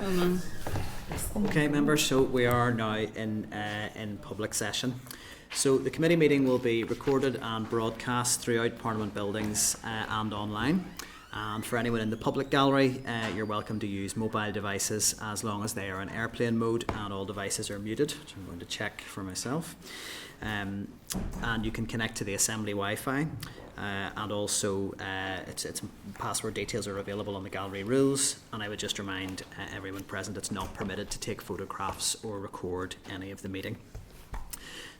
Okay, members, so we are now in public session. So the committee meeting will be recorded and broadcast throughout Parliament buildings and online. And for anyone in the public gallery, you're welcome to use mobile devices as long as they are in airplane mode and all devices are muted, which I'm going to check for myself. And you can connect to the Assembly Wi-Fi. And also its password details are available on the gallery rules, and I would just remind everyone present it's not permitted to take photographs or record any of the meeting.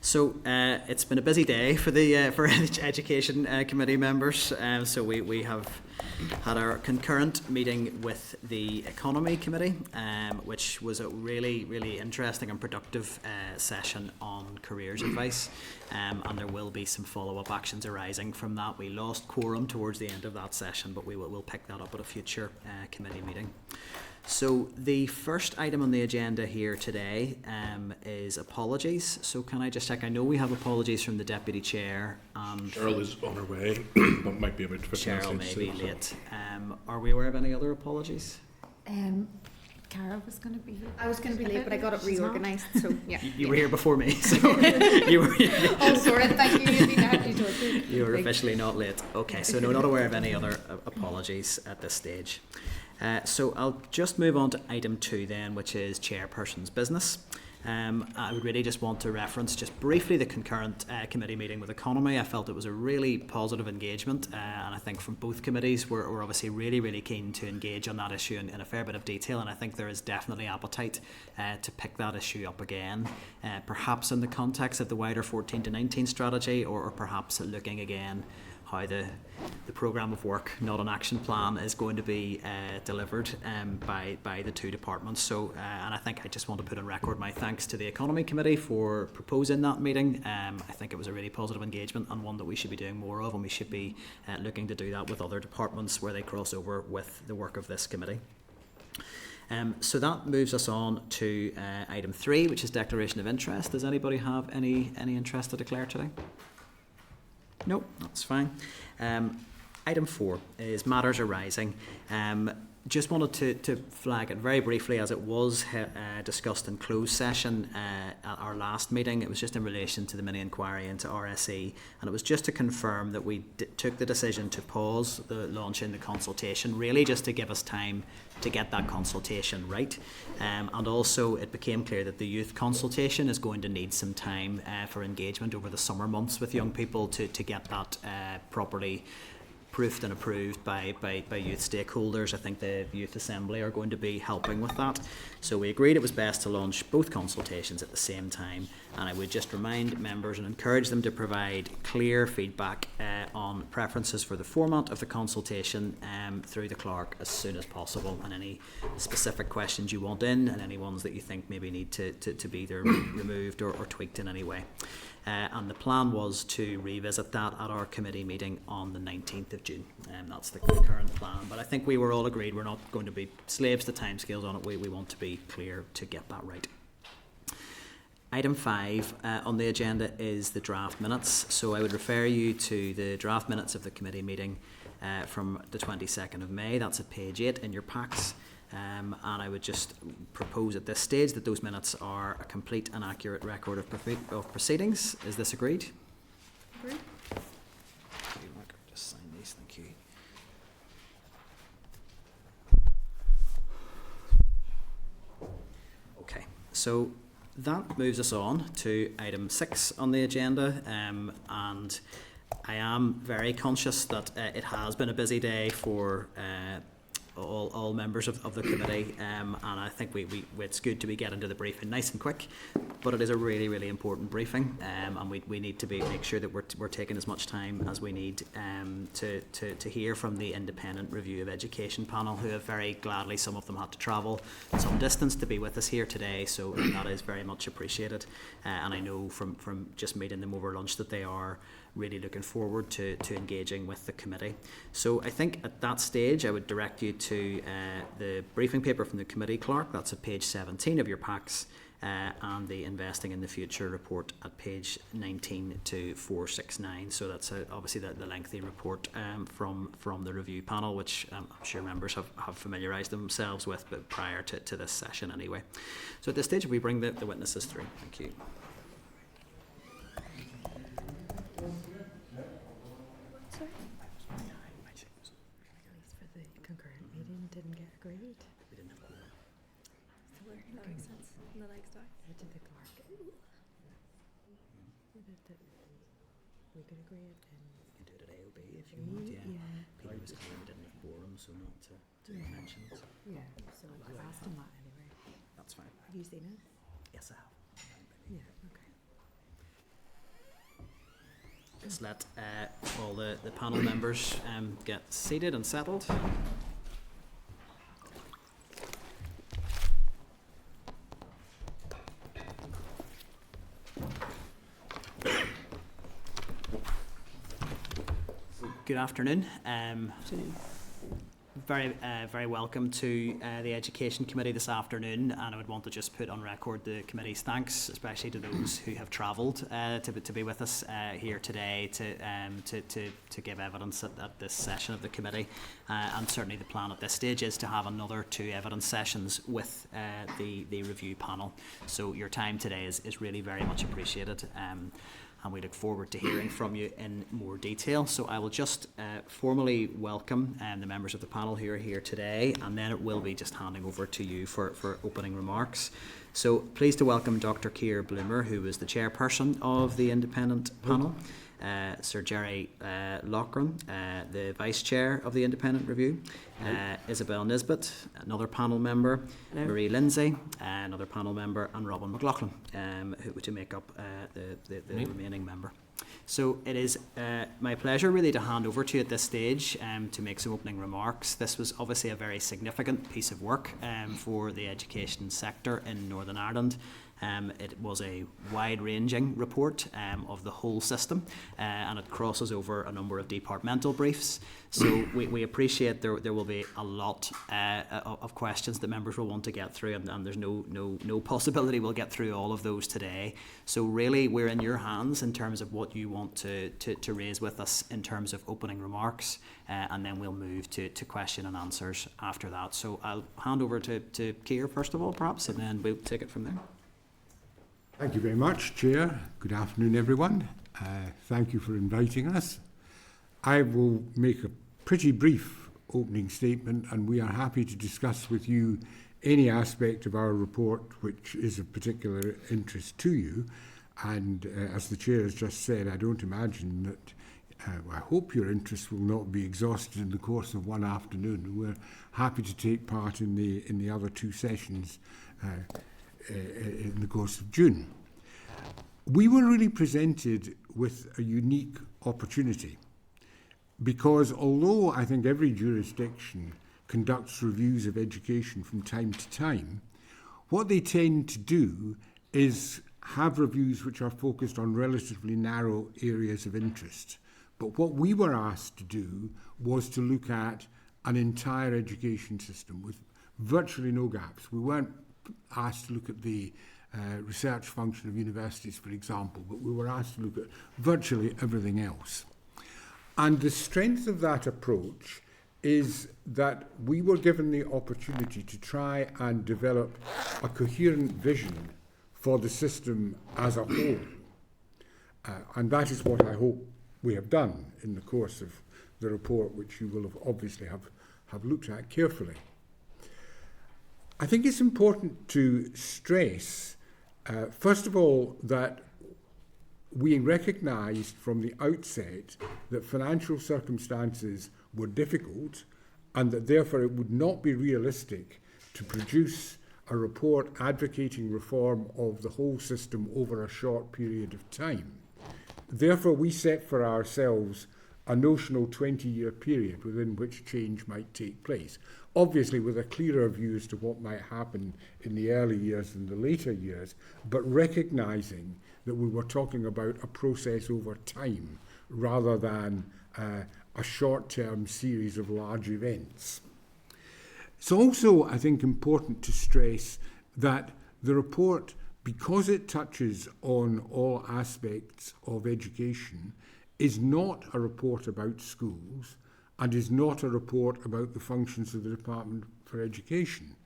So it's been a busy day for the for Education Committee members. So we have had our concurrent meeting with the Economy Committee, which was a really interesting and productive session on careers advice, and there will be some follow-up actions arising from that. We lost quorum towards the end of that session, but we'll pick that up at a future committee meeting. So the first item on the agenda here today is apologies. So can I just check? I know we have apologies from the Deputy Chair. Cheryl is on her way, but might be about 15 minutes. Cheryl may be late. Are we aware of any other apologies? Cara was going to be here. I was going to be late, but I got it reorganised. So yeah, you were here before me, so you were. Oh, sorry. Thank you. You were officially not late. Okay, so no, not aware of any other apologies at this stage. So I'll just move on to item 2 then, which is Chairperson's business. I would really just want to reference just briefly the concurrent committee meeting with Economy. I felt it was a really positive engagement, and I think from both committees we're obviously really keen to engage on that issue in a fair bit of detail, and I think there is definitely appetite to pick that issue up again, perhaps in the context of the wider 14 to 19 strategy, or perhaps looking again how the programme of work, not an action plan, is going to be delivered by the two departments. So, and I think I just want to put on record my thanks to the Economy Committee for proposing that meeting. I think it was a really positive engagement and one that we should be doing more of, and we should be looking to do that with other departments where they cross over with the work of this committee. So that moves us on to item 3, which is declaration of interest. Does anybody have any interest to declare today? No, that's fine. Item 4 is matters arising. Just wanted to flag it very briefly, as it was discussed in closed session at our last meeting. It was just in relation to the mini inquiry into RSE, and it was just to confirm that we took the decision to pause the launch in the consultation, really just to give us time to get that consultation right. And also it became clear that the youth consultation is going to need some time for engagement over the summer months with young people to get that properly proofed and approved by youth stakeholders. I think the Youth Assembly are going to be helping with that. So we agreed it was best to launch both consultations at the same time, and I would just remind members and encourage them to provide clear feedback on preferences for the format of the consultation through the clerk as soon as possible, and any specific questions you want in, and any ones that you think maybe need to be either removed or tweaked in any way. And the plan was to revisit that at our committee meeting on the 19th of June. That's the current plan. But I think we were all agreed we're not going to be slaves to timescales on it. We want to be clear to get that right. Item 5 on the agenda is the draft minutes. So I would refer you to the draft minutes of the committee meeting from the 22nd of May. That's at page 8 in your packs. And I would just propose at this stage that those minutes are a complete and accurate record of proceedings. Is this agreed? Agreed. Just sign these, thank you. Okay, so that moves us on to item 6 on the agenda, and I am very conscious that it has been a busy day for all members of the committee, and I think it's good to be getting to the briefing nice and quick, but it is a really important briefing, and we need to make sure that we're taking as much time as we need to hear from the Independent Review of Education panel, who have very gladly, some of them had to travel some distance to be with us here today, so that is very much appreciated, and I know from just meeting them over lunch that they are really looking forward to engaging with the committee. So I think at that stage I would direct you to the briefing paper from the committee clerk. That's at page 17 of your packs, and the Investing in the Future report at page 19 to 469. So that's obviously the lengthy report from the review panel, which I'm sure members have familiarised themselves with, but prior to this session anyway. So at this stage, we bring the witnesses through. Thank you. For the concurrent meeting didn't get agreed. We didn't have a quorum. So that makes sense. And the next time. Where did the clerk? We could agree it You can do it at AOB if you in want. three. Yeah. Yeah. Peter was clear we didn't have quorum, so not to mention it. Yeah. So I asked him that anyway. That's fine. Have you seen it? Yes, I have. Yeah. Okay. Let's let all the panel members get seated and settled. Good afternoon. Very welcome to the Education Committee this afternoon, and I would want to just put on record the committee's thanks, especially to those who have travelled to be with us here today to give evidence at this session of the committee. And certainly the plan at this stage is to have another 2 evidence sessions with the review panel. So your time today is really very much appreciated. And we look forward to hearing from you in more detail. So I will just formally welcome the members of the panel who are here today, and then it will be just handing over to you for opening remarks. So pleased to welcome Dr. Keir Bloomer, who is the chairperson of the independent panel, Sir Jerry Loughran, the vice chair of the independent review, Isabel Nisbet, another panel member, Marie Lindsay, another panel member, and Robin McLaughlin, who to make up the remaining member. So it is my pleasure really to hand over to you at this stage to make some opening remarks. This was obviously a very significant piece of work for the education sector in Northern Ireland. It was a wide-ranging report of the whole system, and it crosses over a number of departmental briefs. So we appreciate there will be a lot of questions that members will want to get through, and there's no possibility we'll get through all of those today. So really, we're in your hands in terms of what you want to raise with us in terms of opening remarks, and then we'll move to question and answers after that. So I'll hand over to Keir first of all, perhaps, and then we'll take it from there. Thank you very much, Chair. Good afternoon, everyone. Thank you for inviting us. I will make a pretty brief opening statement, and we are happy to discuss with you any aspect of our report which is of particular interest to you. And as the Chair has just said, I don't imagine that I hope your interest will not be exhausted in the course of one afternoon. We're happy to take part in the other 2 sessions in the course of June. We were really presented with a unique opportunity because although I think every jurisdiction conducts reviews of education from time to time, what they tend to do is have reviews which are focused on relatively narrow areas of interest. But what we were asked to do was to look at an entire education system with virtually no gaps. We weren't asked to look at the research function of universities, for example, but we were asked to look at virtually everything else. And the strength of that approach is that we were given the opportunity to try and develop a coherent vision for the system as a whole. And that is what I hope we have done in the course of the report, which you will have obviously have looked at carefully. I think it's important to stress, first of all, that we recognised from the outset that financial circumstances were difficult and that therefore it would not be realistic to produce a report advocating reform of the whole system over a short period of time. Therefore, we set for ourselves a notional 20-year period within which change might take place, obviously with a clearer view as to what might happen in the early years and the later years, but recognising that we were talking about a process over time rather than a short-term series of large events. It's also, I think, important to stress that the report because it touches on all aspects of education, is not a report about schools and is not a report about the functions of the Department for Education.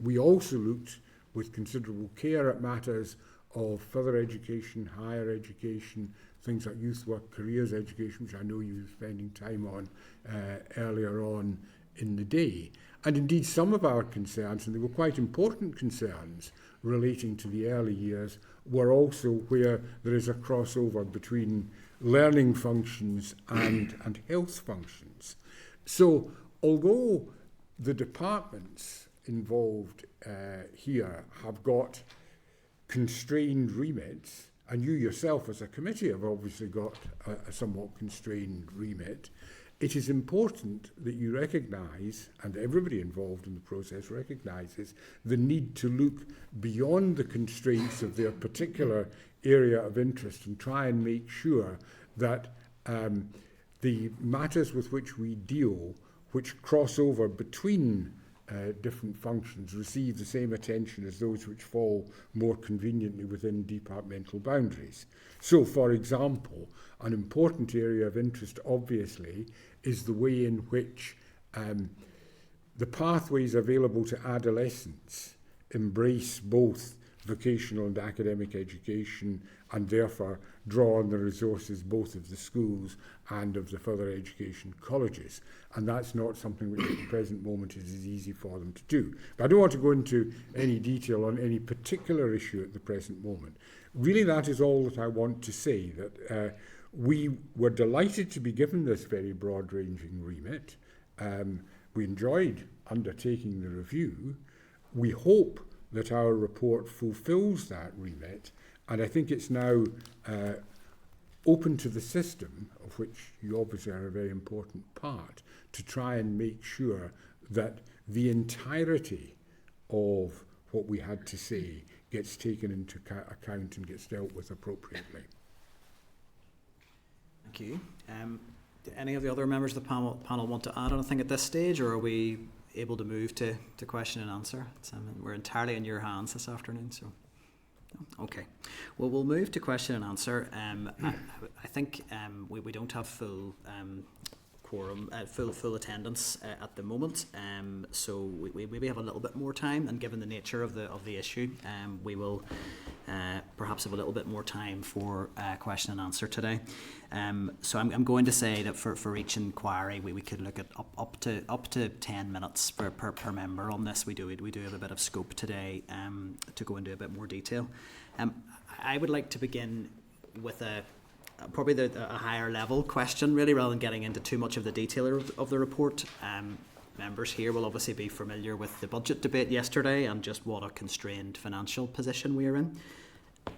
We also looked with considerable care at matters of further education, higher education, things like youth work, careers education, which I know you were spending time on earlier on in the day. And indeed some of our concerns, and they were quite important concerns relating to the early years, were also where there is a crossover between learning functions and health functions. So although the departments involved here have got constrained remits, and you yourself as a committee have obviously got a somewhat constrained remit, it is important that you recognise, and everybody involved in the process recognises, the need to look beyond the constraints of their particular area of interest and try and make sure that the matters with which we deal, which cross over between different functions, receive the same attention as those which fall more conveniently within departmental boundaries. So, for example, an important area of interest, obviously, is the way in which the pathways available to adolescents embrace both vocational and academic education, and therefore draw on the resources both of the schools and of the further education colleges. And that's not something which at the present moment is as easy for them to do. But I don't want to go into any detail on any particular issue at the present moment. Really, that is all that I want to say, that we were delighted to be given this very broad-ranging remit. We enjoyed undertaking the review. We hope that our report fulfills that remit, and I think it's now open to the system, of which you obviously are a very important part, to try and make sure that the entirety of what we had to say gets taken into account and gets dealt with appropriately. Thank you. Do any of the other members of the panel want to add anything at this stage, or are we able to move to question and answer? We're entirely in your hands this afternoon, so okay. Well, we'll move to question and answer. I think we don't have full quorum, full attendance at the moment, so we maybe have a little bit more time, and given the nature of the issue, we will perhaps have a little bit more time for question and answer today. So I'm going to say that for each inquiry we could look at up to 10 minutes per member on this. We do have a bit of scope today to go into a bit more detail. I would like to begin with probably a higher level question, really, rather than getting into too much of the detail of the report. Members here will obviously be familiar with the budget debate yesterday and just what a constrained financial position we are in.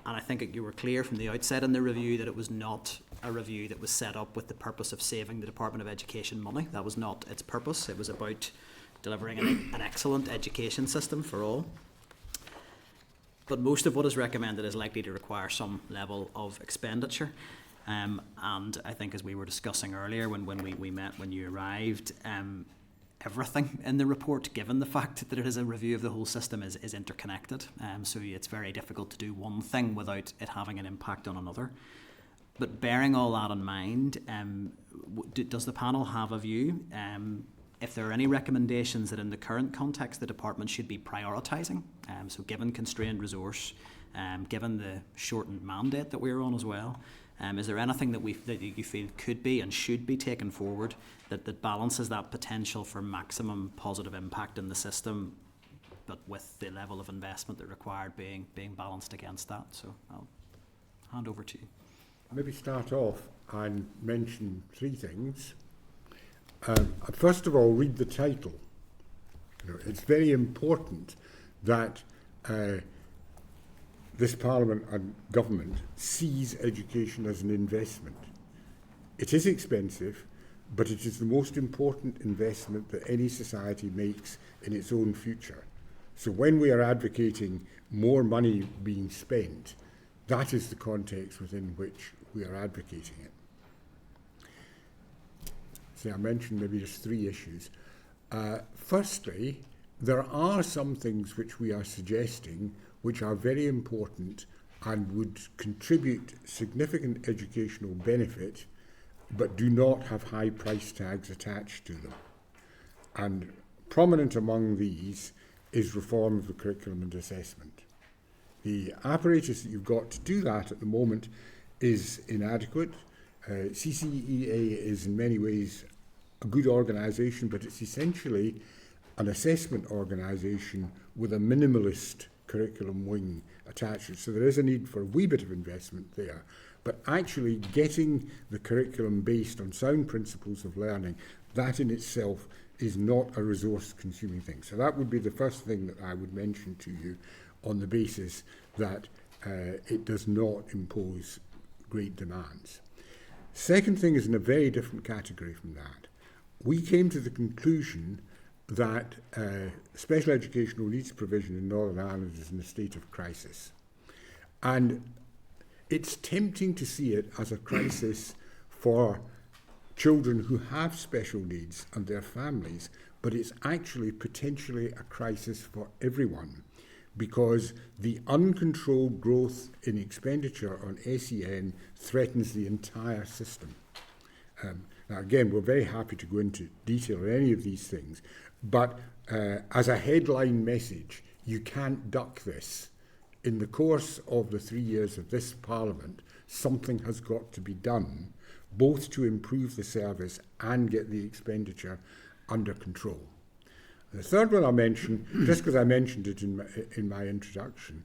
And I think you were clear from the outset in the review that it was not a review that was set up with the purpose of saving the Department of Education money. That was not its purpose. It was about delivering an excellent education system for all. But most of what is recommended is likely to require some level of expenditure. And I think, as we were discussing earlier when we met when you arrived, everything in the report, given the fact that it is a review of the whole system, is interconnected. So it's very difficult to do one thing without it having an impact on another. But bearing all that in mind, does the panel have a view if there are any recommendations that in the current context the department should be prioritising? So given constrained resource, given the shortened mandate that we're on as well, is there anything that you feel could be and should be taken forward that balances that potential for maximum positive impact in the system, but with the level of investment that required being balanced against that? So I'll hand over to you. Maybe start off and mention three things. First of all, read the title. It's very important that this Parliament and government sees education as an investment. It is expensive, but it is the most important investment that any society makes in its own future. So when we are advocating more money being spent, that is the context within which we are advocating it. So I mentioned maybe just three issues. Firstly, there are some things which we are suggesting which are very important and would contribute significant educational benefit, but do not have high price tags attached to them. And prominent among these is reform of the curriculum and assessment. The apparatus that you've got to do that at the moment is inadequate. CCEA is in many ways a good organisation, but it's essentially an assessment organisation with a minimalist curriculum wing attached. So there is a need for a wee bit of investment there. But actually getting the curriculum based on sound principles of learning, that in itself is not a resource-consuming thing. So that would be the first thing that I would mention to you, on the basis that it does not impose great demands. Second thing is in a very different category from that. We came to the conclusion that special educational needs provision in Northern Ireland is in a state of crisis. And it's tempting to see it as a crisis for children who have special needs and their families, but it's actually potentially a crisis for everyone, because the uncontrolled growth in expenditure on SEN threatens the entire system. Now again, we're very happy to go into detail on any of these things, but as a headline message, you can't duck this. In the course of the 3 years of this Parliament, something has got to be done, both to improve the service and get the expenditure under control. The third one I'll mention, just because I mentioned it in my introduction,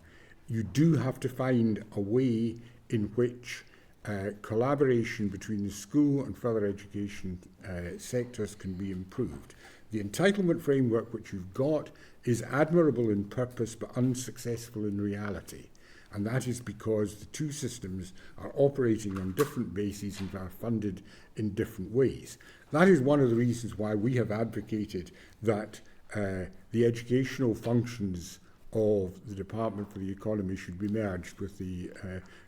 you do have to find a way in which collaboration between the school and further education sectors can be improved. The entitlement framework which you've got is admirable in purpose but unsuccessful in reality. And that is because the two systems are operating on different bases and are funded in different ways. That is one of the reasons why we have advocated that the educational functions of the Department for the Economy should be merged with the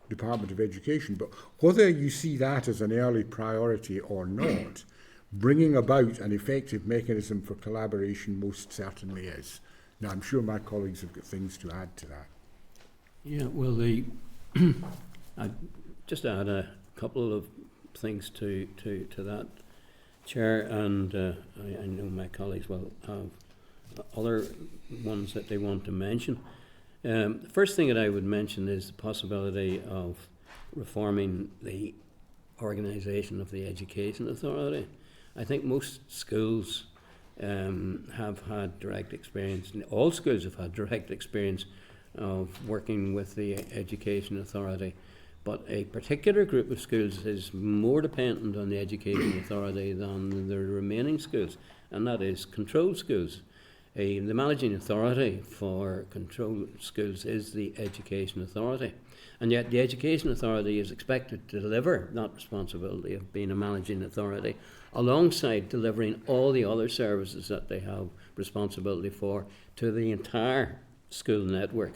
Department of Education. But whether you see that as an early priority or not, bringing about an effective mechanism for collaboration most certainly is. Now, I'm sure my colleagues have got things to add to that. Yeah, well, I just add a couple of things to that, Chair, and I know my colleagues will have other ones that they want to mention. The first thing that I would mention is the possibility of reforming the organisation of the Education Authority. I think most schools have had direct experience, and all schools have had direct experience of working with the Education Authority, but a particular group of schools is more dependent on the Education Authority than the remaining schools, and that is control schools. The managing authority for control schools is the Education Authority, and yet the Education Authority is expected to deliver that responsibility of being a managing authority alongside delivering all the other services that they have responsibility for to the entire school network.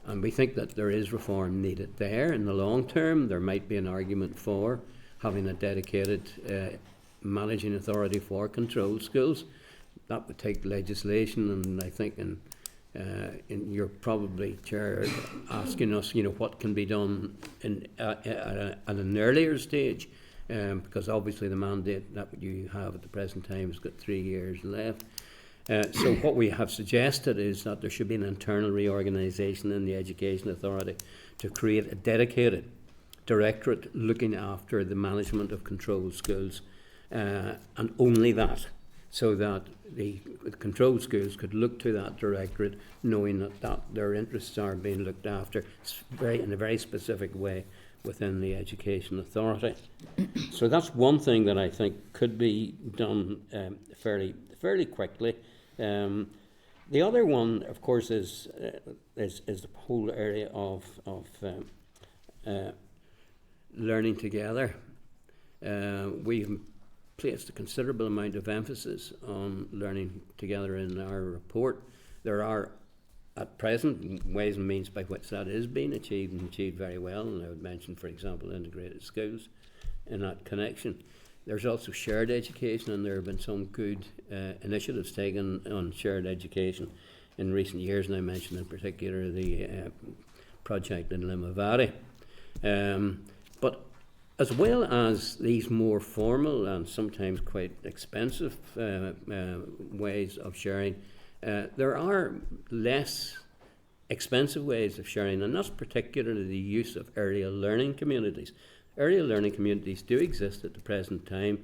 And we think that there is reform needed there. In the long term, there might be an argument for having a dedicated managing authority for control schools. That would take legislation, and I think you're probably, Chair, asking us, what can be done at an earlier stage, because obviously the mandate that you have at the present time has got 3 years left. So what we have suggested is that there should be an internal reorganisation in the Education Authority to create a dedicated directorate looking after the management of controlled schools, and only that, so that the controlled schools could look to that directorate knowing that their interests are being looked after in a very specific way within the Education Authority. So that's one thing that I think could be done fairly quickly. The other one, of course, is the whole area of learning together. We've placed a considerable amount of emphasis on learning together in our report. There are, at present, ways and means by which that is being achieved and achieved very well, and I would mention, for example, integrated schools in that connection. There's also shared education, and there have been some good initiatives taken on shared education in recent years, and I mentioned in particular the project in Limavady. But as well as these more formal and sometimes quite expensive ways of sharing, there are less expensive ways of sharing, and that's particularly the use of area learning communities. Area learning communities do exist at the present time,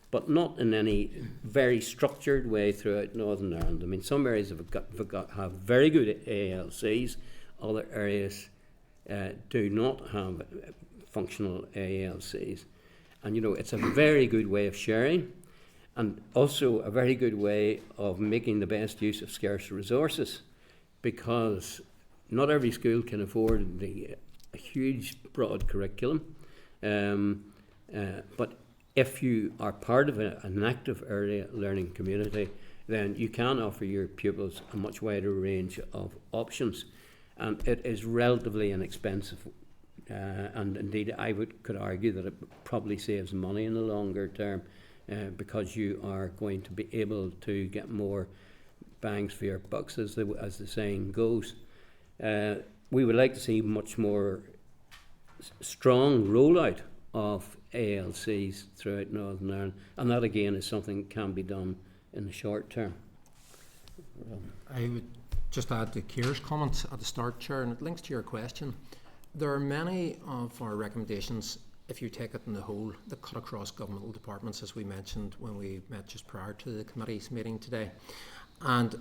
but not in any very structured way throughout Northern Ireland. I mean, some areas have very good ALCs, other areas do not have functional ALCs. And you know, it's a very good way of sharing, and also a very good way of making the best use of scarce resources, because not every school can afford a huge broad curriculum. But if you are part of an active area learning community, then you can offer your pupils a much wider range of options, and it is relatively inexpensive. And indeed, I could argue that it probably saves money in the longer term, because you are going to be able to get more bangs for your bucks, as the saying goes. We would like to see much more strong rollout of ALCs throughout Northern Ireland, and that again is something that can be done in the short term. I would just add to Kier's comments at the start, Chair, and it links to your question. There are many of our recommendations, if you take it in the whole, that cut across governmental departments, as we mentioned when we met just prior to the committee's meeting today. And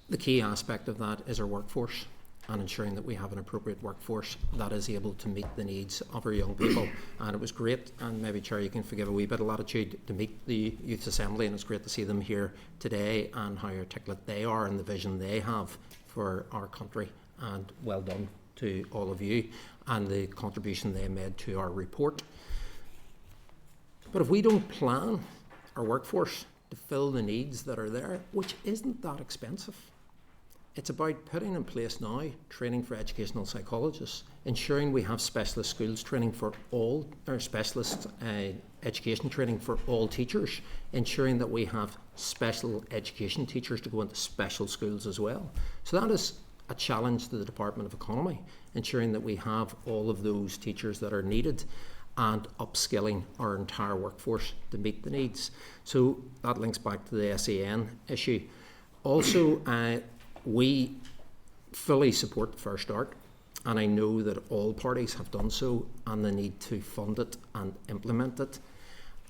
the key aspect of that is our workforce, and ensuring that we have an appropriate workforce that is able to meet the needs of our young people. And it was great, and maybe, Chair, you can forgive a wee bit of latitude, to meet the Youth Assembly, and it's great to see them here today and how articulate they are and the vision they have for our country. And well done to all of you and the contribution they made to our report. But if we don't plan our workforce to fill the needs that are there, which isn't that expensive, it's about putting in place now training for educational psychologists, ensuring we have specialist schools training for all, or specialist education training for all teachers, ensuring that we have special education teachers to go into special schools as well. So that is a challenge to the Department of Economy, ensuring that we have all of those teachers that are needed and upskilling our entire workforce to meet the needs. So that links back to the SEN issue. Also, we fully support Fair Start, and I know that all parties have done so, and they need to fund it and implement it.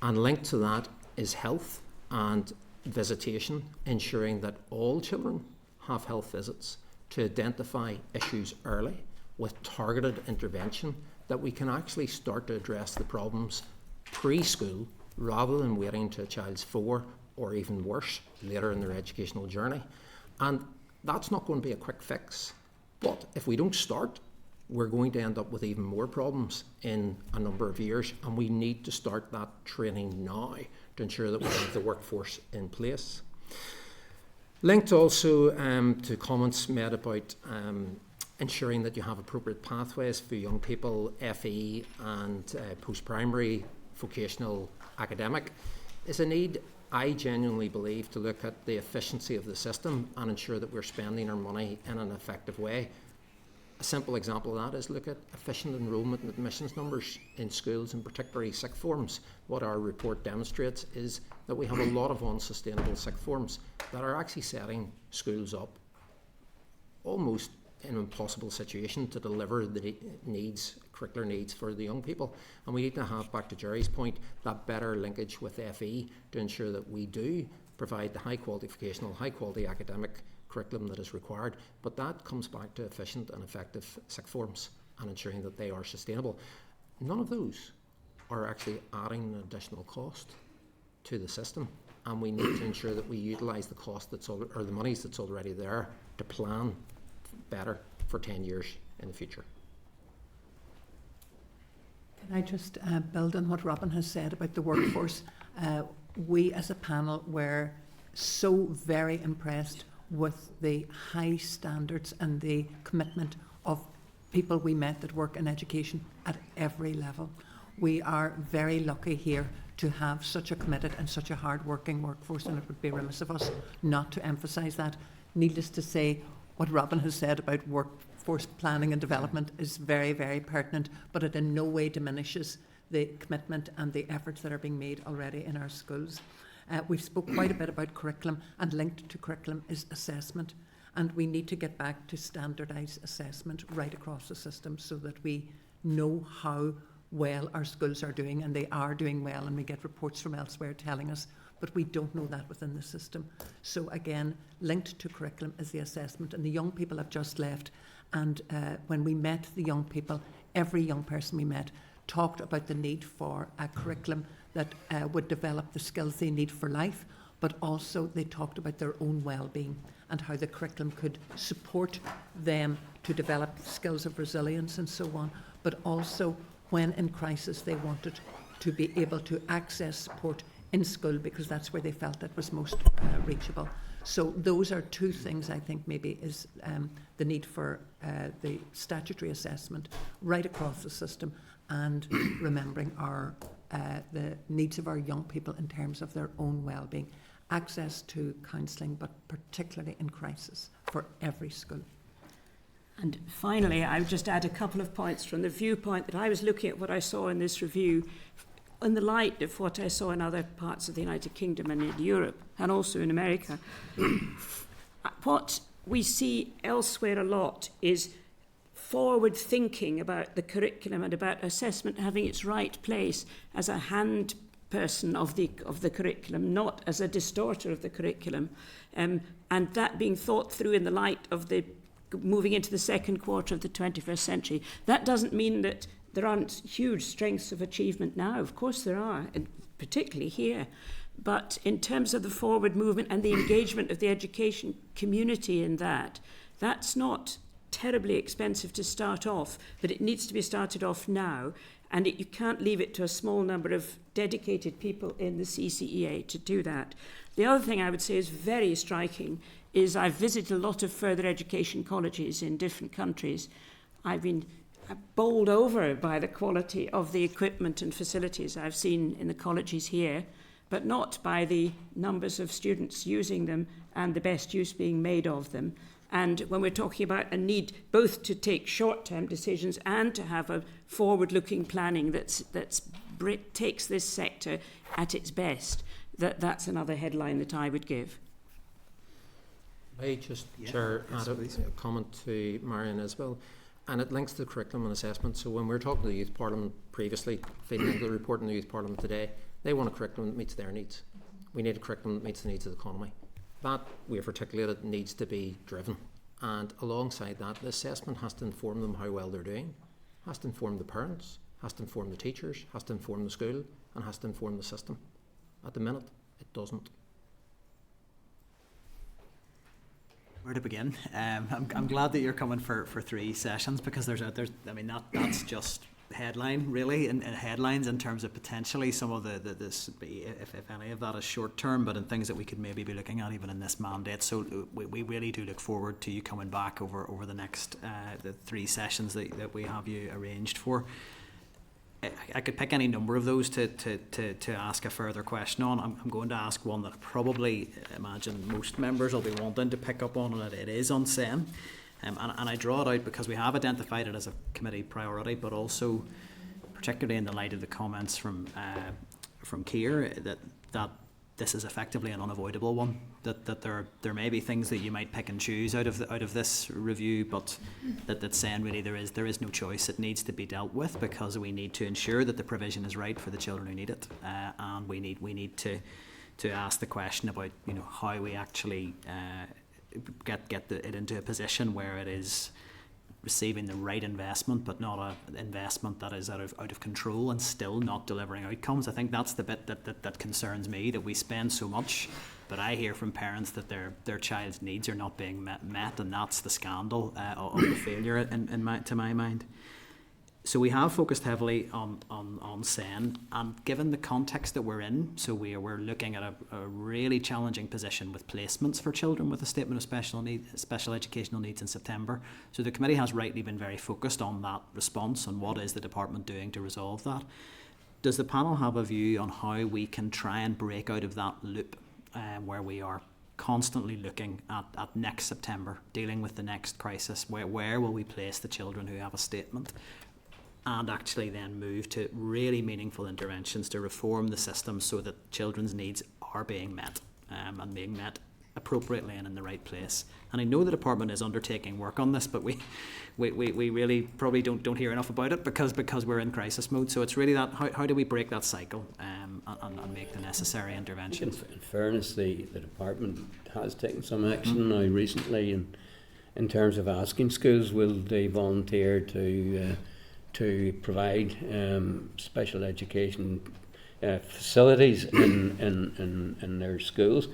And linked to that is health and visitation, ensuring that all children have health visits to identify issues early with targeted intervention, that we can actually start to address the problems preschool rather than waiting to a child's 4 or even worse later in their educational journey. And that's not going to be a quick fix, but if we don't start, we're going to end up with even more problems in a number of years, and we need to start that training now to ensure that we have the workforce in place. Linked also to comments made about ensuring that you have appropriate pathways for young people, FE and post-primary, vocational, academic, is a need, I genuinely believe, to look at the efficiency of the system and ensure that we're spending our money in an effective way. A simple example of that is look at efficient enrolment and admissions numbers in schools, and particularly sixth forms. What our report demonstrates is that we have a lot of unsustainable sixth forms that are actually setting schools up almost in an impossible situation to deliver the needs, curricular needs for the young people. And we need to have, back to Jerry's point, that better linkage with FE to ensure that we do provide the high quality vocational, high quality academic curriculum that is required. But that comes back to efficient and effective sixth forms and ensuring that they are sustainable. None of those are actually adding an additional cost to the system, and we need to ensure that we utilise the cost that's or the monies that's already there to plan better for 10 years in the future. Can I just build on what Robin has said about the workforce? We as a panel were so very impressed with the high standards and the commitment of people we met that work in education at every level. We are very lucky here to have such a committed and such a hard-working workforce, and it would be remiss of us not to emphasise that. Needless to say, what Robin has said about workforce planning and development is very, very pertinent, but it in no way diminishes the commitment and the efforts that are being made already in our schools. We've spoke quite a bit about curriculum, and linked to curriculum is assessment, and we need to get back to standardised assessment right across the system so that we know how well our schools are doing, and they are doing well, and we get reports from elsewhere telling us, but we don't know that within the system. So again, linked to curriculum is the assessment, and the young people have just left, and when we met the young people, every young person we met talked about the need for a curriculum that would develop the skills they need for life, but also they talked about their own well-being and how the curriculum could support them to develop skills of resilience and so on, but also when in crisis they wanted to be able to access support in school because that's where they felt it was most reachable. So those are two things I think maybe is the need for the statutory assessment right across the system, and remembering our the needs of our young people in terms of their own well-being, access to counselling, but particularly in crisis for every school. And finally, I would just add a couple of points from the viewpoint that I was looking at what I saw in this review in the light of what I saw in other parts of the United Kingdom and in Europe, and also in America. What we see elsewhere a lot is forward thinking about the curriculum and about assessment having its right place as a hand person of the curriculum, not as a distorter of the curriculum, and that being thought through in the light of the moving into the second quarter of the 21st century. That doesn't mean that there aren't huge strengths of achievement now. Of course there are, and particularly here. But in terms of the forward movement and the engagement of the education community in that, that's not terribly expensive to start off, but it needs to be started off now, and you can't leave it to a small number of dedicated people in the CCEA to do that. The other thing I would say is very striking is I've visited a lot of further education colleges in different countries. I've been bowled over by the quality of the equipment and facilities I've seen in the colleges here, but not by the numbers of students using them and the best use being made of them. And when we're talking about a need both to take short-term decisions and to have a forward-looking planning that takes this sector at its best, that's another headline that I would give. I just, Chair, add a comment to Marion as well, and it links to curriculum and assessment. So when we were talking to the Youth Parliament previously, feeding into the report in the Youth Parliament today, they want a curriculum that meets their needs. We need a curriculum that meets the needs of the economy. That, we have articulated, needs to be driven. And alongside that, the assessment has to inform them how well they're doing, has to inform the parents, has to inform the teachers, has to inform the school, and has to inform the system. At the minute, it doesn't. Where to begin? I'm glad that you're coming for 3 sessions, because that's just headline really, and headlines in terms of potentially some of this, if any of that is short term, but in things that we could maybe be looking at even in this mandate. So we really do look forward to you coming back over the next the 3 sessions that we have you arranged for. I could pick any number of those to ask a further question on. I'm going to ask one that I probably imagine most members will be wanting to pick up on, and it is on SEN. And I draw it out because we have identified it as a committee priority, but also particularly in the light of the comments from Keir that this is effectively an unavoidable one. That there may be things that you might pick and choose out of this review, but that's saying really there is no choice. It needs to be dealt with because we need to ensure that the provision is right for the children who need it, and we need to ask the question about how we actually get it into a position where it is receiving the right investment, but not an investment that is out of control and still not delivering outcomes. I think that's the bit that concerns me, that we spend so much, but I hear from parents that their child's needs are not being met, and that's the scandal of the failure to my mind. So we have focused heavily on SEN, and given the context that we're in, so we're looking at a really challenging position with placements for children with a statement of special educational needs in September. So the committee has rightly been very focused on that response and what is the department doing to resolve that. Does the panel have a view on how we can try and break out of that loop where we are constantly looking at next September, dealing with the next crisis. Where will we place the children who have a statement? And actually then move to really meaningful interventions to reform the system so that children's needs are being met, and being met appropriately and in the right place. And I know the department is undertaking work on this, but we really probably don't hear enough about it because we're in crisis mode. So it's really that how do we break that cycle and make the necessary interventions? In fairness, the department has taken some action now recently in terms of asking schools will they volunteer to provide special education facilities in their schools.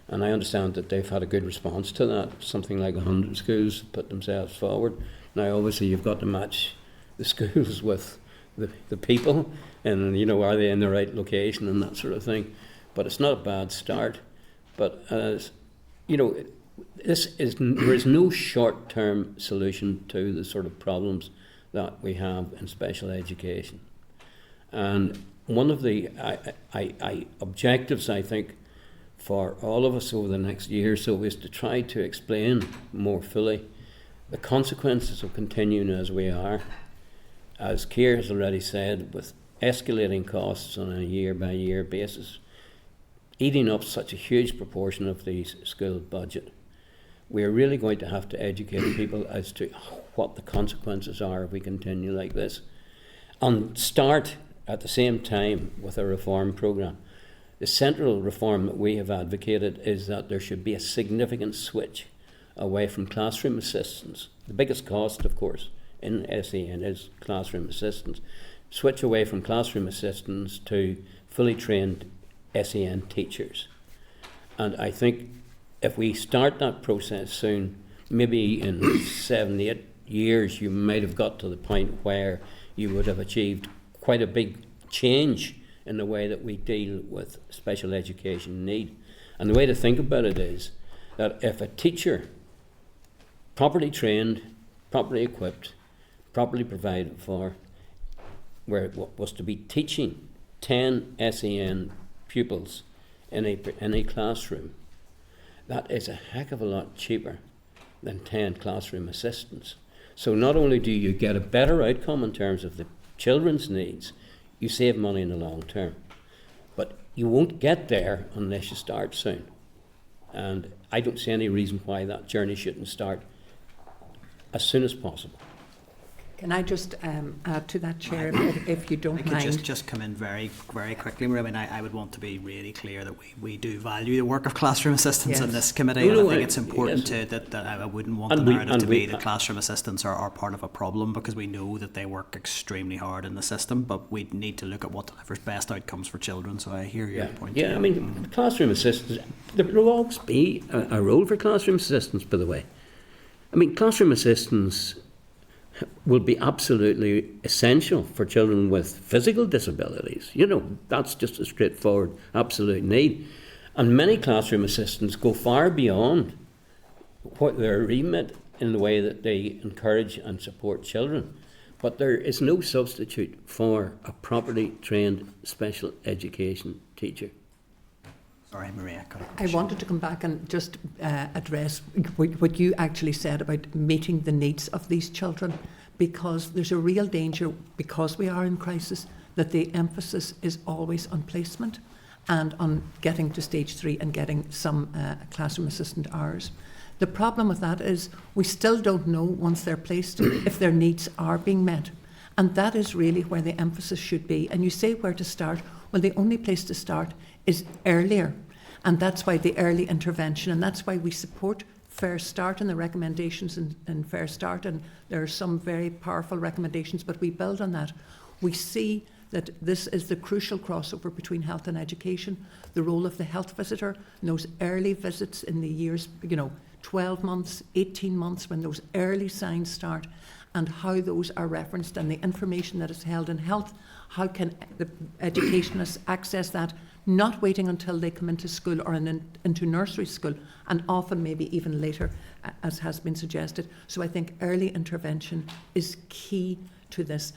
And I understand that they've had a good response to that. Something like 100 schools put themselves forward. Now, obviously, you've got to match the schools with the people, and are they in the right location and that sort of thing. But it's not a bad start. But as there is no short-term solution to the sort of problems that we have in special education. And one of the objectives, I think, for all of us over the next year or so is to try to explain more fully the consequences of continuing as we are. As Keir has already said, with escalating costs on a year-by-year basis, eating up such a huge proportion of the school budget, we are really going to have to educate people as to what the consequences are if we continue like this, and start at the same time with a reform programme. The central reform that we have advocated is that there should be a significant switch away from classroom assistants. The biggest cost, of course, in SEN is classroom assistants. Switch away from classroom assistants to fully trained SEN teachers. And I think if we start that process soon, maybe in 7-8 years, you might have got to the point where you would have achieved quite a big change in the way that we deal with special education need. And the way to think about it is that if a teacher, properly trained, properly equipped, properly provided for, was to be teaching 10 SEN pupils in a classroom, that is a heck of a lot cheaper than 10 classroom assistants. So not only do you get a better outcome in terms of the children's needs, you save money in the long term. But you won't get there unless you start soon. And I don't see any reason why that journey shouldn't start as soon as possible. Can I just add to that, Chair, if you don't I mind? could just come in very, very quickly, Maria. I mean, I would want to be really clear that we do value the work of classroom assistants in this committee, and I think it's important that I wouldn't want the narrative to be that classroom assistants are part of a problem, because we know that they work extremely hard in the system, but we need to look at what delivers best outcomes for children. So I hear your point. Yeah, I mean, classroom assistants, there will always be a role for classroom assistants, by the way. I mean, classroom assistants will be absolutely essential for children with physical disabilities. That's just a straightforward, absolute need. And many classroom assistants go far beyond what their remit in the way that they encourage and support children. But there is no substitute for a properly trained special education teacher. Sorry, Maria. I wanted to come back and just address what you actually said about meeting the needs of these children, because there's a real danger, because we are in crisis, that the emphasis is always on placement and on getting to stage 3 and getting some classroom assistant hours. The problem with that is we still don't know, once they're placed, if their needs are being met. And that is really where the emphasis should be. And you say where to start. Well, the only place to start is earlier. And that's why the early intervention, and that's why we support Fair Start and the recommendations in Fair Start. And there are some very powerful recommendations, but we build on that. We see that this is the crucial crossover between health and education, the role of the health visitor, and those early visits in the years, 12 months, 18 months, when those early signs start, and how those are referenced, and the information that is held in health. How can the educationists access that, not waiting until they come into school or into nursery school, and often maybe even later, as has been suggested. So I think early intervention is key to this.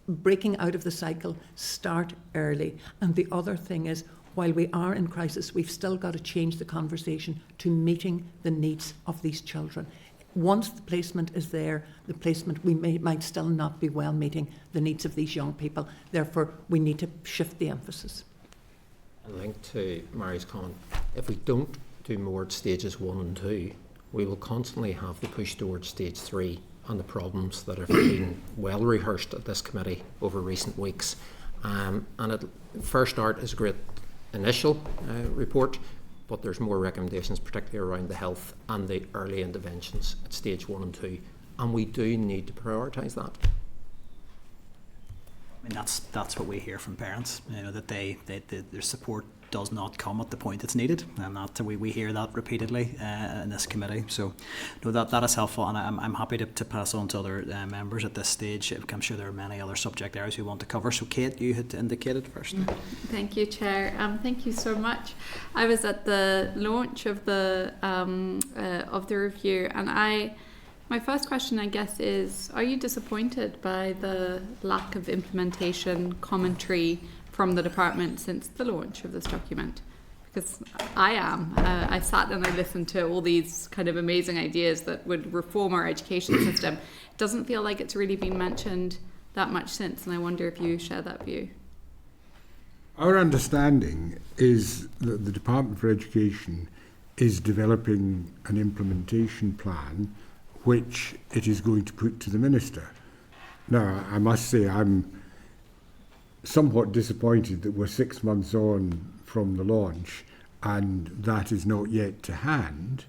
Breaking out of the cycle, start early. And the other thing is, while we are in crisis, we've still got to change the conversation to meeting the needs of these children. Once the placement is there, the placement might still not be well meeting the needs of these young people. Therefore, we need to shift the emphasis. Linked to Mary's comment, if we don't do more at stages 1 and 2, we will constantly have the push towards stage 3 and the problems that have been well rehearsed at this committee over recent weeks. And at First Start is a great initial report, but there's more recommendations, particularly around the health and the early interventions at stage 1 and 2, and we do need to prioritise that. I mean, that's what we hear from parents. You know, that their support does not come at the point it's needed, and that we hear that repeatedly in this committee. So, no, that is helpful, and I'm happy to pass on to other members at this stage. I'm sure there are many other subject areas we want to cover. So, Kate, you had indicated first. Thank you, Chair. Thank you so much. I was at the launch of the review, and my first question, I guess, is: are you disappointed by the lack of implementation commentary from the department since the launch of this document? Because I am. I sat and I listened to all these kind of amazing ideas that would reform our education system. It doesn't feel like it's really been mentioned that much since, and I wonder if you share that view. Our understanding is that the Department for Education is developing an implementation plan which it is going to put to the Minister. Now, I must say I'm somewhat disappointed that we're 6 months on from the launch and that is not yet to hand.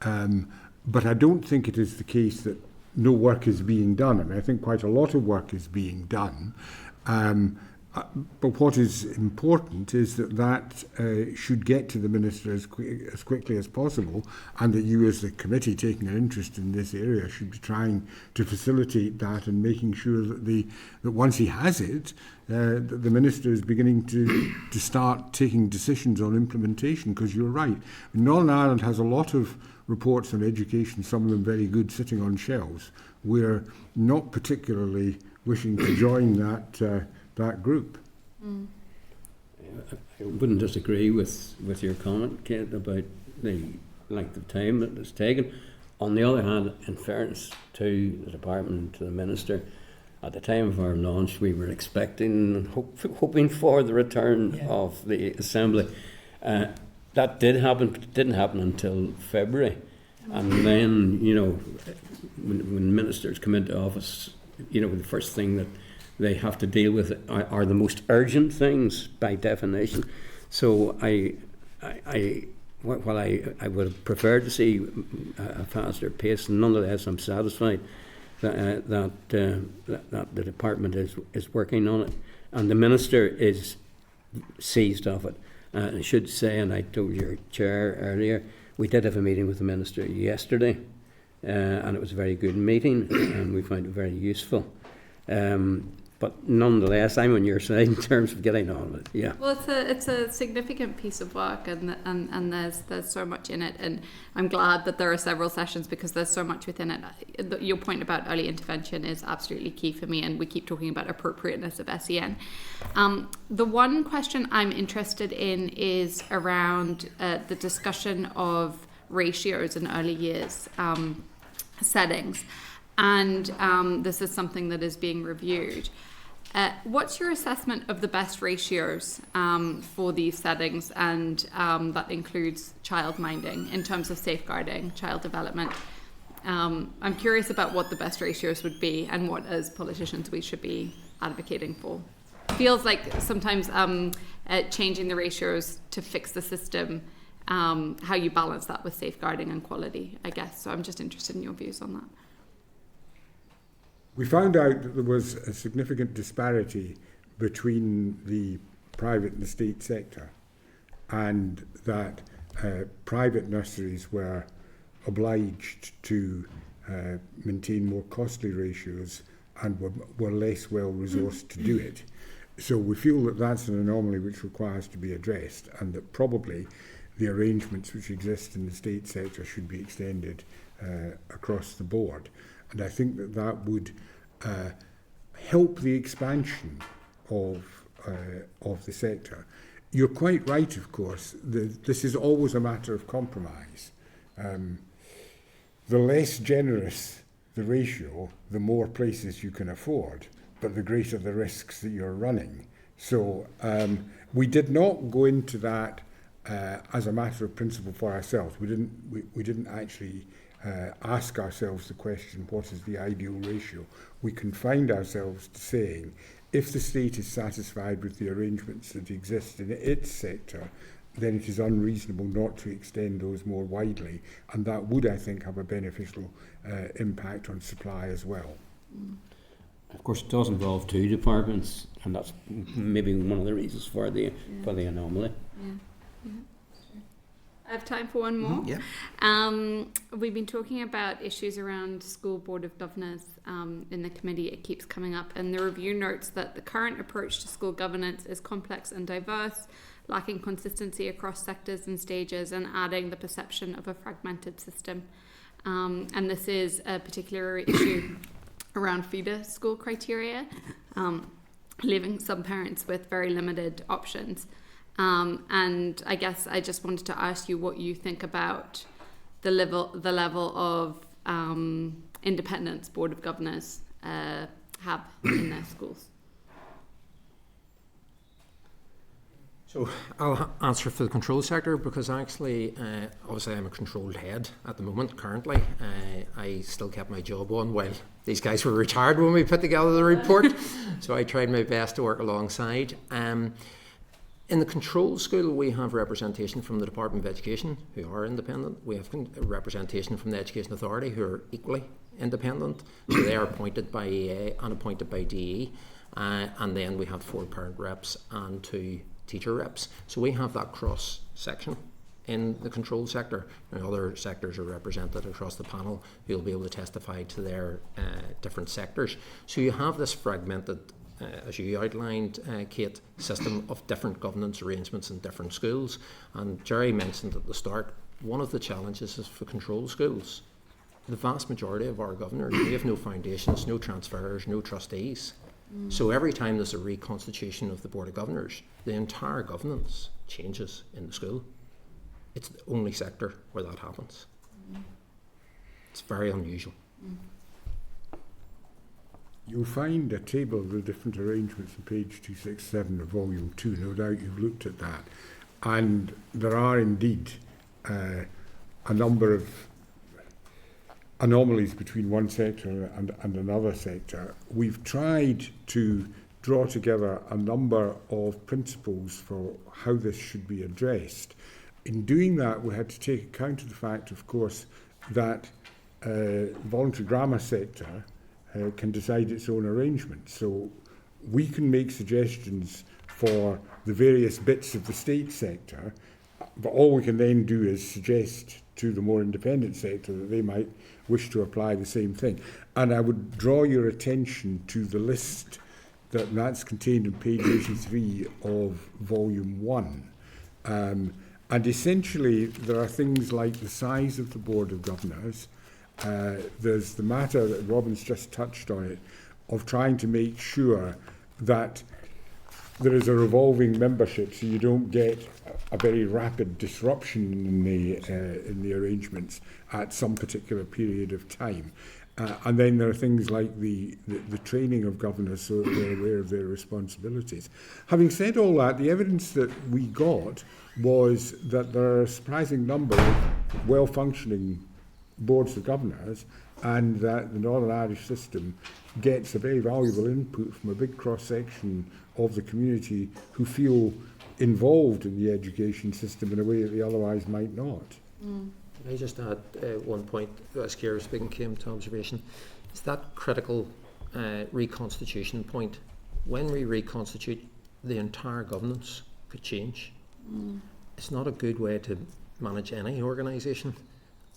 But I don't think it is the case that no work is being done. I mean, I think quite a lot of work is being done. But what is important is that should get to the Minister as quickly as possible, and that you as the committee taking an interest in this area should be trying to facilitate that and making sure that once he has it, that the Minister is beginning to start taking decisions on implementation, because you're right. Northern Ireland has a lot of reports on education, some of them very good, sitting on shelves. We're not particularly wishing to join that group. I wouldn't disagree with your comment, Kate, about the length of time that it's taken. On the other hand, in fairness to the department and to the Minister, at the time of our launch we were expecting, hoping for the return of the Assembly. That didn't happen until February. And then, you know, when ministers come into office, you know, the first thing that they have to deal with are the most urgent things by definition. So while I would have preferred to see a faster pace, nonetheless I'm satisfied that the department is working on it, and the Minister is seized of it. I should say, and I told your chair earlier, we did have a meeting with the Minister yesterday, and it was a very good meeting, and we found it very useful. But nonetheless, I'm on your side in terms of getting on with it. Yeah. Well, it's a significant piece of work, and there's so much in it, and I'm glad that there are several sessions because there's so much within it. Your point about early intervention is absolutely key for me, and we keep talking about appropriateness of SEN. The one question I'm interested in is around the discussion of ratios in early years settings. And this is something that is being reviewed. What's your assessment of the best ratios for these settings, and that includes child minding in terms of safeguarding child development? I'm curious about what the best ratios would be and what, as politicians, we should be advocating for. Feels like sometimes changing the ratios to fix the system, how you balance that with safeguarding and quality, I guess. So I'm just interested in your views on that. We found out that there was a significant disparity between the private and the state sector, and that private nurseries were obliged to maintain more costly ratios and were less well resourced to do it. So we feel that that's an anomaly which requires to be addressed, and that probably the arrangements which exist in the state sector should be extended across the board. And I think that would help the expansion of the sector. you're quite right, of course. This is always a matter of compromise. The less generous the ratio, the more places you can afford, but the greater the risks that you're running. So we did not go into that as a matter of principle for ourselves. We didn't actually ask ourselves the question, what is the ideal ratio? We confined ourselves to saying, if the state is satisfied with the arrangements that exist in its sector, then it is unreasonable not to extend those more widely, and that would, I think, have a beneficial impact on supply as well. Of course, it does involve two departments, and that's maybe one of the reasons for the anomaly. I have time for one more. We've been talking about issues around school board of governors in the committee. It keeps coming up, and the review notes that the current approach to school governance is complex and diverse, lacking consistency across sectors and stages, and adding the perception of a fragmented system. And this is a particular issue around feeder school criteria, leaving some parents with very limited options. And I guess I just wanted to ask you what you think about the level of independence Board of Governors have in their schools. So I'll answer for the control sector, because actually, obviously I'm a controlled head at the moment currently. I still kept my job on while these guys were retired when we put together the report. So I tried my best to work alongside. In the control school, we have representation from the Department of Education, who are independent. We have representation from the Education Authority, who are equally independent. So they are appointed by EA and appointed by DE. And then we have 4 parent reps and 2 teacher reps. So we have that cross section in the control sector. And other sectors are represented across the panel, who will be able to testify to their different sectors. So you have this fragmented, as you outlined, Kate, system of different governance arrangements in different schools. And Jerry mentioned at the start, one of the challenges is for control schools. The vast majority of our governors, we have no foundations, no transfers, no trustees. So every time there's a reconstitution of the Board of Governors, the entire governance changes in the school. It's the only sector where that happens. It's very unusual. You'll find a table of the different arrangements on page 267 of volume 2. No doubt you've looked at that. And there are indeed a number of anomalies between one sector and another sector. We've tried to draw together a number of principles for how this should be addressed. In doing that, we had to take account of the fact, of course, that voluntary grammar sector can decide its own arrangement. So we can make suggestions for the various bits of the state sector, but all we can then do is suggest to the more independent sector that they might wish to apply the same thing. And I would draw your attention to the list that's contained on page 83 of volume 1. And essentially there are things like the size of the Board of Governors. There's the matter that Robin's just touched on it, of trying to make sure that there is a revolving membership, so you don't get a very rapid disruption in the arrangements at some particular period of time. And then there are things like the training of governors so that they're aware of their responsibilities. Having said all that, the evidence that we got was that there are a surprising number of well-functioning boards of governors, and that the Northern Irish system gets a very valuable input from a big cross-section of the community who feel involved in the education system in a way that they otherwise might not. Can I just add one point, as Ciara speaking came to observation, is that critical reconstitution point. When we reconstitute, the entire governance could change. It's not a good way to manage any organisation.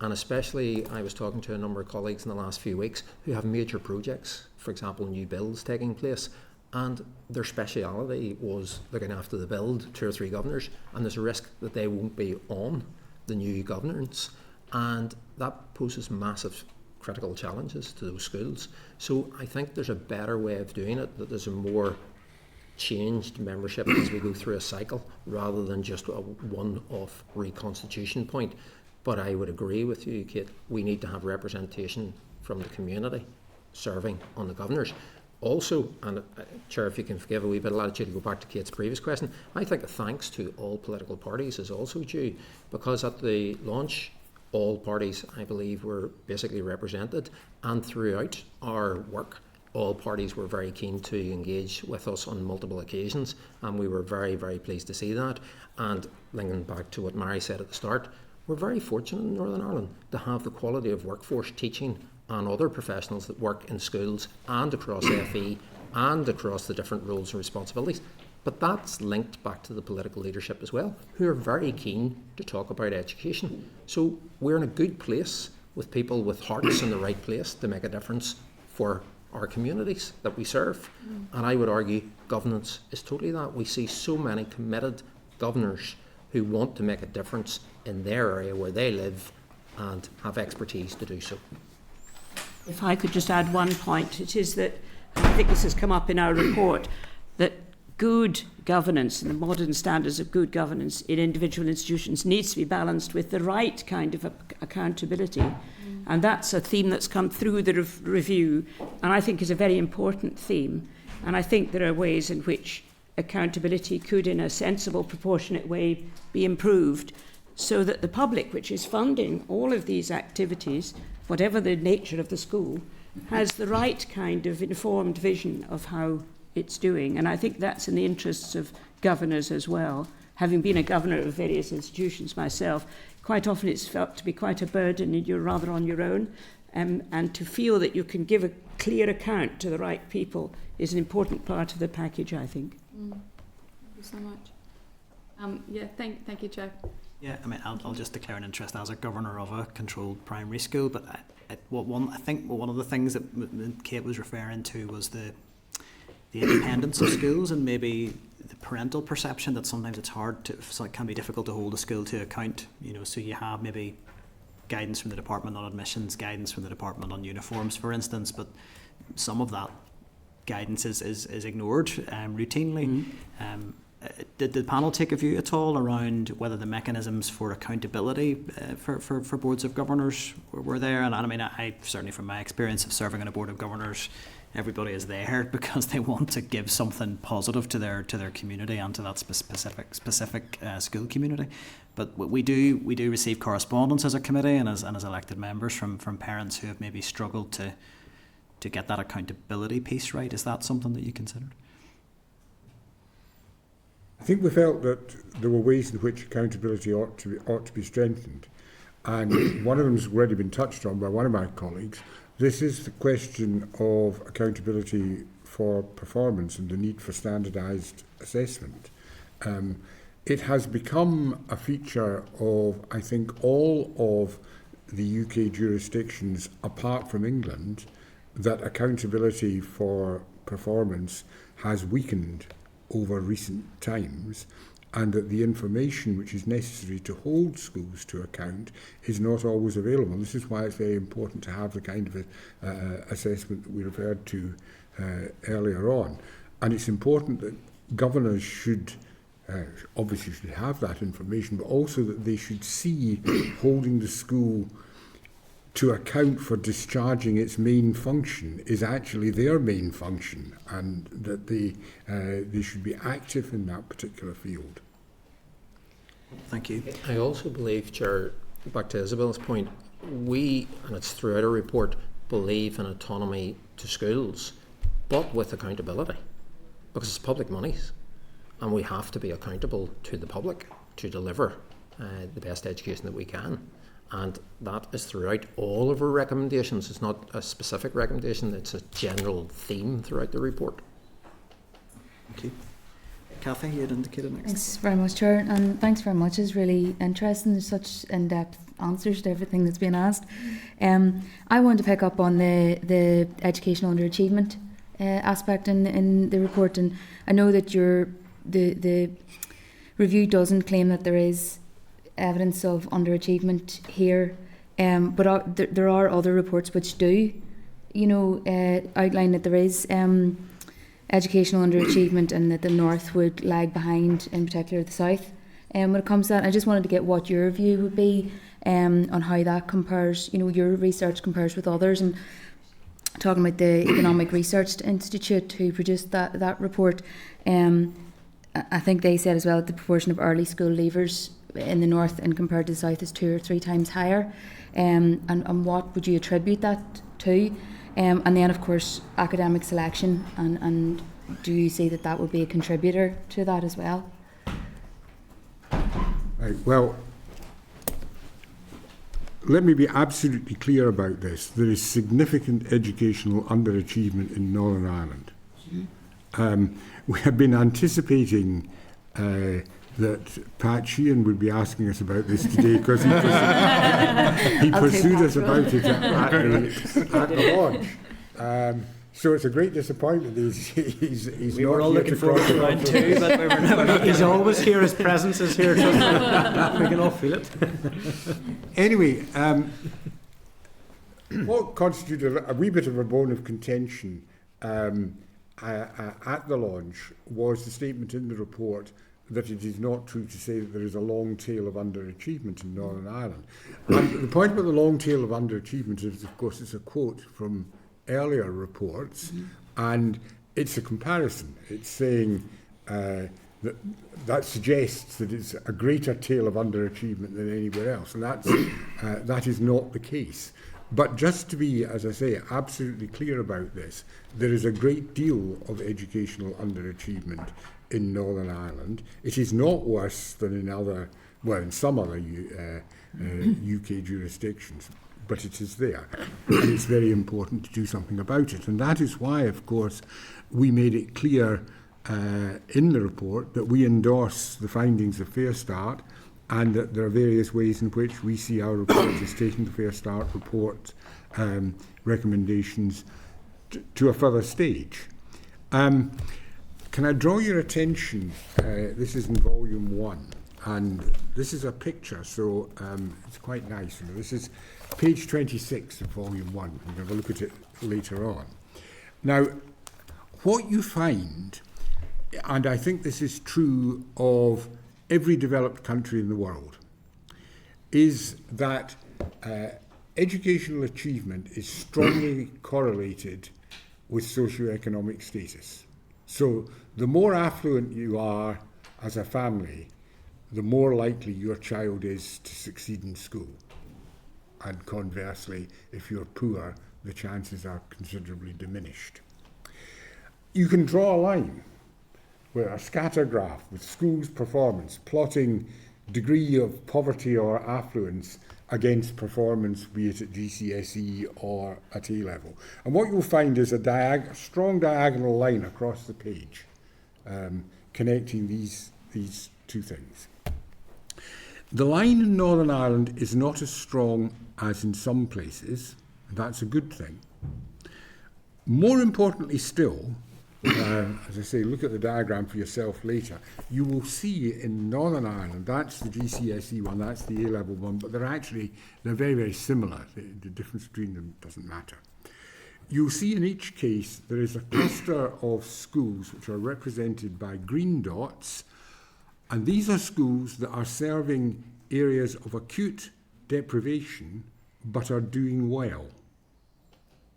And especially, I was talking to a number of colleagues in the last few weeks who have major projects, for example, new builds taking place, and their speciality was looking after the build, 2 or 3 governors, and there's a risk that they won't be on the new governance, and that poses massive critical challenges to those schools. So I think there's a better way of doing it, that there's a more changed membership as we go through a cycle, rather than just a one-off reconstitution point. But I would agree with you, Kate, we need to have representation from the community serving on the governors. Also, and Chair, if you can forgive a wee bit of latitude to go back to Kate's previous question, I think a thanks to all political parties is also due, because at the launch, all parties, I believe, were basically represented, and throughout our work, all parties were very keen to engage with us on multiple occasions, and we were very, very pleased to see that. And linking back to what Mary said at the start, we're very fortunate in Northern Ireland to have the quality of workforce teaching and other professionals that work in schools and across FE and across the different roles and responsibilities. But that's linked back to the political leadership as well, who are very keen to talk about education. So we're in a good place with people with hearts in the right place to make a difference for our communities that we serve. And I would argue governance is totally that. We see so many committed governors who want to make a difference in their area where they live and have expertise to do so. If I could just add one point, it is that, and I think this has come up in our report, that good governance and the modern standards of good governance in individual institutions needs to be balanced with the right kind of accountability. And that's a theme that's come through the review, and I think is a very important theme. And I think there are ways in which accountability could, in a sensible, proportionate way, be improved, so that the public, which is funding all of these activities, whatever the nature of the school, has the right kind of informed vision of how it's doing. And I think that's in the interests of governors as well. Having been a governor of various institutions myself, quite often it's felt to be quite a burden and you're rather on your own. And to feel that you can give a clear account to the right people is an important part of the package, I think. Thank you so much. Thank you, Chair. Yeah, I mean, I'll just declare an interest as a governor of a controlled primary school, but I think one of the things that Kate was referring to was the independence of schools, and maybe the parental perception that sometimes it's hard to, so it can be difficult to hold a school to account, so you have maybe guidance from the department on admissions, guidance from the department on uniforms, for instance, but some of that guidance is ignored routinely. Did the panel take a view at all around whether the mechanisms for accountability for boards of governors were there? And I mean, I certainly, from my experience of serving on a board of governors, everybody is there because they want to give something positive to their community and to that specific school community. But we do receive correspondence as a committee and as elected members from parents who have maybe struggled to get that accountability piece right. Is that something that you considered? I think we felt that there were ways in which accountability ought to be strengthened, and one of them has already been touched on by one of my colleagues. This is the question of accountability for performance and the need for standardised assessment. It has become a feature of, I think, all of the UK jurisdictions apart from England, that accountability for performance has weakened over recent times, and that the information which is necessary to hold schools to account is not always available. This is why it's very important to have the kind of assessment that we referred to earlier on. And it's important that governors should obviously should have that information, but also that they should see holding the school to account for discharging its main function is actually their main function, and that they should be active in that particular field. Thank you. I also believe, Chair, back to Isabel's point, we, and it's throughout our report, believe in autonomy to schools, but with accountability, because it's public monies, and we have to be accountable to the public to deliver the best education that we can. And that is throughout all of our recommendations. It's not a specific recommendation, it's a general theme throughout the report. Thank you. Kathy, you had indicated next. Thanks very much, Chair, and thanks very much. It's really interesting. There's such in-depth answers to everything that's been asked. I wanted to pick up on the educational underachievement aspect in the report, and I know that the review doesn't claim that there is evidence of underachievement here, but there are other reports which do, outline that there is educational underachievement and that the North would lag behind, in particular the South. When it comes to that, I just wanted to get what your view would be on how that compares, your research compares with others. And talking about the Economic Research Institute who produced that report, I think they said as well that the proportion of early school leavers in the North and compared to the South is 2 or 3 times higher. And what would you attribute that to? And then, of course, academic selection. And do you see that would be a contributor to that as well? Right, well, let me be absolutely clear about this. There is significant educational underachievement in Northern Ireland. We have been anticipating that Pat Sheehan would be asking us about this today because he pursued us about it at the launch. So it's a great disappointment. He's we not were all here looking to forward to round 2, but we were never. He's always here. His presence is here. We can all feel it. Anyway, what constituted a wee bit of a bone of contention at the launch was the statement in the report that it is not true to say that there is a long tail of underachievement in Northern Ireland. And the point about the long tail of underachievement is, of course, it's a quote from earlier reports, and it's a comparison. It's saying that suggests that it's a greater tail of underachievement than anywhere else, and that is not the case. But just to be, as I say, absolutely clear about this, there is a great deal of educational underachievement in Northern Ireland. It is not worse than in some other UK jurisdictions, but it is there. And it's very important to do something about it. And that is why, of course, we made it clear in the report that we endorse the findings of Fair Start, and that there are various ways in which we see our report as taking the Fair Start report recommendations to a further stage. Can I draw your attention? This is in volume 1, and this is a picture, so it's quite nice. This is page 26 of volume 1. We'll have a look at it later on. Now, what you find, and I think this is true of every developed country in the world, is that educational achievement is strongly correlated with socioeconomic status. So the more affluent you are as a family, the more likely your child is to succeed in school. And conversely, if you're poor, the chances are considerably diminished. You can draw a line where a scatter graph with schools' performance plotting degree of poverty or affluence against performance, be it at GCSE or at A-level. And what you'll find is a strong diagonal line across the page connecting these two things. The line in Northern Ireland is not as strong as in some places. That's a good thing. More importantly still, as I say, look at the diagram for yourself later. You will see in Northern Ireland, that's the GCSE one, that's the A-level one, but they're very, very similar. The difference between them doesn't matter. You'll see in each case there is a cluster of schools which are represented by green dots, and these are schools that are serving areas of acute deprivation but are doing well.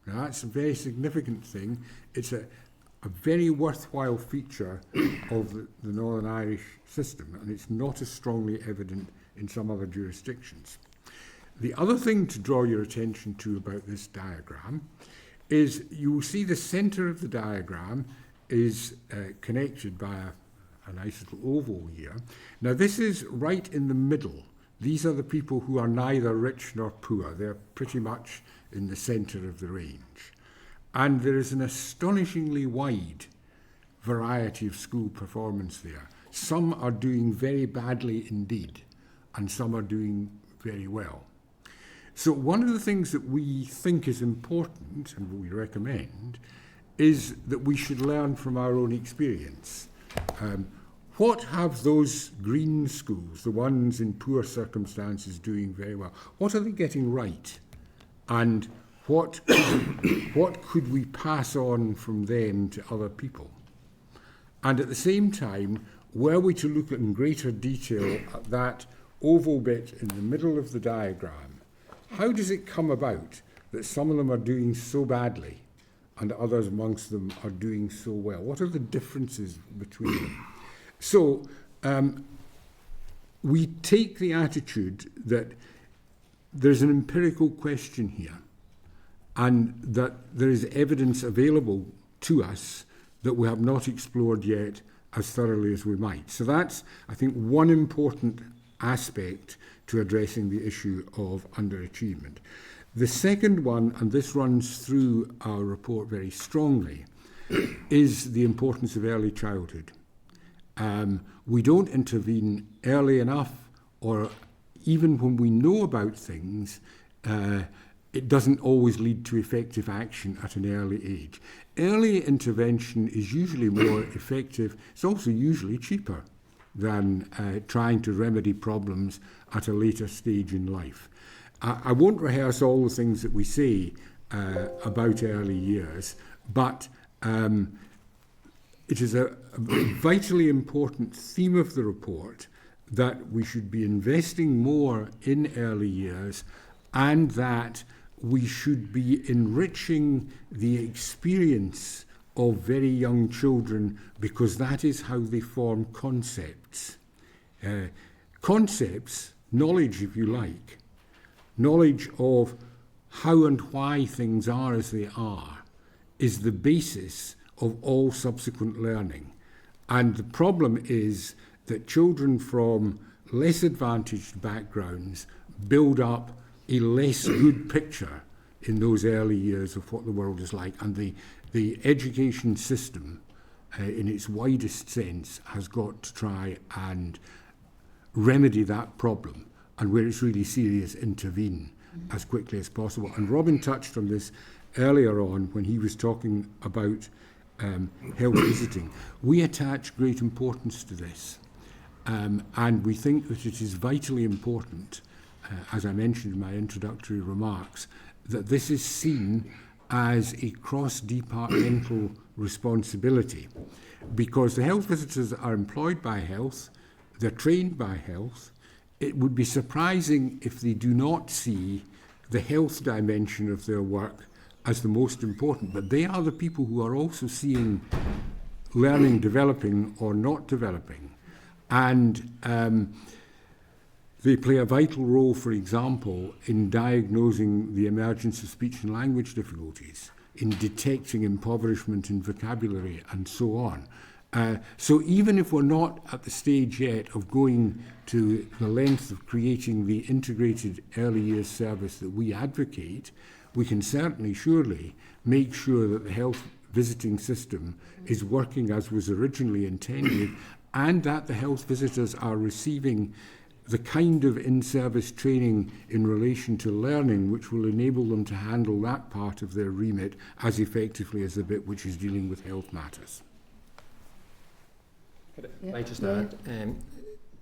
Now that's a very significant thing. It's a very worthwhile feature of the Northern Irish system, and it's not as strongly evident in some other jurisdictions. The other thing to draw your attention to about this diagram is you will see the centre of the diagram is connected by a nice little oval here. Now this is right in the middle. These are the people who are neither rich nor poor. They're pretty much in the centre of the range. And there is an astonishingly wide variety of school performance there. Some are doing very badly indeed, and some are doing very well. So one of the things that we think is important, and we recommend, is that we should learn from our own experience. What have those green schools, the ones in poor circumstances doing very well, what are they getting right? And what could we pass on from them to other people? And at the same time, were we to look in greater detail at that oval bit in the middle of the diagram, how does it come about that some of them are doing so badly and others amongst them are doing so well? What are the differences between them? So we take the attitude that there's an empirical question here and that there is evidence available to us that we have not explored yet as thoroughly as we might. So that's, I think, one important aspect to addressing the issue of underachievement. The second one, and this runs through our report very strongly, is the importance of early childhood. We don't intervene early enough, or even when we know about things, it doesn't always lead to effective action at an early age. Early intervention is usually more effective. It's also usually cheaper than trying to remedy problems at a later stage in life. I won't rehearse all the things that we say about early years, but it is a vitally important theme of the report that we should be investing more in early years, and that we should be enriching the experience of very young children, because that is how they form concepts. Concepts, knowledge if you like, knowledge of how and why things are as they are, is the basis of all subsequent learning. And the problem is that children from less advantaged backgrounds build up a less good picture in those early years of what the world is like. And the education system, in its widest sense, has got to try and remedy that problem, and where it's really serious, intervene as quickly as possible. And Robin touched on this earlier on when he was talking about health visiting. We attach great importance to this, and we think that it is vitally important, as I mentioned in my introductory remarks, that this is seen as a cross-departmental responsibility, because the health visitors are employed by health, they're trained by health. It would be surprising if they do not see the health dimension of their work as the most important, but they are the people who are also seeing learning developing or not developing. And they play a vital role, for example, in diagnosing the emergence of speech and language difficulties, in detecting impoverishment in vocabulary, and so on. So even if we're not at the stage yet of going to the length of creating the integrated early years service that we advocate, we can certainly, surely, make sure that the health visiting system is working as was originally intended, and that the health visitors are receiving the kind of in-service training in relation to learning which will enable them to handle that part of their remit as effectively as the bit which is dealing with health matters. Can I just add,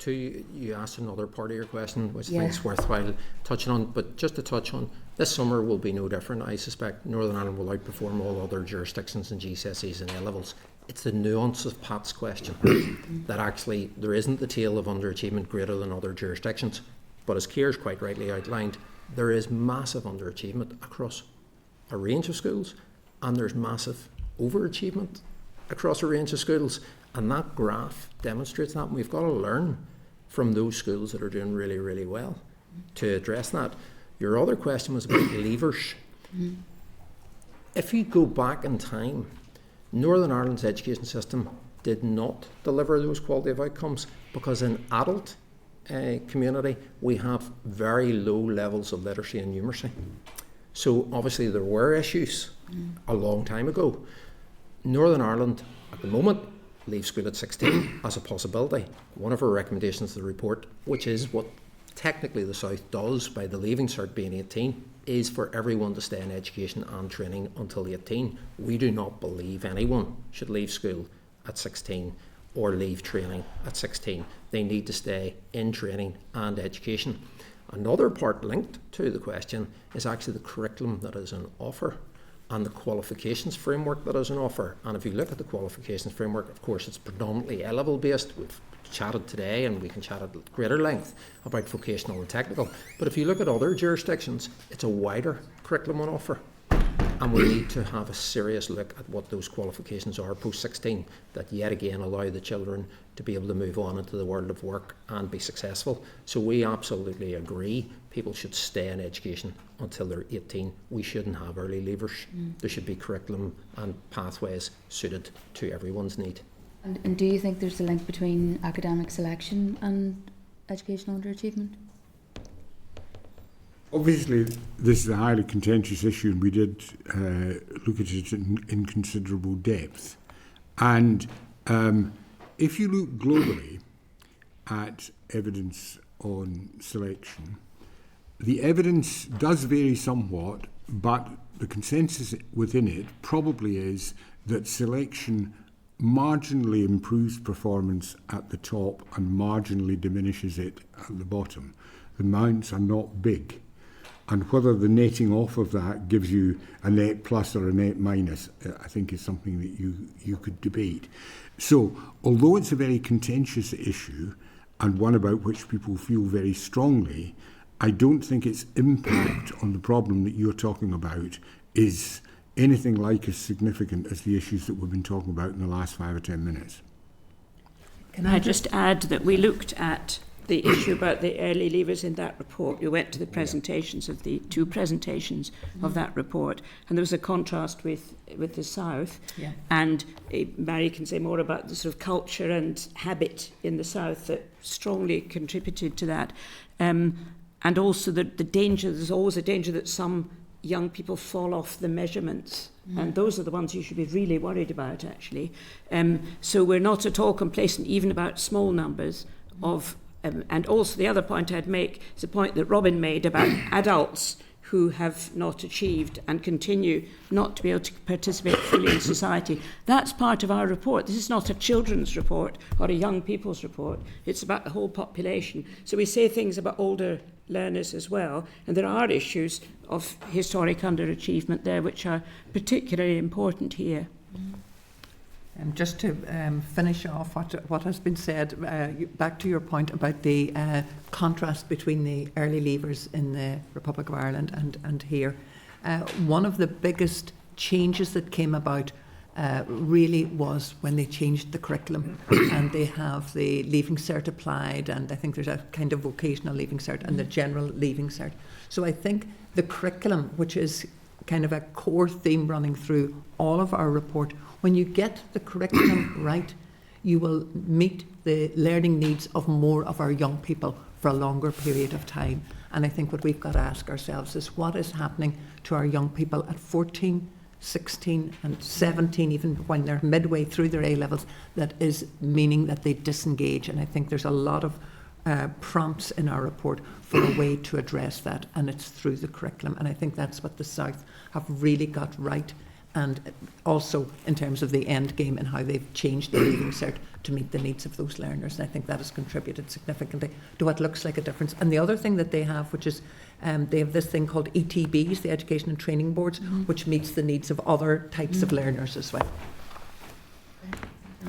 you asked another part of your question, which I think is worthwhile touching on, but just to touch on, this summer will be no different. I suspect Northern Ireland will outperform all other jurisdictions in GCSEs and A-levels. It's the nuance of Pat's question that actually there isn't the tail of underachievement greater than other jurisdictions, but as Keir's quite rightly outlined, there is massive underachievement across a range of schools, and there's massive overachievement across a range of schools, and that graph demonstrates that, and we've got to learn from those schools that are doing really, really well to address that. Your other question was about leavers. If you go back in time, Northern Ireland's education system did not deliver those quality of outcomes, because in adult community we have very low levels of literacy and numeracy. So obviously there were issues a long time ago. Northern Ireland at the moment leave school at 16 as a possibility. One of our recommendations to the report, which is what technically the South does by the leaving cert being 18, is for everyone to stay in education and training until 18. We do not believe anyone should leave school at 16 or leave training at 16. They need to stay in training and education. Another part linked to the question is actually the curriculum that is on offer. and the qualifications framework that is on offer. And if you look at the qualifications framework, of course, it's predominantly A-level based. We've chatted today, and we can chat at greater length about vocational and technical. But if you look at other jurisdictions, it's a wider curriculum on offer. And we need to have a serious look at what those qualifications are post-16 that yet again allow the children to be able to move on into the world of work and be successful. So we absolutely agree people should stay in education until they're 18. We shouldn't have early leavers. There should be curriculum and pathways suited to everyone's need. And do you think there's a link between academic selection and educational underachievement? Obviously, this is a highly contentious issue, and we did look at it in considerable depth. And if you look globally at evidence on selection, the evidence does vary somewhat, but the consensus within it probably is that selection marginally improves performance at the top and marginally diminishes it at the bottom. The amounts are not big. And whether the netting off of that gives you a net plus or a net minus, I think is something that you could debate. So, although it's a very contentious issue and one about which people feel very strongly, I don't think its impact on the problem that you're talking about is anything like as significant as the issues that we've been talking about in the last 5 or 10 minutes. Can I just add that we looked at the issue about the early leavers in that report? We went to the presentations of the 2 presentations of that report, and there was a contrast with the South. Yeah. And Mary can say more about the sort of culture and habit in the South that strongly contributed to that. And also the danger, there's always a danger that some young people fall off the measurements. And those are the ones you should be really worried about, actually. So we're not at all complacent, even about small numbers of... and also the other point I'd make is a point that Robin made about adults who have not achieved and continue not to be able to participate fully in society. That's part of our report. This is not a children's report or a young people's report. It's about the whole population. So we say things about older learners as well, and there are issues of historic underachievement there which are particularly important here. Just to finish off what has been said, back to your point about the contrast between the early leavers in the Republic of Ireland and here. One of the biggest changes that came about really was when they changed the curriculum, and they have the Leaving Cert applied, and I think there's a kind of vocational Leaving Cert and the general Leaving Cert. So I think the curriculum, which is kind of a core theme running through all of our report, when you get the curriculum right, you will meet the learning needs of more of our young people for a longer period of time. And I think what we've got to ask ourselves is what is happening to our young people at 14, 16 and 17, even when they're midway through their A-levels, that is meaning that they disengage. And I think there's a lot of prompts in our report for a way to address that, and it's through the curriculum. And I think that's what the South have really got right, and also in terms of the end game and how they've changed the Leaving Cert to meet the needs of those learners. And I think that has contributed significantly to what looks like a difference. And the other thing that they have, which is they have this thing called ETBs, the Education and Training Boards, which meets the needs of other types of learners as well.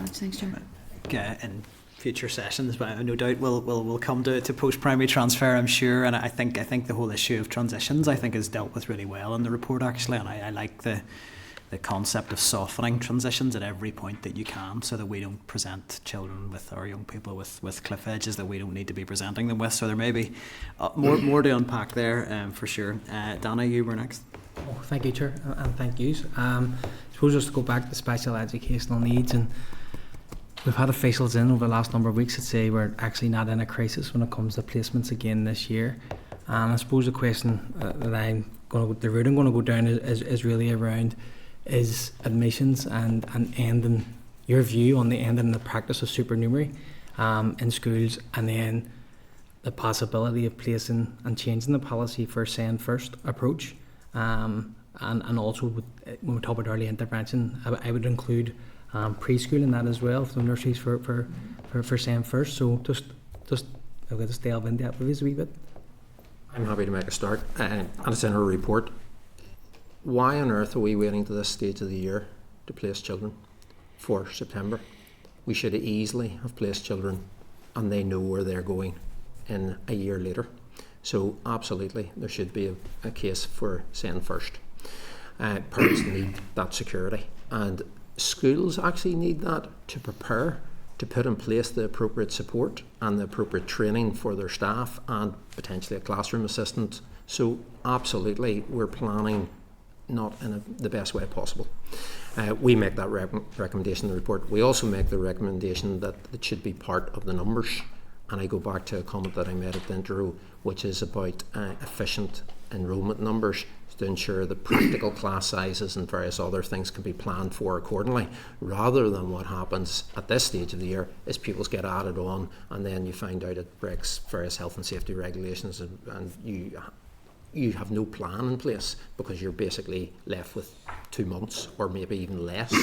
Thanks, Chair. In future sessions, but no doubt we'll come to post-primary transfer, I'm sure. And I think the whole issue of transitions, I think, is dealt with really well in the report, actually. And I like the concept of softening transitions at every point that you can, so that we don't present children with, or young people with cliff edges that we don't need to be presenting them with. So there may be more to unpack there, for sure. Dana, you were next. Oh, thank you, Chair, and thank you. I suppose just to go back to special educational needs, and we've had officials in over the last number of weeks that say we're actually not in a crisis when it comes to placements again this year. And I suppose the question the route I'm going to go down is really around is admissions and ending, your view on the ending the practice of supernumerary in schools, and then the possibility of placing and changing the policy for SEND first approach, and also when we talk about early intervention, I would include preschool in that as well, for the nurseries for SEND first. So just I'll just delve into that with you a wee bit. I'm happy to make a start, and it's in her report. why on earth are we waiting to this stage of the year to place children for September? We should easily have placed children and they know where they're going in a year later. So absolutely, there should be a case for send first. Parents need that security, and schools actually need that to prepare, to put in place the appropriate support and the appropriate training for their staff and potentially a classroom assistant. So absolutely, we're planning not in the best way possible. We make that recommendation in the report. We also make the recommendation that it should be part of the numbers. And I go back to a comment that I made at the intro, which is about efficient enrolment numbers to ensure that practical class sizes and various other things can be planned for accordingly, rather than what happens at this stage of the year is pupils get added on and then you find out it breaks various health and safety regulations, and you have no plan in place because you're basically left with 2 months or maybe even less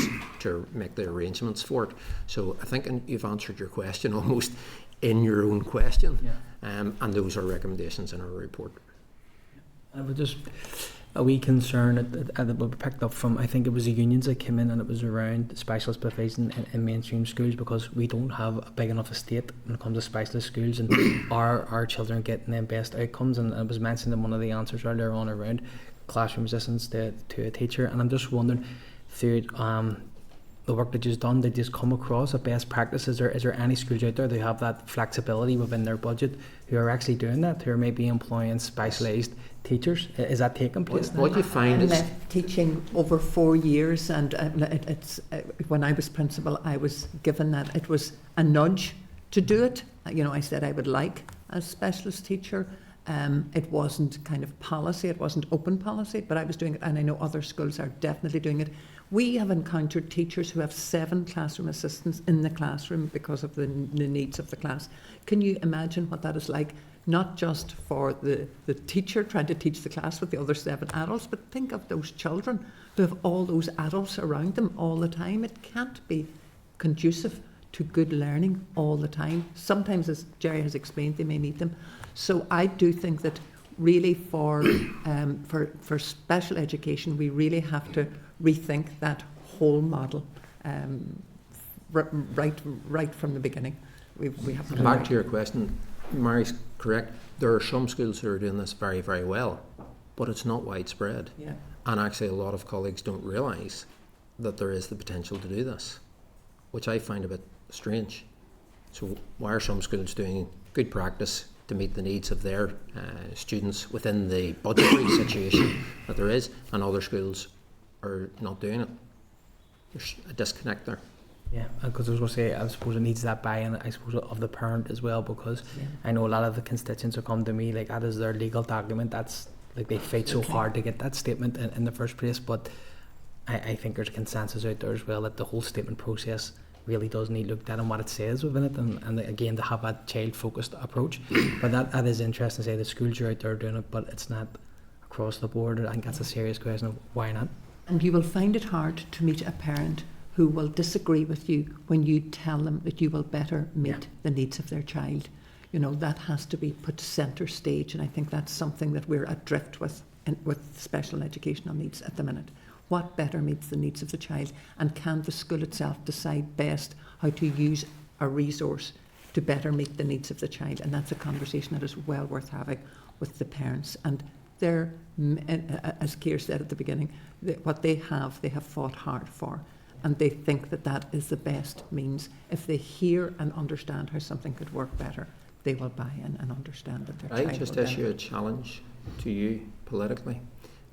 to make the arrangements for it. So I think you've answered your question almost in your own question, and those are recommendations in our report. I was just a wee concern that we picked up from, I think it was the unions that came in, and it was around specialist provision in mainstream schools, because we don't have a big enough estate when it comes to specialist schools, and our children getting them best outcomes. And it was mentioned in one of the answers earlier on around classroom assistance to a teacher, and I'm just wondering through the work that you've done, did you come across a best practice? Is there any schools out there that have that flexibility within their budget who are actually doing that, who are maybe employing specialised teachers? Is that taking place? What you find is teaching over 4 years, and when I was principal, I was given that. It was a nudge to do it. I said I would like a specialist teacher. It wasn't kind of policy, it wasn't open policy, but I was doing it, and I know other schools are definitely doing it. We have encountered teachers who have 7 classroom assistants in the classroom because of the needs of the class. Can you imagine what that is like? Not just for the teacher trying to teach the class with the other 7 adults, but think of those children who have all those adults around them all the time. It can't be conducive to good learning all the time. Sometimes, as Jerry has explained, they may need them. So I do think that really for special education, we really have to rethink that whole model right from the beginning. We have to back to your question, Mary's correct. There are some schools who are doing this very, very well, but it's not widespread. Yeah. And actually a lot of colleagues don't realise that there is the potential to do this, which I find a bit strange. So why are some schools doing good practice to meet the needs of their students within the budgetary situation that there is, and other schools are not doing it? There's a disconnect there. Yeah, because I was going to say, I suppose it needs that buy-in, I suppose, of the parent as well, because I know a lot of the constituents who come to me, like, that is their legal document. That's, like, they fight so hard to get that statement in the first place. But I think there's a consensus out there as well that the whole statement process really does need looked at and what it says within it, and again, to have that child-focused approach. But that is interesting to say the schools are out there doing it, but it's not across the board. I think that's a serious question of why not. And you will find it hard to meet a parent who will disagree with you when you tell them that you will better meet the needs of their child. That has to be put centre stage, and I think that's something that we're adrift with special educational needs at the minute. What better meets the needs of the child, and can the school itself decide best how to use a resource to better meet the needs of the child? And that's a conversation that is well worth having with the parents. And they're, as Keir said at the beginning, what they have fought hard for, and they think that that is the best means. If they hear and understand how something could work better, they will buy in and understand that their child I just will issue a benefit. challenge to you politically,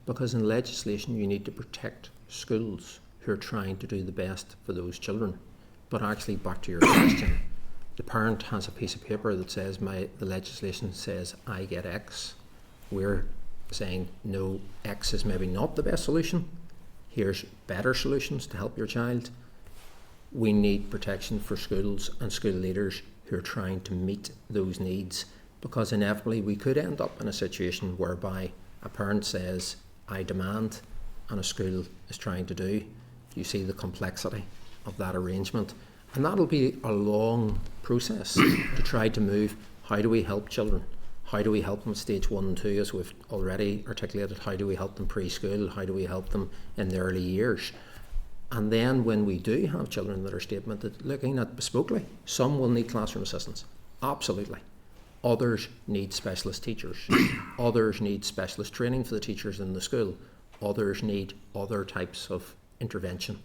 because in legislation you need to protect schools who are trying to do the best for those children. But actually, back to your question, the parent has a piece of paper that says the legislation says I get X. We're saying no, X is maybe not the best solution. Here's better solutions to help your child. We need protection for schools and school leaders who are trying to meet those needs, because inevitably we could end up in a situation whereby a parent says I demand, and a school is trying to do. You see the complexity of that arrangement, and that'll be a long process to try to move. How do we help children? How do we help them at stage 1 and 2, as we've already articulated? How do we help them preschool? How do we help them in the early years? And then when we do have children that are statemented, looking at bespokely, some will need classroom assistance, absolutely. Others need specialist teachers. Others need specialist training for the teachers in the school. Others need other types of intervention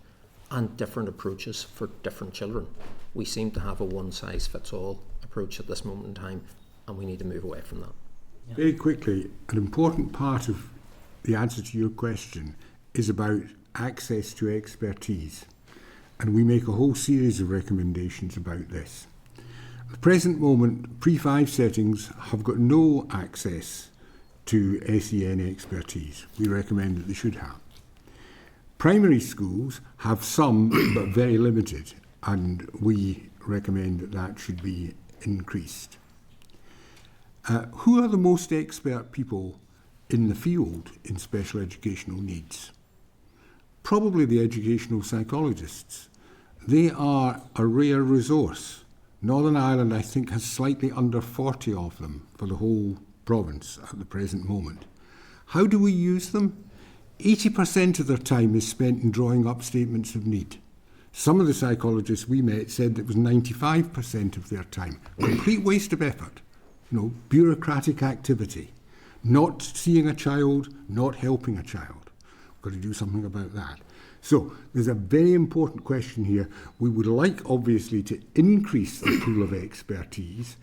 and different approaches for different children. We seem to have a one-size-fits-all approach at this moment in time, and we need to move away from that. Very quickly, an important part of the answer to your question is about access to expertise, and we make a whole series of recommendations about this. At the present moment, pre-5 settings have got no access to SEN expertise. We recommend that they should have. Primary schools have some, but very limited, and we recommend that that should be increased. Who are the most expert people in the field in special educational needs? Probably the educational psychologists. They are a rare resource. Northern Ireland, I think, has slightly under 40 of them for the whole province at the present moment. How do we use them? 80% of their time is spent in drawing up statements of need. Some of the psychologists we met said that it was 95% of their time. Complete waste of effort. Bureaucratic activity. Not seeing a child, not helping a child. We've got to do something about that. So there's a very important question here. We would like, obviously, to increase the pool of expertise,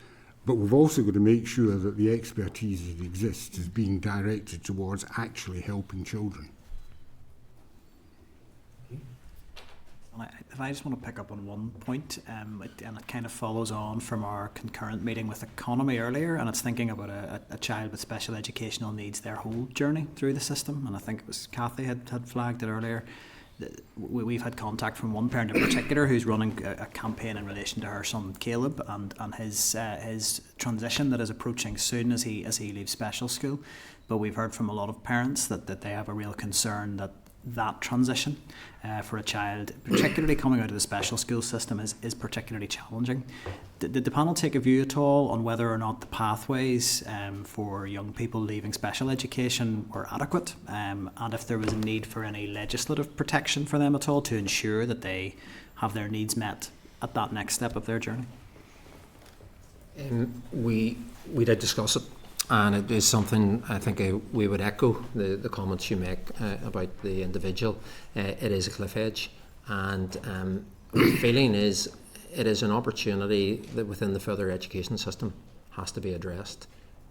but we've also got to make sure that the expertise that exists is being directed towards actually helping children. If I just want to pick up on one point, and it kind of follows on from our concurrent meeting with economy earlier, and it's thinking about a child with special educational needs, their whole journey through the system. And I think it was Kathy had flagged it earlier. We've had contact from one parent in particular who's running a campaign in relation to her son Caleb and his transition that is approaching soon as he leaves special school. But we've heard from a lot of parents that they have a real concern that transition for a child, particularly coming out of the special school system, is particularly challenging. Did the panel take a view at all on whether or not the pathways for young people leaving special education were adequate, and if there was a need for any legislative protection for them at all to ensure that they have their needs met at that next step of their journey? We did discuss it. And it is something I think we would echo the comments you make about the individual. It is a cliff edge, and the feeling is it is an opportunity that within the further education system has to be addressed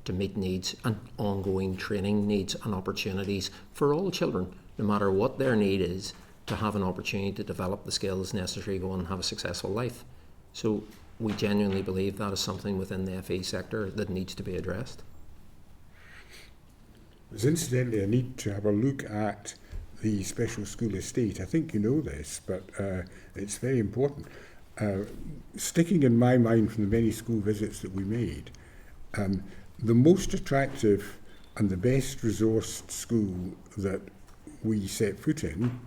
to meet needs and ongoing training needs and opportunities for all children, no matter what their need is, to have an opportunity to develop the skills necessary to go on and have a successful life. So we genuinely believe that is something within the FE sector that needs to be addressed. There's incidentally a need to have a look at the special school estate. I think you know this, but it's very important. Sticking in my mind from the many school visits that we made, the most attractive and the best resourced school that we set foot in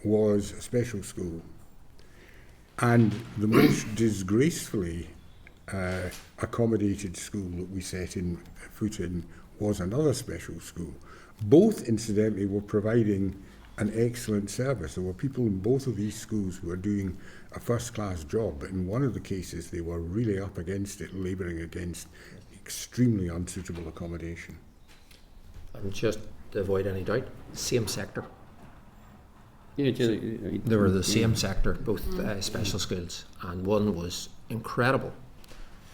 was a special school. And the most disgracefully accommodated school that we set foot in was another special school. Both, incidentally, were providing an excellent service. There were people in both of these schools who were doing a first-class job, but in one of the cases they were really up against it, labouring against extremely unsuitable accommodation. And just to avoid any doubt, same sector. Yeah, they were the same sector, both special schools, and one was incredible.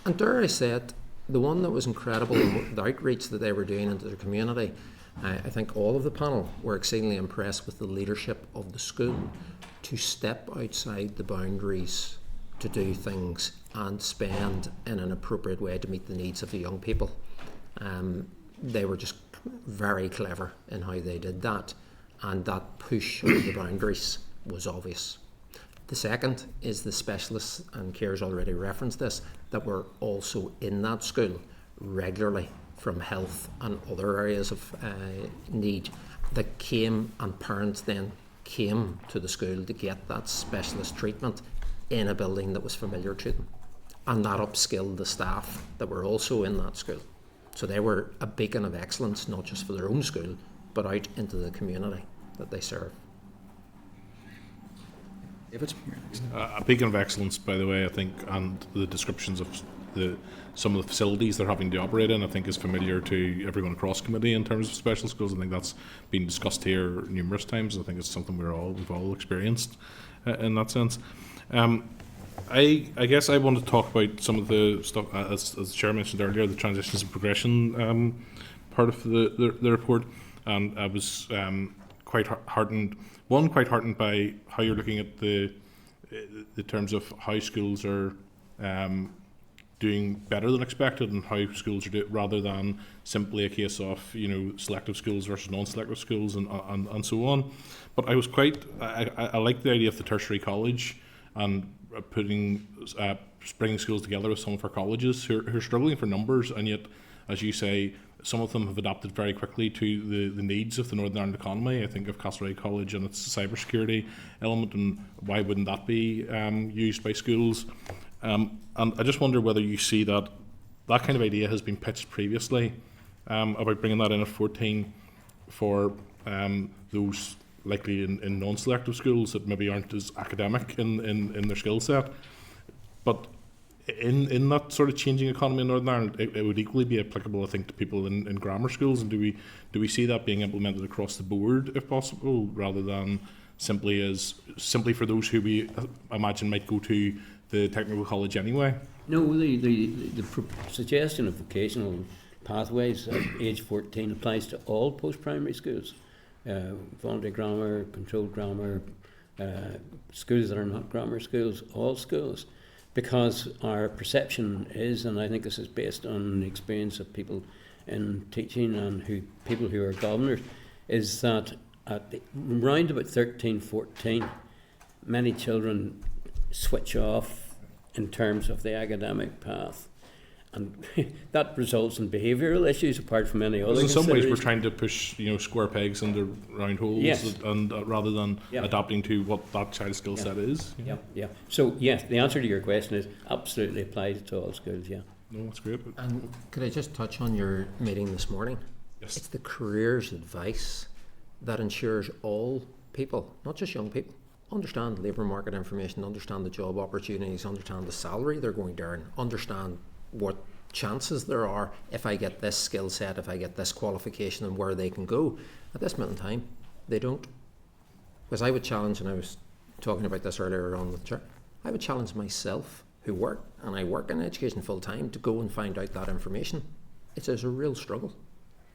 And dare I say it, the one that was incredible, the outreach that they were doing into the community, I think all of the panel were exceedingly impressed with the leadership of the school to step outside the boundaries to do things and spend in an appropriate way to meet the needs of the young people. They were just very clever in how they did that, and that push of the boundaries was obvious. The second is the specialists, and Kira's already referenced this, that were also in that school regularly from health and other areas of need that came, and parents then came to the school to get that specialist treatment in a building that was familiar to them. And that upskilled the staff that were also in that school. So they were a beacon of excellence, not just for their own school, but out into the community that they serve. A beacon of excellence, by the way, I think, and the descriptions of some of the facilities they're having to operate in, I think, is familiar to everyone across committee in terms of special schools. I think that's been discussed here numerous times. I think it's something we've all experienced in that sense. I guess I want to talk about some of the stuff, as the Chair mentioned earlier, the transitions and progression part of the report, and I was quite heartened by how you're looking at the terms of how schools are doing better than expected, and how schools are doing, rather than simply a case of selective schools versus non-selective schools and so on. But I was I like the idea of the tertiary college and bringing schools together with some of our colleges who are struggling for numbers, and yet, as you say, some of them have adapted very quickly to the needs of the Northern Ireland economy. I think of Castlereagh College and its cybersecurity element, and why wouldn't that be used by schools? And I just wonder whether you see that kind of idea has been pitched previously about bringing that in at 14 for those likely in non-selective schools that maybe aren't as academic in their skill set. But in that sort of changing economy in Northern Ireland, it would equally be applicable, I think, to people in grammar schools. And do we see that being implemented across the board, if possible, rather than simply for those who we imagine might go to the technical college anyway? No, the suggestion of vocational pathways at age 14 applies to all post-primary schools. Voluntary grammar, controlled grammar, schools that are not grammar schools, all schools. Because our perception is, and I think this is based on the experience of people in teaching and people who are governors, is that at around about 13, 14, many children switch off in terms of the academic path. And that results in behavioural issues apart from any other. In some ways, we're trying to push square pegs into round holes, yes. and rather than adapting to what that child's skill set is. Yeah. So yes, the answer to your question is absolutely applies to all schools. Yeah. No, that's great. And could I just touch on your meeting this morning? Yes. It's the careers advice that ensures all people, not just young people, understand labour market information, understand the job opportunities, understand the salary they're going to earn, understand what chances there are if I get this skill set, if I get this qualification, and where they can go. At this moment in time, they don't. Because I would challenge, and I was talking about this earlier on with the Chair, I would challenge myself, who work, and I work in education full time, to go and find out that information. It's a real struggle.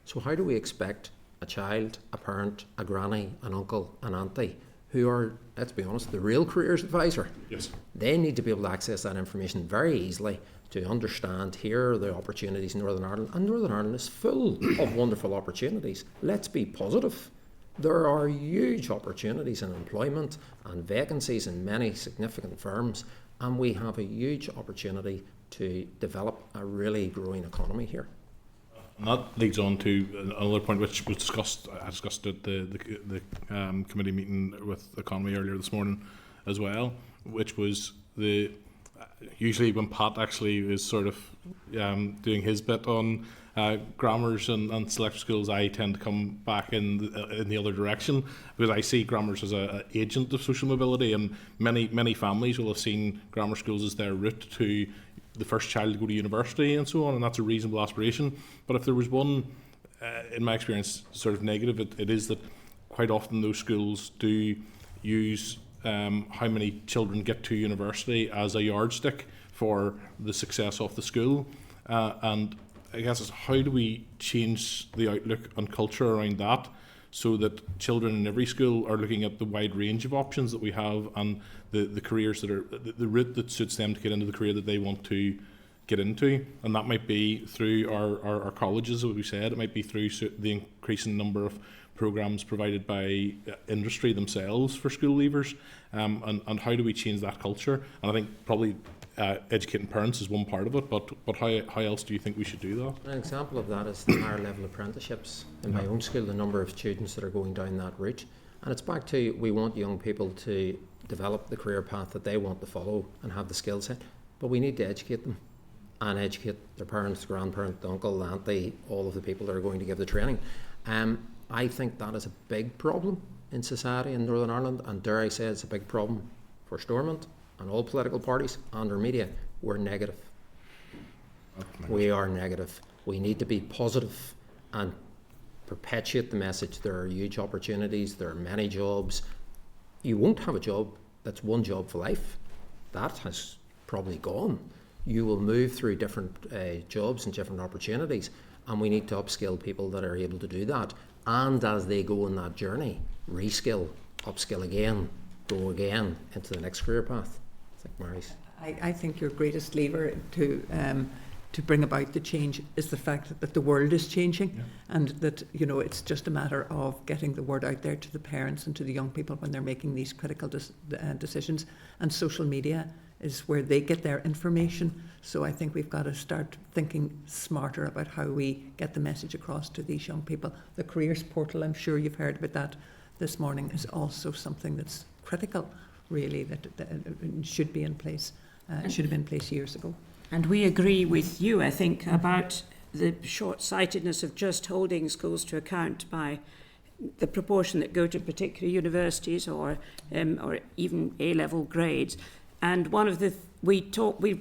So how do we expect a child, a parent, a granny, an uncle, an auntie, who are, let's be honest, the real careers advisor? Yes. They need to be able to access that information very easily to understand here are the opportunities in Northern Ireland. And Northern Ireland is full of wonderful opportunities. Let's be positive. There are huge opportunities in employment and vacancies in many significant firms, and we have a huge opportunity to develop a really growing economy here. And that leads on to another point which was discussed at the committee meeting with Economy earlier this morning as well, which was usually when Pat actually is sort of doing his bit on grammars and selective schools, I tend to come back in the other direction, because I see grammars as an agent of social mobility, and many families will have seen grammar schools as their route to the first child to go to university and so on, and that's a reasonable aspiration. But if there was one, in my experience, sort of negative, it is that quite often those schools do use how many children get to university as a yardstick for the success of the school. And I guess it's how do we change the outlook and culture around that, so that children in every school are looking at the wide range of options that we have, and the careers that are the route that suits them to get into the career that they want to get into. And that might be through our colleges, as we said. It might be through the increasing number of programmes provided by industry themselves for school leavers, and how do we change that culture? And I think probably educating parents is one part of it, but how else do you think we should do that? An example of that is the higher level apprenticeships. In my own school, the number of students that are going down that route. And it's back to, we want young people to develop the career path that they want to follow and have the skill set, but we need to educate them. and educate their parents, grandparent, uncle, auntie, all of the people that are going to give the training. I think that is a big problem in society in Northern Ireland, and dare I say it's a big problem for Stormont and all political parties and our media. We're negative. We are negative. We need to be positive and perpetuate the message. There are huge opportunities, there are many jobs. You won't have a job that's one job for life. That has probably gone. You will move through different jobs and different opportunities, and we need to upskill people that are able to do that. And as they go on that journey, reskill, upskill again, go again into the next career path. I think Mary's. I think your greatest lever to bring about the change is the fact that the world is changing, and that, you know, it's just a matter of getting the word out there to the parents and to the young people when they're making these critical decisions. And social media is where they get their information. So I think we've got to start thinking smarter about how we get the message across to these young people. The careers portal, I'm sure you've heard about that this morning, is also something that's critical, really, that should be in place. It should have been in place years ago. And we agree with you, I think, about the short-sightedness of just holding schools to account by the proportion that go to particular universities or even A-level grades. And one of the we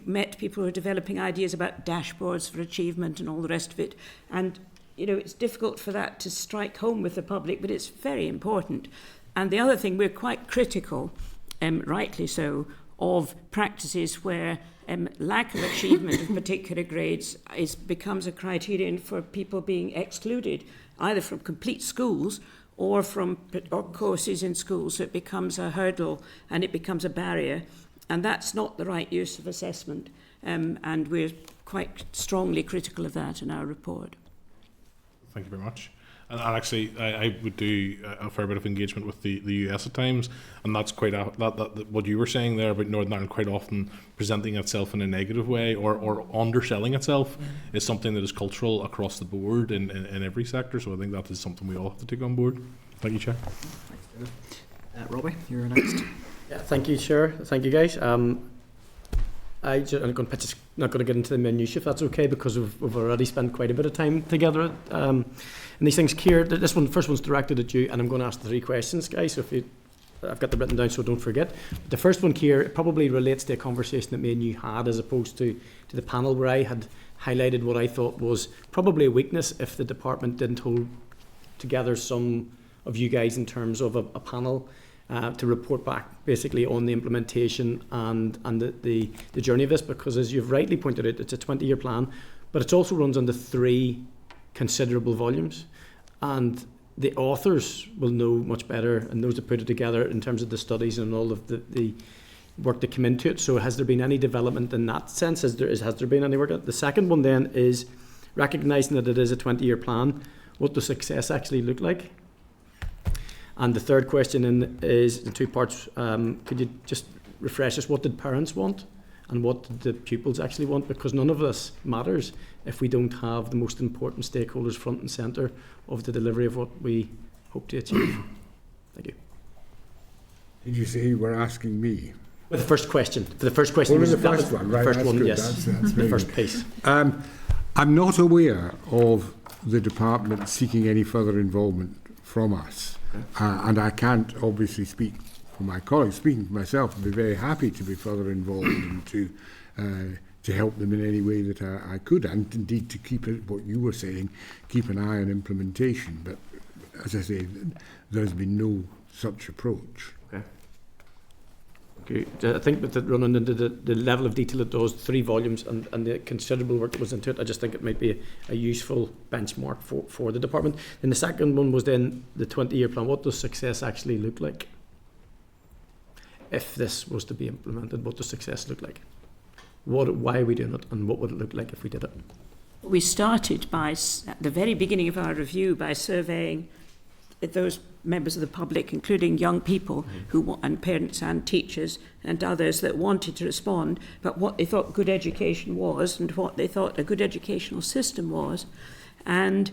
met people who are developing ideas about dashboards for achievement and all the rest of it. And you know, it's difficult for that to strike home with the public, but it's very important. And the other thing, we're quite critical, rightly so, of practices where lack of achievement of particular grades becomes a criterion for people being excluded, either from complete schools or courses in schools. So it becomes a hurdle and it becomes a barrier. And that's not the right use of assessment. And we're quite strongly critical of that in our report. Thank you very much. And actually, I would do a fair bit of engagement with the US at times, and that's quite what you were saying there about Northern Ireland quite often presenting itself in a negative way or underselling itself is something that is cultural across the board in every sector. So I think that is something we all have to take on board. Thank you, Chair. Thanks, David. Robbie, you're next. Yeah, thank you, Chair. Thank you, guys. I'm not going to get into the minutiae if that's okay, because we've already spent quite a bit of time together and these things. Keir, first one's directed at you, and I'm going to ask the 3 questions, guys. So I've got them written down so don't forget. But the first one, Keir, probably relates to a conversation that me and you had, as opposed to the panel, where I had highlighted what I thought was probably a weakness if the department didn't hold together some of you guys in terms of a panel to report back basically on the implementation and the journey of this, because as you've rightly pointed out, it's a 20-year plan, but it also runs under 3 considerable volumes, and the authors will know much better, and those that put it together in terms of the studies and all of the work that came into it. So has there been any development in that sense? Has there been any work? The second one then is recognising that it is a 20-year plan. What does success actually look like? And the third question is in 2 parts. Could you just refresh us, what did parents want and what did the pupils actually want? Because none of this matters if we don't have the most important stakeholders front and centre of the delivery of what we hope to achieve. Thank you. Did you say you were asking me? Well, the first question. The first question was was the first one, right? The first one, good. yes. That's the first piece. I'm not aware of the department seeking any further involvement from us. And I can't obviously speak for my colleagues. Speaking for myself, I'd be very happy to be further involved and to help them in any way that I could, and indeed to keep it, what you were saying, keep an eye on implementation. But as I say, there's been no such approach. Okay. I think with running into the level of detail it does, 3 volumes and the considerable work that was into it, I just think it might be a useful benchmark for the department. And the second one was then the 20-year plan. What does success actually look like? If this was to be implemented, what does success look like? Why are we doing it, and what would it look like if we did it? We started at the very beginning of our review by surveying those members of the public, including young people and parents and teachers and others that wanted to respond, but what they thought good education was and what they thought a good educational system was. And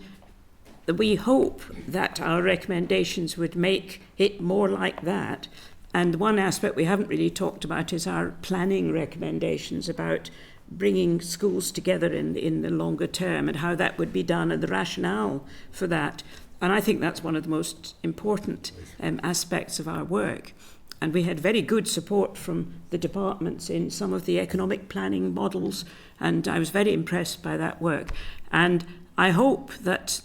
we hope that our recommendations would make it more like that. And one aspect we haven't really talked about is our planning recommendations about bringing schools together in the longer term and how that would be done and the rationale for that. And I think that's one of the most important aspects of our work. And we had very good support from the departments in some of the economic planning models, and I was very impressed by that work. And I hope that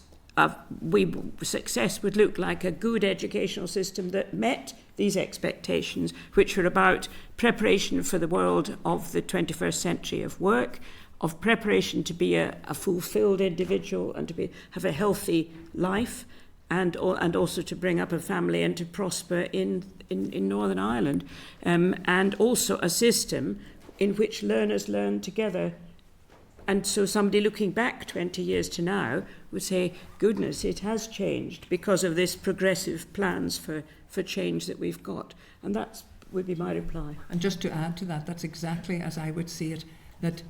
success would look like a good educational system that met these expectations, which were about preparation for the world of the 21st century of work, of preparation to be a fulfilled individual and to have a healthy life, and also to bring up a family and to prosper in Northern Ireland, and also a system in which learners learn together. And so somebody looking back 20 years to now would say, goodness, it has changed because of this progressive plans for change that we've got. And that would be my reply. And just to add to that, that's exactly as I would see it, that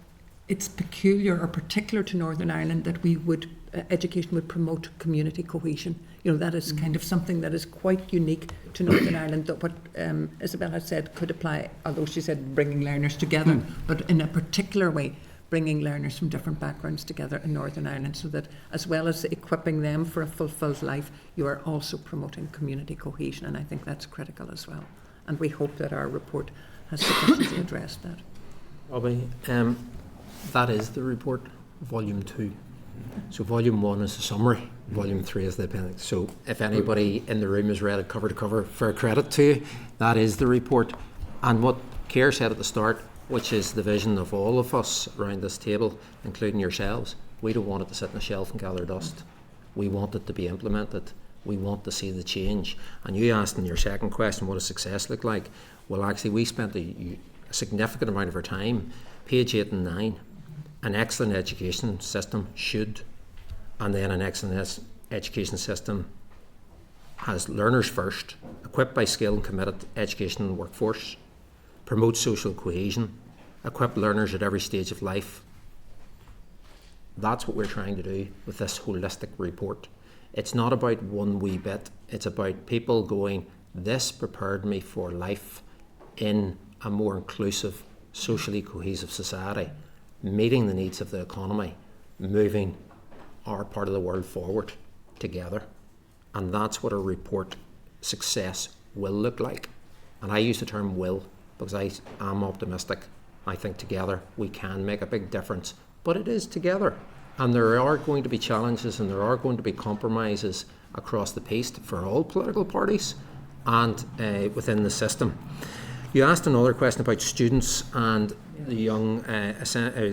it's peculiar or particular to Northern Ireland that we would, education would promote community cohesion. You know, that is kind of something that is quite unique to Northern Ireland, that what Isabel has said could apply, although she said bringing learners together, but in a particular way, bringing learners from different backgrounds together in Northern Ireland, so that as well as equipping them for a fulfilled life, you are also promoting community cohesion, and I think that's critical as well. And we hope that our report has sufficiently addressed that. Robbie, that is the report, Volume 2. So Volume 1 is the summary, Volume 3 is the appendix. So if anybody in the room has read it cover to cover, fair credit to you, that is the report. And what Keir said at the start, which is the vision of all of us around this table, including yourselves, we don't want it to sit on a shelf and gather dust. We want it to be implemented. We want to see the change. And you asked in your second question, what does success look like? Well, actually, we spent a significant amount of our time, page 8 and 9, an excellent education system should, and then an excellent education system has learners first, equipped by skilled and committed education and workforce, promote social cohesion, equip learners at every stage of life. That's what we're trying to do with this holistic report. It's not about one wee bit, it's about people going, this prepared me for life in a more inclusive, socially cohesive society, meeting the needs of the economy, moving our part of the world forward together. And that's what a report success will look like. And I use the term will because I am optimistic. I think together we can make a big difference, but it is together. And there are going to be challenges and there are going to be compromises across the piece for all political parties and within the system. You asked another question about students, and the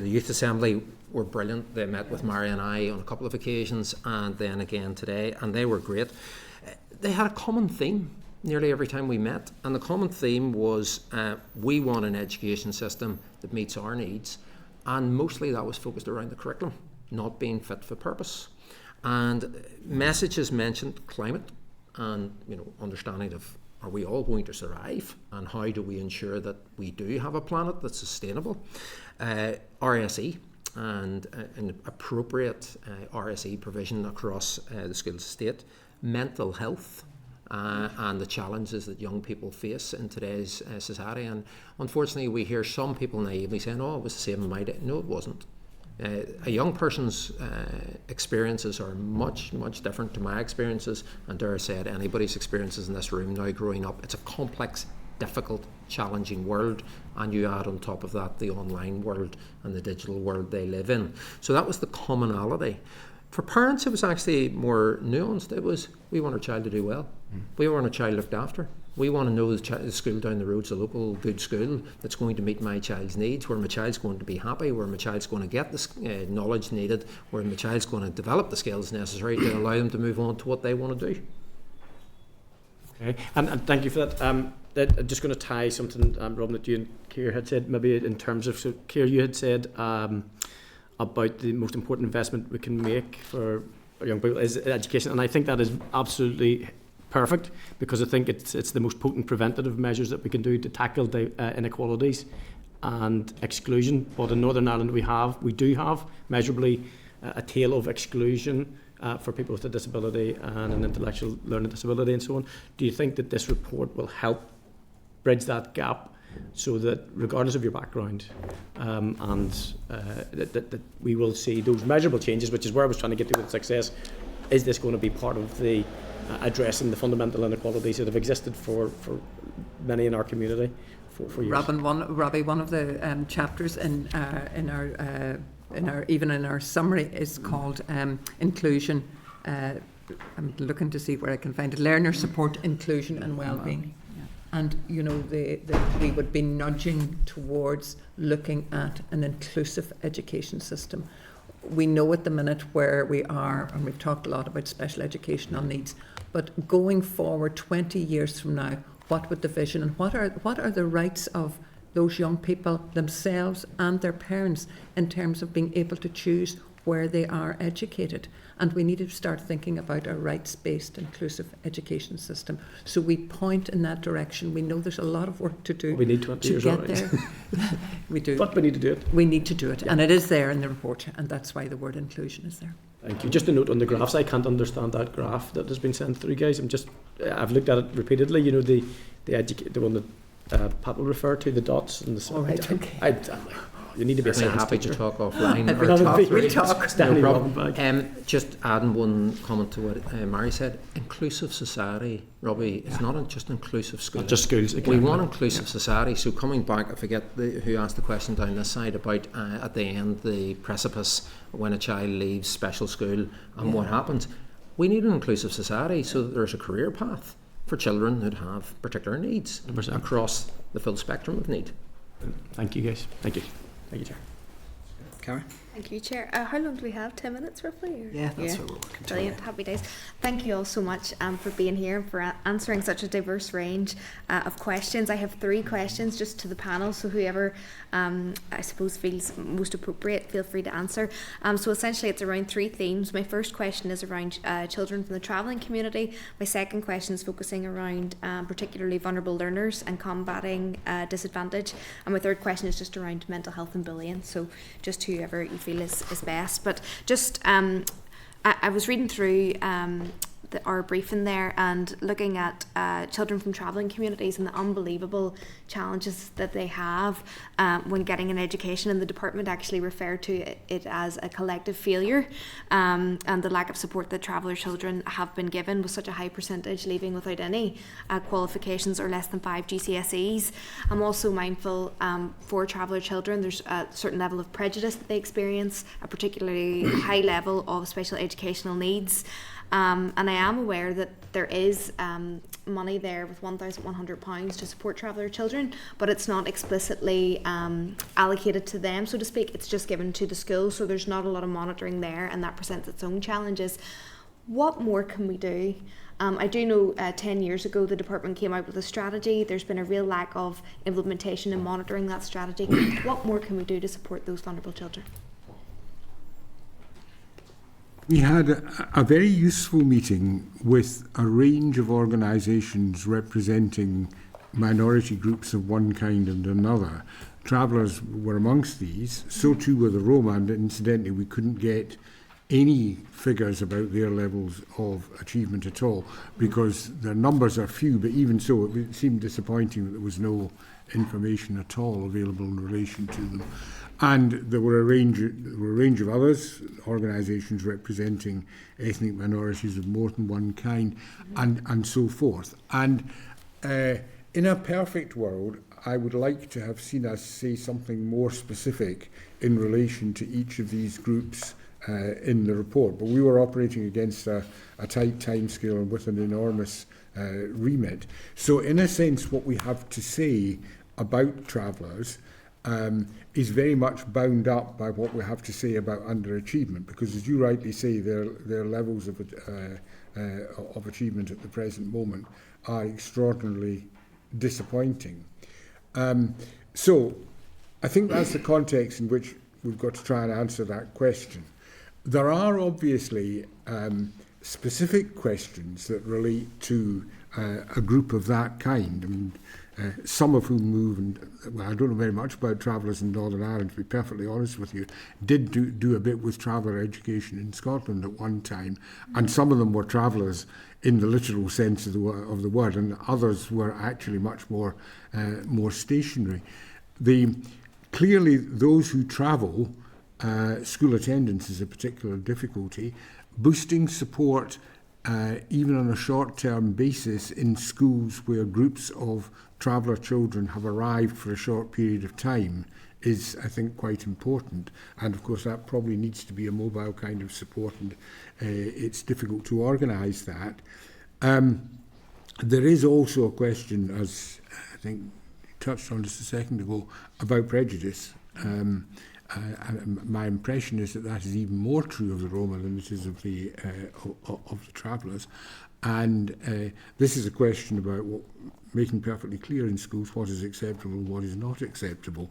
Youth Assembly were brilliant. They met with Mary and I on a couple of occasions and then again today, and they were great. They had a common theme nearly every time we met, and the common theme was we want an education system that meets our needs, and mostly that was focused around the curriculum not being fit for purpose. And messages mentioned climate and understanding of, are we all going to survive, and how do we ensure that we do have a planet that's sustainable? RSE and an appropriate RSE provision across the schools estate, mental health, and the challenges that young people face in today's society. And unfortunately, we hear some people naively saying, oh, it was the same in my day. No, it wasn't. A young person's experiences are much, much different to my experiences, and dare I say it, anybody's experiences in this room now growing up. It's a complex, difficult, challenging world, and you add on top of that the online world and the digital world they live in. So that was the commonality. For parents, it was actually more nuanced. It was, we want our child to do well. We want our child looked after. We want to know the school down the road is a local good school that's going to meet my child's needs, where my child's going to be happy, where my child's going to get the knowledge needed, where my child's going to develop the skills necessary to allow them to move on to what they want to do. Okay, and thank you for that. I'm just going to tie something, Robin, that you and Keir had said, maybe in terms of, so Keir, you had said about the most important investment we can make for young people is education, and I think that is absolutely perfect, because I think it's the most potent preventative measures that we can do to tackle the inequalities and exclusion. But in Northern Ireland we do have measurably a tale of exclusion for people with a disability and an intellectual learning disability and so on. Do you think that this report will help bridge that gap so that regardless of your background, that we will see those measurable changes, which is where I was trying to get to with success. Is this going to be part of the addressing the fundamental inequalities that have existed for many in our community for years? Robbie, one of the chapters in our summary is called inclusion. I'm looking to see where I can find it. Learner support, inclusion and well-being. And you know, we would be nudging towards looking at an inclusive education system. We know at the minute where we are, and we've talked a lot about special educational needs, but going forward 20 years from now, what would the vision and what are the rights of those young people themselves and their parents in terms of being able to choose where they are educated? And we need to start thinking about a rights-based inclusive education system. So we point in that direction. We know there's a lot of work to do. We need 20 years get there. We do. But we need to do it. We need to do it. Yeah. And it is there in the report, and that's why the word inclusion is there. Thank you. Just a note on the graphs. I can't understand that graph that has been sent through, guys. I've looked at it repeatedly. You know, the one that Pat will refer to, the dots and the. All right. Okay. You need to be a science happy teacher. to talk offline. We'll talk. No problem. Just adding one comment to what Mary said. Inclusive society, Robbie, it's not just inclusive schools. Not just schools. We want inclusive society. So coming back, I forget who asked the question down this side about at the end the precipice when a child leaves special school and what happens. We need an inclusive society so that there's a career path for children who have particular needs 100%. across the full spectrum of need. Thank you, guys. Thank you. Thank you, Chair. Karen? Thank you, Chair. How long do we have? 10 minutes roughly? Or? Yeah, that's what we're working to. Brilliant. Happy days. Thank you all so much for being here and for answering such a diverse range of questions. I have 3 questions just to the panel, so whoever I suppose feels most appropriate, feel free to answer. So essentially it's around 3 themes. My first question is around children from the travelling community. My second question is focusing around particularly vulnerable learners and combating disadvantage. And my third question is just around mental health and bullying. So just whoever you feel is best. But just I was reading through our briefing there and looking at children from travelling communities and the unbelievable challenges that they have when getting an education, and the department actually referred to it as a collective failure, and the lack of support that traveller children have been given, with such a high percentage leaving without any qualifications or less than 5 GCSEs. I'm also mindful for traveller children there's a certain level of prejudice that they experience, a particularly high level of special educational needs. And I am aware that there is money there with £1,100 to support traveller children, but it's not explicitly allocated to them, so to speak. It's just given to the school, so there's not a lot of monitoring there, and that presents its own challenges. What more can we do? I do know 10 years ago the department came out with a strategy. There's been a real lack of implementation and monitoring that strategy. What more can we do to support those vulnerable children? We had a very useful meeting with a range of organisations representing minority groups of one kind and another. Travellers were amongst these, so too were the Roma, and incidentally we couldn't get any figures about their levels of achievement at all because their numbers are few, but even so it seemed disappointing that there was no information at all available in relation to them. And there were a range of others, organisations representing ethnic minorities of more than one kind, and so forth. And in a perfect world, I would like to have seen us say something more specific in relation to each of these groups in the report. But we were operating against a tight timescale and with an enormous remit. So in a sense, what we have to say about travellers is very much bound up by what we have to say about underachievement, because as you rightly say, their levels of achievement at the present moment are extraordinarily disappointing. So I think that's the context in which we've got to try and answer that question. There are obviously specific questions that relate to a group of that kind. some of whom move, and well, I don't know very much about travellers in Northern Ireland, to be perfectly honest with you, did do a bit with traveller education in Scotland at one time, and some of them were travellers in the literal sense of the word, and others were actually much more stationary. Clearly, those who travel, school attendance is a particular difficulty. Boosting support, even on a short-term basis in schools where groups of traveller children have arrived for a short period of time, is, I think, quite important. And of course that probably needs to be a mobile kind of support, and it's difficult to organise that. There is also a question, as I think you touched on just a second ago, about prejudice. My impression is that is even more true of the Roma than it is of the travellers. And this is a question about making perfectly clear in schools what is acceptable and what is not acceptable.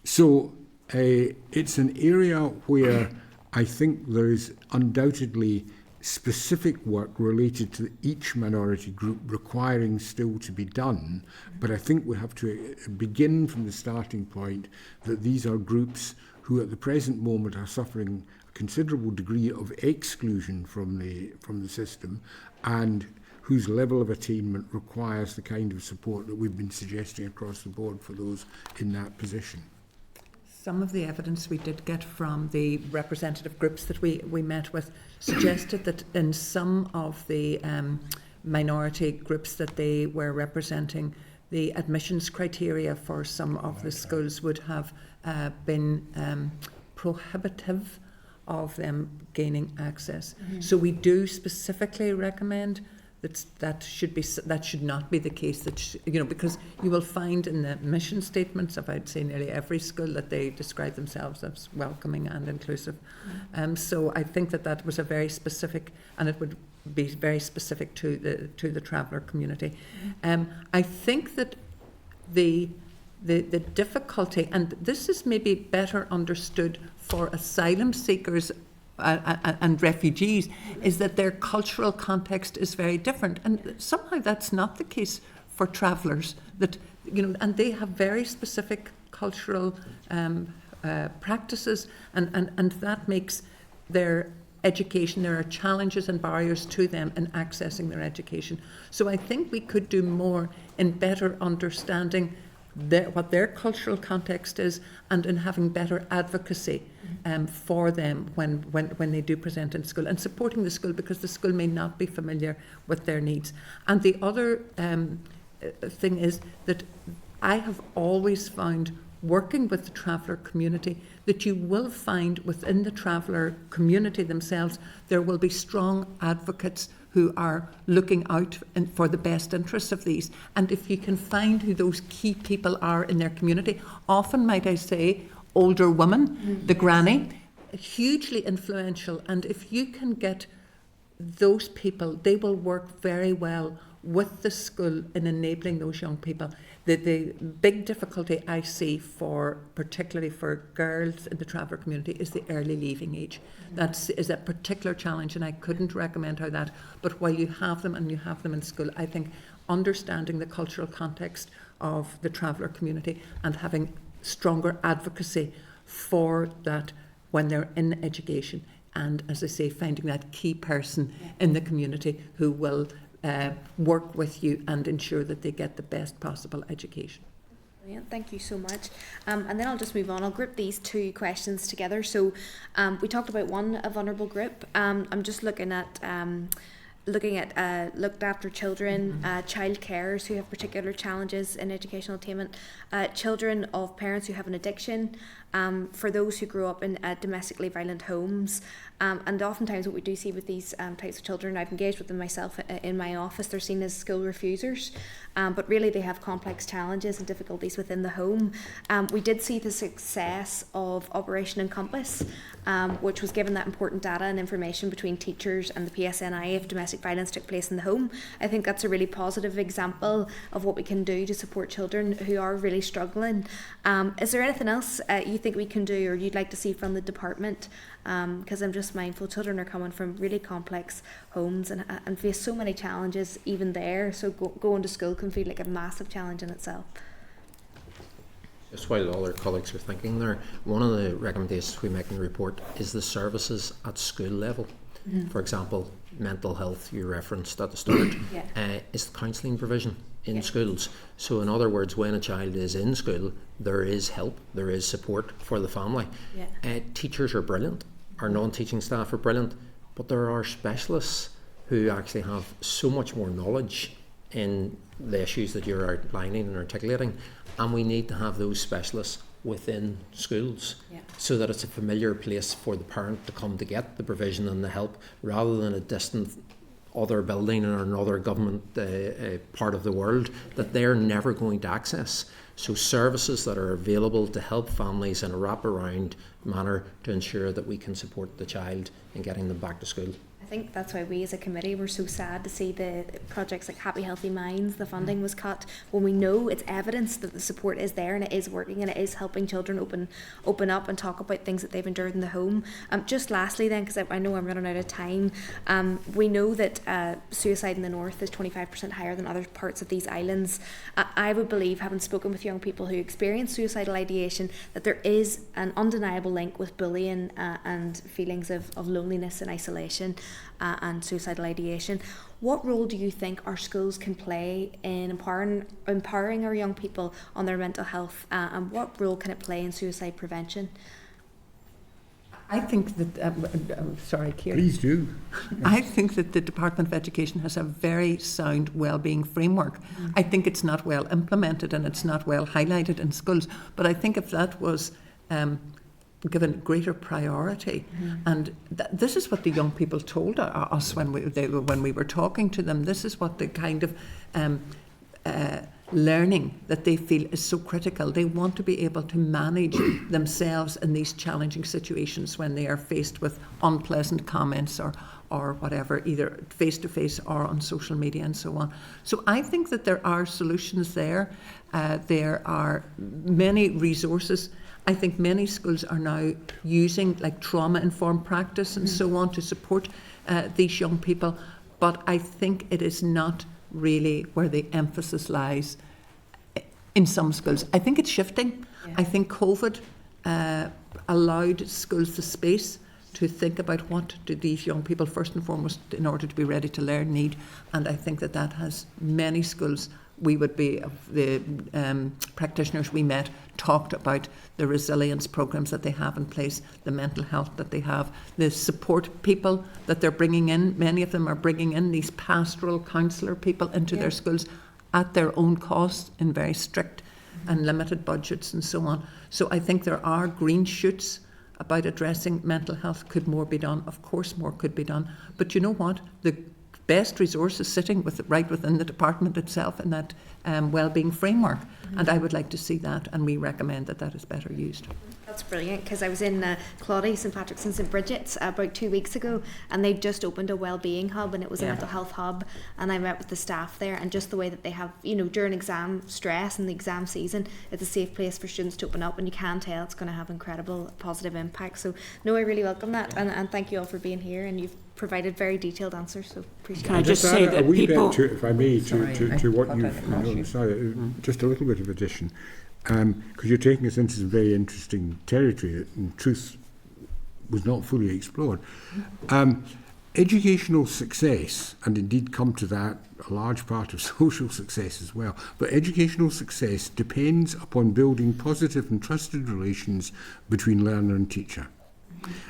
So it's an area where I think there is undoubtedly specific work related to each minority group requiring still to be done, but I think we have to begin from the starting point that these are groups who at the present moment are suffering a considerable degree of exclusion from the system, and whose level of attainment requires the kind of support that we've been suggesting across the board for those in that position. Some of the evidence we did get from the representative groups that we met with suggested that in some of the minority groups that they were representing, the admissions criteria for some of the schools would have been prohibitive of them gaining access. So we do specifically recommend that should not be the case. Because you will find in the mission statements of, I'd say, nearly every school that they describe themselves as welcoming and inclusive. So I think that was a very specific, and it would be very specific to the traveller community. I think that the difficulty, and this is maybe better understood for asylum seekers and refugees, is that their cultural context is very different, and somehow that's not the case for travellers. And they have very specific cultural practices, and that makes their education. There are challenges and barriers to them in accessing their education. So I think we could do more in better understanding what their cultural context is, and in having better advocacy for them when they do present in school, and supporting the school, because the school may not be familiar with their needs. And the other thing is that I have always found, working with the traveller community, that you will find within the traveller community themselves there will be strong advocates who are looking out for the best interests of these. And if you can find who those key people are in their community, often, might I say, older women, the granny, hugely influential. And if you can get those people, they will work very well with the school in enabling those young people. The big difficulty I see, particularly for girls in the traveller community, is the early leaving age. That is a particular challenge, and I couldn't recommend how that. But while you have them, and you have them in school, I think understanding the cultural context of the traveller community and having stronger advocacy for that when they're in education, and, as I say, finding that key person in the community who will work with you and ensure that they get the best possible education. Brilliant, thank you so much. And then I'll just move on. I'll group these two questions together. So we talked about a vulnerable group. I'm just looking at looked after children, child carers who have particular challenges in educational attainment, children of parents who have an addiction, for those who grew up in domestically violent homes. And oftentimes what we do see with these types of children, I've engaged with them myself in my office, they're seen as school refusers, but really they have complex challenges and difficulties within the home. We did see the success of Operation Encompass, which was given that important data and information between teachers and the PSNI of domestic domestic violence took place in the home. I think that's a really positive example of what we can do to support children who are really struggling. Is there anything else you think we can do or you'd like to see from the department? Because I'm just mindful children are coming from really complex homes and face so many challenges even there. So going to school can feel like a massive challenge in itself. Just while other colleagues are thinking there, one of the recommendations we make in the report is the services at school level. For example, mental health you referenced at the start, is the counselling provision in schools. So in other words, when a child is in school, there is help, there is support for the family. Teachers are brilliant, our non-teaching staff are brilliant, but there are specialists who actually have so much more knowledge in the issues that you're outlining and articulating, and we need to have those specialists within schools so that it's a familiar place for the parent to come to get the provision and the help rather than a distant other building or another government part of the world that they're never going to access. So services that are available to help families in a wraparound manner to ensure that we can support the child in getting them back to school. I think that's why we as a committee were so sad to see the projects like Happy Healthy Minds, the funding was cut, when we know it's evidence that the support is there and it is working and it is helping children open up and talk about things that they've endured in the home. Just lastly then, because I know I'm running out of time, we know that suicide in the north is 25% higher than other parts of these islands. I would believe, having spoken with young people who experience suicidal ideation, that there is an undeniable link with bullying and feelings of loneliness and isolation. And suicidal ideation. What role do you think our schools can play in empowering our young people on their mental health, and what role can it play in suicide prevention? I think that, sorry, Ciara. Please do. I think that the Department of Education has a very sound wellbeing framework. I think it's not well implemented and it's not well highlighted in schools, but I think if that was given greater priority, and this is what the young people told us when we were talking to them. This is what the kind of learning that they feel is so critical. They want to be able to manage themselves in these challenging situations when they are faced with unpleasant comments or whatever, either face to face or on social media and so on. So I think that there are solutions there. There are many resources. I think many schools are now using like trauma-informed practice and so on to support these young people, but I think it is not really where the emphasis lies in some schools. I think it's shifting. I think COVID allowed schools the space to think about what do these young people first and foremost in order to be ready to learn need, and I think that has many schools. We would be, the practitioners we met talked about the resilience programs that they have in place, the mental health that they have, the support people that they're bringing in. Many of them are bringing in these pastoral counsellor people into their schools at their own cost in very strict and limited budgets and so on. So I think there are green shoots about addressing mental health. Could more be done? Of course more could be done. But you know what? The best resources sitting right within the department itself in that wellbeing framework, and I would like to see that, and we recommend that is better used. That's brilliant, because I was in Claudy, St Patrick's and St Bridget's about 2 weeks ago, and they just opened a wellbeing hub, and it was a mental health hub, and I met with the staff there, and just the way that they have, during exam stress and the exam season, it's a safe place for students to open up, and you can tell it's going to have incredible positive impact. So no, I really welcome that, and thank you all for being here, and you've provided very detailed answers, so appreciate it. Can I just say that people... bit if I may, to what you've... just a little bit of addition. Because you're taking us into some very interesting territory that in truth was not fully explored. Educational success, and indeed come to that, a large part of social success as well, but educational success depends upon building positive and trusted relations between learner and teacher.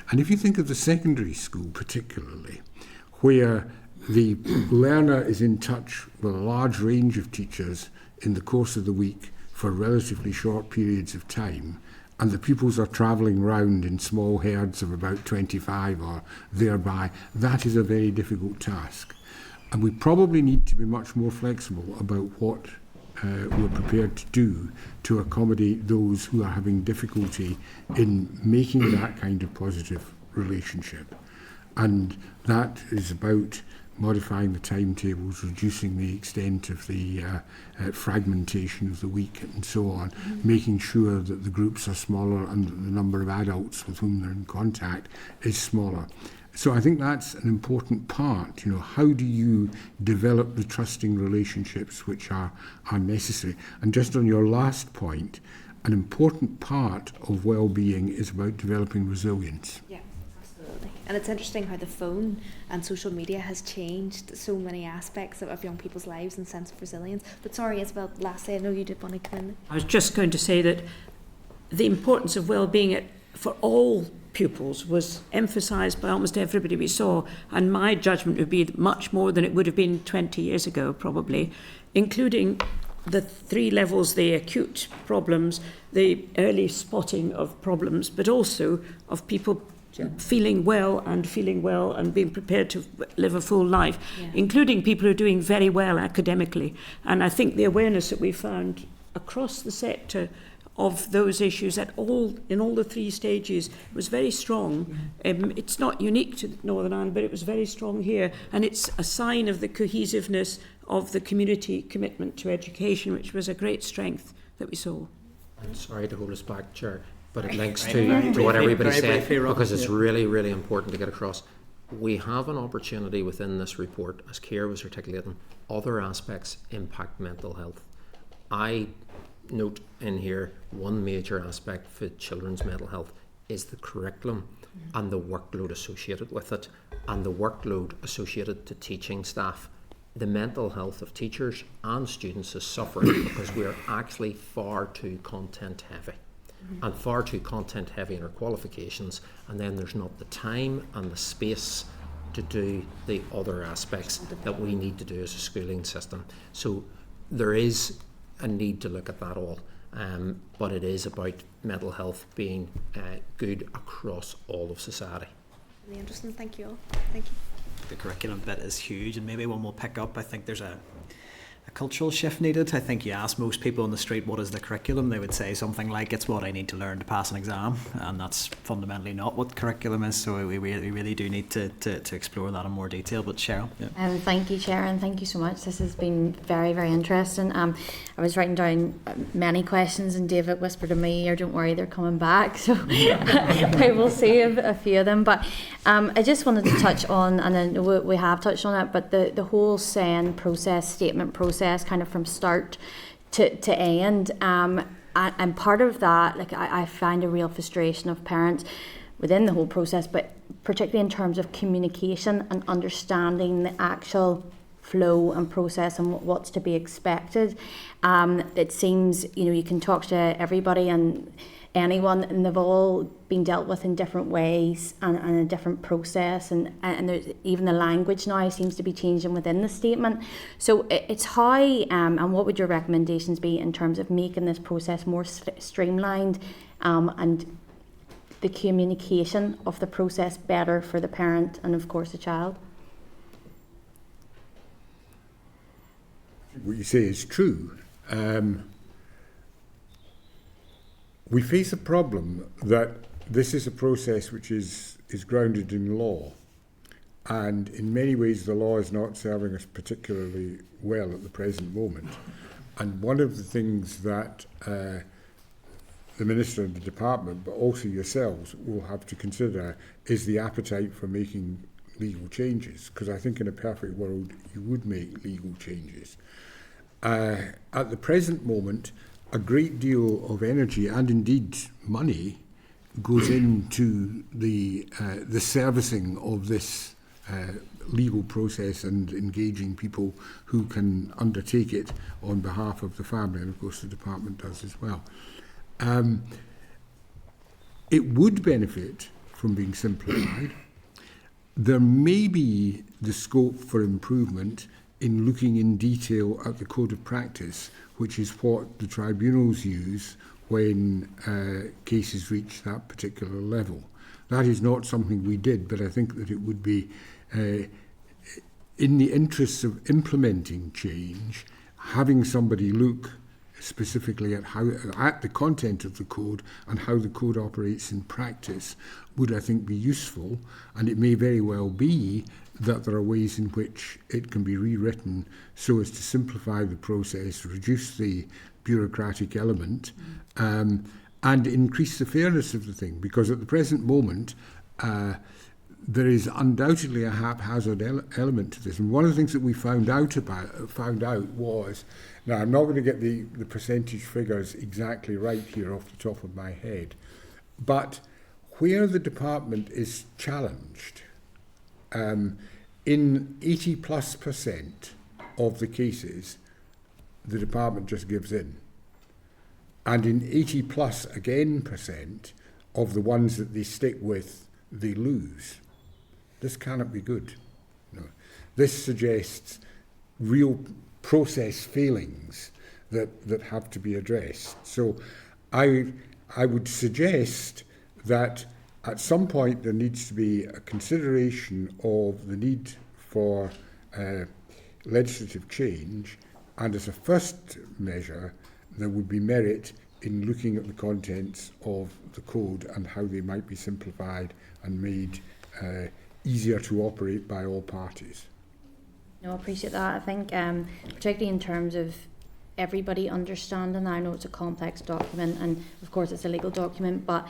And if you think of the secondary school particularly, where the learner is in touch with a large range of teachers in the course of the week for relatively short periods of time, and the pupils are travelling round in small herds of about 25 or thereby, that is a very difficult task. And we probably need to be much more flexible about what we're prepared to do to accommodate those who are having difficulty in making that kind of positive relationship. And that is about modifying the timetables, reducing the extent of the fragmentation of the week and so on, making sure that the groups are smaller and that the number of adults with whom they're in contact is smaller. So I think that's an important part. How do you develop the trusting relationships which are necessary? And just on your last point, an important part of well-being is about developing resilience. Yeah, absolutely. And it's interesting how the phone and social media has changed so many aspects of young people's lives and sense of resilience. But sorry, Isabel, lastly, I know you did want to come in. I was just going to say that the importance of well-being for all pupils was emphasised by almost everybody we saw, and my judgment would be much more than it would have been 20 years ago, probably, including the 3 levels, the acute problems, the early spotting of problems, but also of people feeling well and being prepared to live a full life, including people who are doing very well academically. And I think the awareness that we found across the sector of those issues in all the 3 stages was very strong. It's not unique to Northern Ireland, but it was very strong here, and it's a sign of the cohesiveness of the community commitment to education, which was a great strength that we saw. I'm sorry to hold us back, Chair, but it links to what everybody said, because it's really, really important to get across. We have an opportunity within this report, as Keir was articulating, other aspects impact mental health. I note in here one major aspect for children's mental health is the curriculum and the workload associated with it, and the workload associated to teaching staff. The mental health of teachers and students is suffering because we are actually far too content heavy, and far too content heavy in our qualifications, and then there's not the time and the space to do the other aspects that we need to do as a schooling system. So there is a need to look at that all, but it is about mental health being good across all of society. Really interesting. Thank you all. Thank you. The curriculum bit is huge, and maybe one will pick up. I think there's a cultural shift needed. I think you ask most people on the street what is the curriculum, they would say something like, it's what I need to learn to pass an exam, and that's fundamentally not what curriculum is. So we really do need to explore that in more detail. But Cheryl, thank you, Chair, and thank you so much. This has been very, very interesting. I was writing down many questions, and David whispered to me, don't worry, they're coming back, so I will see a few of them. But I just wanted to touch on, and then we have touched on it, but the whole SEN process, statement process, kind of from start to end, and part of that, like I find a real frustration of parents within the whole process, but particularly in terms of communication and understanding the actual flow and process and what's to be expected. It seems you can talk to everybody and anyone, and they've all been dealt with in different ways and a different process, and there's, even the language now seems to be changing within the statement. So it's how and what would your recommendations be in terms of making this process more streamlined, and the communication of the process better for the parent and of course the child? What you say is true. We face a problem that this is a process which is grounded in law, and in many ways the law is not serving us particularly well at the present moment. And one of the things that the Minister and the Department, but also yourselves, will have to consider is the appetite for making legal changes, because I think in a perfect world you would make legal changes. At the present moment, a great deal of energy and indeed money goes into the servicing of this legal process and engaging people who can undertake it on behalf of the family, and of course the department does as well. It would benefit from being simplified. There may be the scope for improvement in looking in detail at the code of practice, which is what the tribunals use when cases reach that particular level. That is not something we did, but I think that it would be in the interests of implementing change, having somebody look specifically at the content of the code and how the code operates in practice would, I think, be useful. And it may very well be that there are ways in which it can be rewritten so as to simplify the process, reduce the bureaucratic element, and increase the fairness of the thing. Because at the present moment, there is undoubtedly a haphazard element to this. And one of the things that we found out was, now I'm not going to get the percentage figures exactly right here off the top of my head, but where the department is challenged, in 80+% of the cases, the department just gives in. And in 80+ again % of the ones that they stick with, they lose. This cannot be good. No. This suggests real process failings that have to be addressed. So I would suggest that at some point there needs to be a consideration of the need for legislative change, and as a first measure there would be merit in looking at the contents of the code and how they might be simplified and made easier to operate by all parties. No, I appreciate that. I think particularly in terms of everybody understanding, I know it's a complex document and of course it's a legal document, but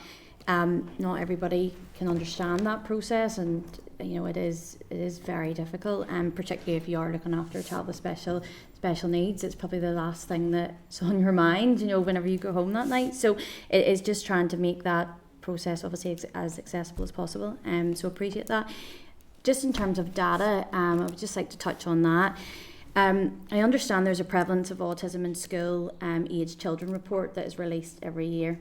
not everybody can understand that process, and it is very difficult, and particularly if you are looking after a child with special needs, it's probably the last thing that's on your mind, whenever you go home that night. So it is just trying to make that process obviously as accessible as possible. So appreciate that. Just in terms of data, I would just like to touch on that. I understand there's a prevalence of autism in school aged children report that is released every year.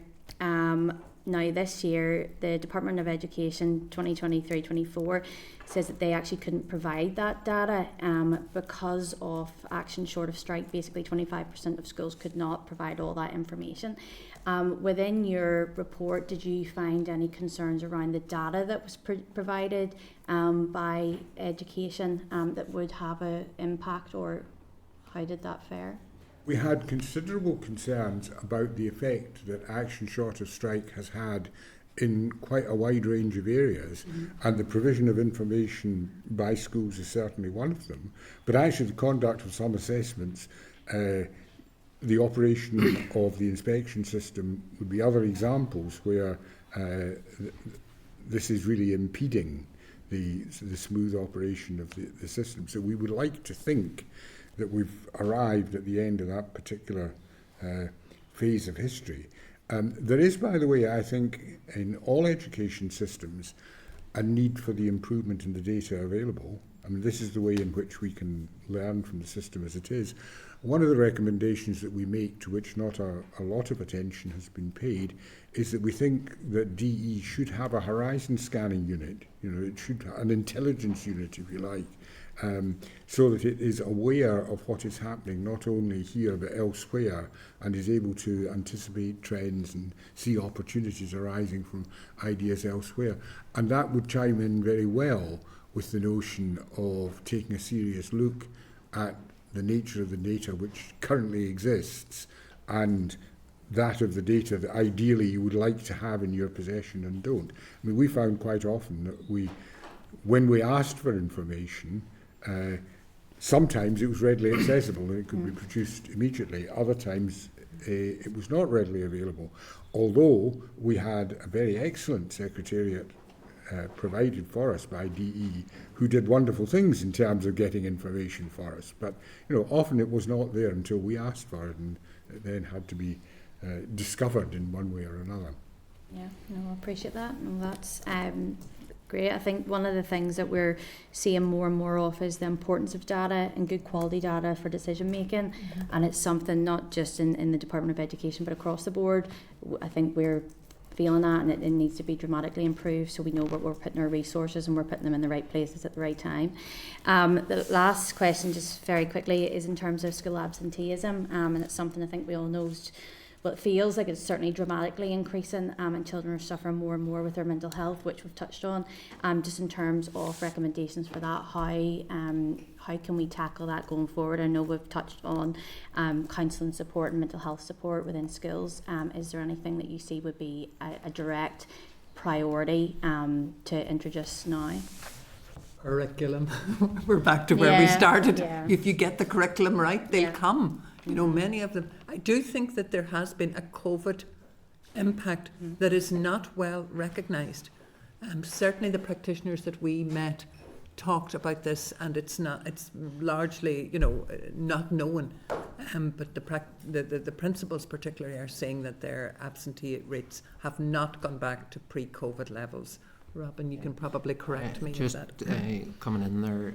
Now this year, the Department of Education 2023-24 says that they actually couldn't provide that data because of action short of strike. Basically 25% of schools could not provide all that information. Within your report, did you find any concerns around the data that was provided by education that would have an impact, or how did that fare? We had considerable concerns about the effect that action short of strike has had in quite a wide range of areas, and the provision of information by schools is certainly one of them. But actually the conduct of some assessments, the operation of the inspection system would be other examples where this is really impeding the smooth operation of the system. So we would like to think that we've arrived at the end of that particular phase of history. There is, by the way, I think, in all education systems, a need for the improvement in the data available. I mean, this is the way in which we can learn from the system as it is. One of the recommendations that we make, to which not a lot of attention has been paid, is that we think that DE should have a horizon scanning unit. It should have an intelligence unit, if you like, so that it is aware of what is happening not only here but elsewhere, and is able to anticipate trends and see opportunities arising from ideas elsewhere. And that would chime in very well with the notion of taking a serious look at the nature of the data which currently exists and that of the data that ideally you would like to have in your possession and don't. I mean, we found quite often that when we asked for information, sometimes it was readily accessible and it could be produced immediately. Other times it was not readily available, although we had a very excellent secretariat provided for us by DE, who did wonderful things in terms of getting information for us. But often it was not there until we asked for it, and it then had to be discovered in one way or another. Yeah, no, I appreciate that. No, that's great. I think one of the things that we're seeing more and more of is the importance of data and good quality data for decision making, and it's something not just in the Department of Education but across the board. I think we're feeling that, and it needs to be dramatically improved, so we know where we're putting our resources and we're putting them in the right places at the right time. The last question, just very quickly, is in terms of school absenteeism, and it's something I think we all know. Well, it feels like it's certainly dramatically increasing, and children are suffering more and more with their mental health, which we've touched on. Just in terms of recommendations for that, how can we tackle that going forward? I know we've touched on counselling support and mental health support within schools. Is there anything that you see would be a direct priority to introduce now? curriculum. We're back to where we started. Yeah. If you get the curriculum right, they'll Yeah. come. You know, many of them. I do think that there has been a COVID impact that is not well recognised. Certainly the practitioners that we met talked about this, and it's largely, you know, not known. But the principals particularly are saying that their absentee rates have not gone back to pre-COVID levels. Robin, you can probably correct me just with that. coming in there,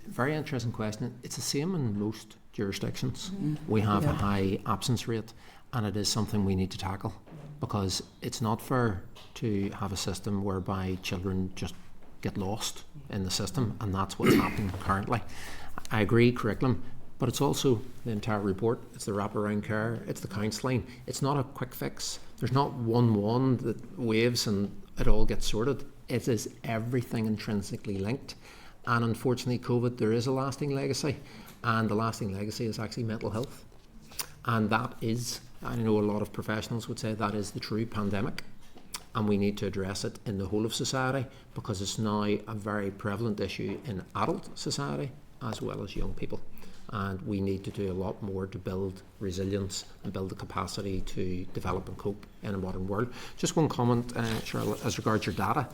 very interesting question. It's the same in most jurisdictions. We have a high absence rate, and it is something we need to tackle, because it's not fair to have a system whereby children just get lost in the system, and that's what's happening currently. I agree, curriculum, but it's also the entire report. It's the wraparound care, it's the counselling. It's not a quick fix. There's not one wand that waves and it all gets sorted. It is everything intrinsically linked, and unfortunately COVID, there is a lasting legacy, and the lasting legacy is actually mental health, and that is, I know a lot of professionals would say, that is the true pandemic, and we need to address it in the whole of society, because it's now a very prevalent issue in adult society as well as young people. And we need to do a lot more to build resilience and build the capacity to develop and cope in a modern world. Just one comment, Cheryl, as regards your data.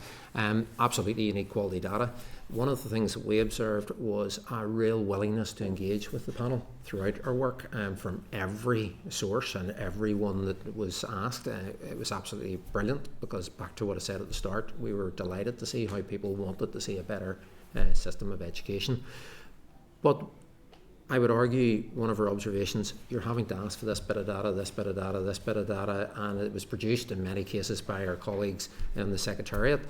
Absolutely you need quality data. One of the things that we observed was a real willingness to engage with the panel throughout our work, from every source and everyone that was asked. It was absolutely brilliant, because back to what I said at the start, we were delighted to see how people wanted to see a better system of education. But I would argue one of our observations, you're having to ask for this bit of data, this bit of data, this bit of data, and it was produced in many cases by our colleagues in the Secretariat.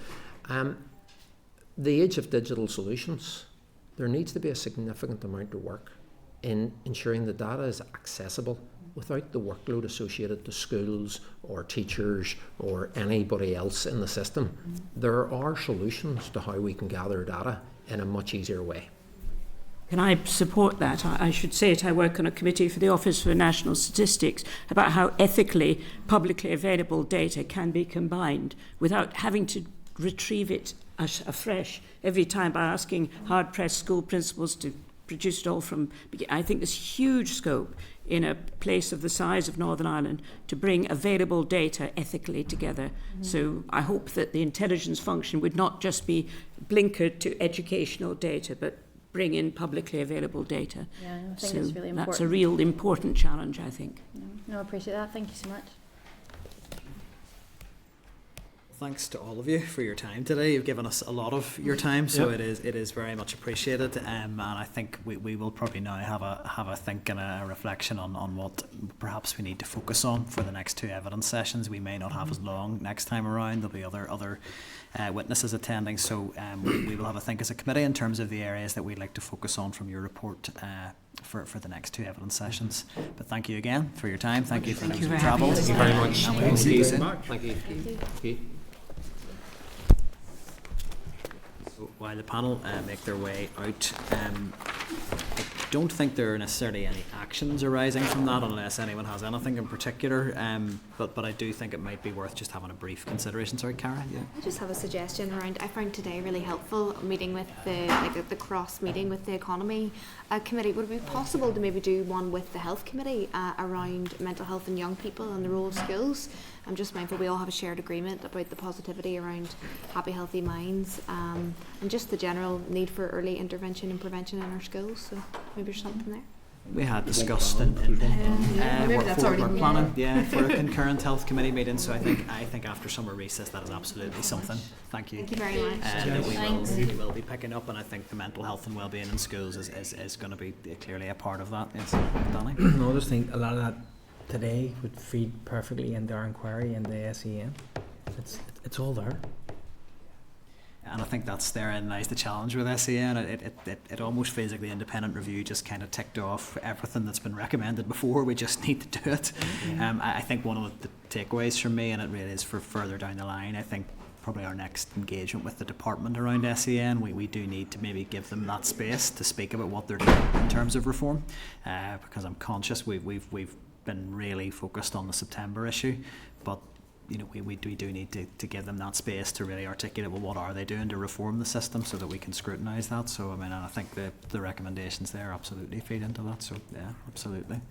The age of digital solutions, there needs to be a significant amount of work in ensuring the data is accessible without the workload associated to schools or teachers or anybody else in the system. There are solutions to how we can gather data in a much easier way. Can I support that? I should say it. I work on a committee for the Office for National Statistics about how ethically publicly available data can be combined without having to retrieve it afresh every time by asking hard-pressed school principals to produce it all from. I think there's huge scope in a place of the size of Northern Ireland to bring available data ethically together. So I hope that the intelligence function would not just be blinkered to educational data, but bring in publicly available data. Yeah, I think it's really important. That's a real important challenge, I think. No, I appreciate that. Thank you so much. Thanks to all of you for your time today. You've given us a lot of your time, so it is very much appreciated. And I think we will probably now have a think and a reflection on what perhaps we need to focus on for the next two evidence sessions. We may not have as long next time around. There'll be other witnesses attending, so we will have a think as a committee in terms of the areas that we'd like to focus on from your report for the next two evidence sessions. But thank you again for your time. Thank you for travel. Thank you very much. And we will see you soon. Thank you. Thank you. So while the panel make their way out, I don't think there are necessarily any actions arising from that unless anyone has anything in particular, but I do think it might be worth just having a brief consideration. Sorry, Cara? Yeah. I just have a suggestion around. I found today really helpful meeting with the cross meeting with the economy committee. Would it be possible to maybe do one with the health committee around mental health in young people and the role of schools? I'm just mindful we all have a shared agreement about the positivity around happy, healthy minds, and just the general need for early intervention and prevention in our schools. So maybe there's something there. We had discussed in work planning, for a concurrent health committee meeting. So I think after summer recess that is absolutely something. Thank you. Thank you very much. That we will be picking up, and I think the mental health and wellbeing in schools is going to be clearly a part of that. Yes, Danny. No, I just think a lot of that today would feed perfectly into our inquiry and the SEN. It's all there. And I think that's therein lies the challenge with SEN. It almost feels like the independent review just kind of ticked off everything that's been recommended before. We just need to do it. I think one of the takeaways from me, and it really is for further down the line, I think probably our next engagement with the department around SEN, we do need to maybe give them that space to speak about what they're doing in terms of reform, because I'm conscious we've been really focused on the September issue, but we do need to give them that space to really articulate, well, what are they doing to reform the system so that we can scrutinise that. So I mean, I think the recommendations there absolutely feed into that. So yeah, absolutely.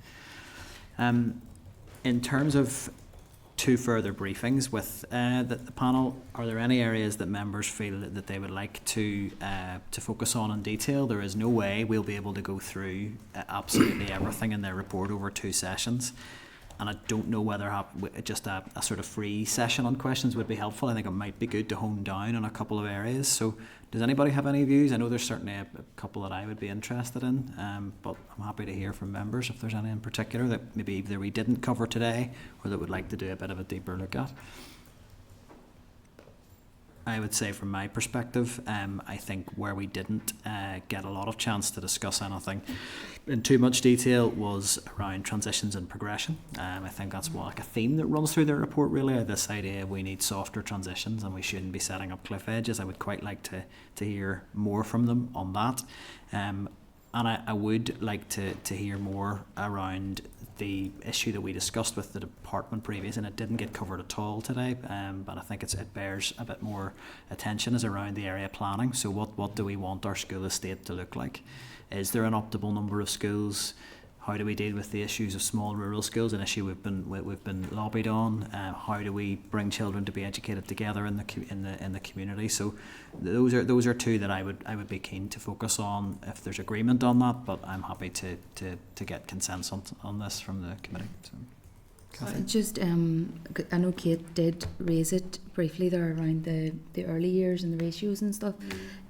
In terms of 2 further briefings with the panel, are there any areas that members feel that they would like to focus on in detail? There is no way we'll be able to go through absolutely everything in their report over 2 sessions. And I don't know whether just a sort of free session on questions would be helpful. I think it might be good to hone down on a couple of areas. So does anybody have any views? I know there's certainly a couple that I would be interested in, but I'm happy to hear from members if there's any in particular that maybe either we didn't cover today or that would like to do a bit of a deeper look at. I would say from my perspective, I think where we didn't get a lot of chance to discuss anything in too much detail was around transitions and progression. I think that's like a theme that runs through the report really, this idea we need softer transitions and we shouldn't be setting up cliff edges. I would quite like to hear more from them on that. And I would like to hear more around the issue that we discussed with the department previous, and it didn't get covered at all today, but I think it bears a bit more attention, is around the area planning. So what do we want our school estate to look like? Is there an optimal number of schools? How do we deal with the issues of small rural schools, an issue we've been lobbied on? How do we bring children to be educated together in the community? So those are 2 that I would be keen to focus on if there's agreement on that. But I'm happy to get consensus on this from the committee. So, just I know Kate did raise it briefly there around the early years and the ratios and stuff,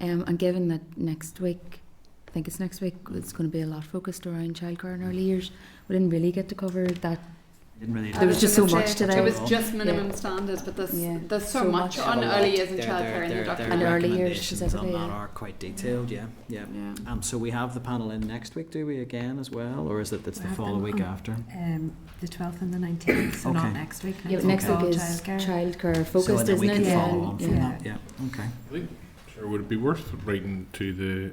and given that next week. I think it's next week, it's going to be a lot focused around childcare in early years. We didn't really get to cover that. There was just so much today. It was just minimum standards, but there's so much on early years and childcare in the document. And early years specifically. On that are quite detailed, yeah. So we have the panel in next week, do we, again as well, or is it's the following week after? The 12th and the 19th, so not next week. Yeah, next week is childcare focused, isn't it? Follow on from that. Yeah. Okay. I think, sure, would it be worth writing to the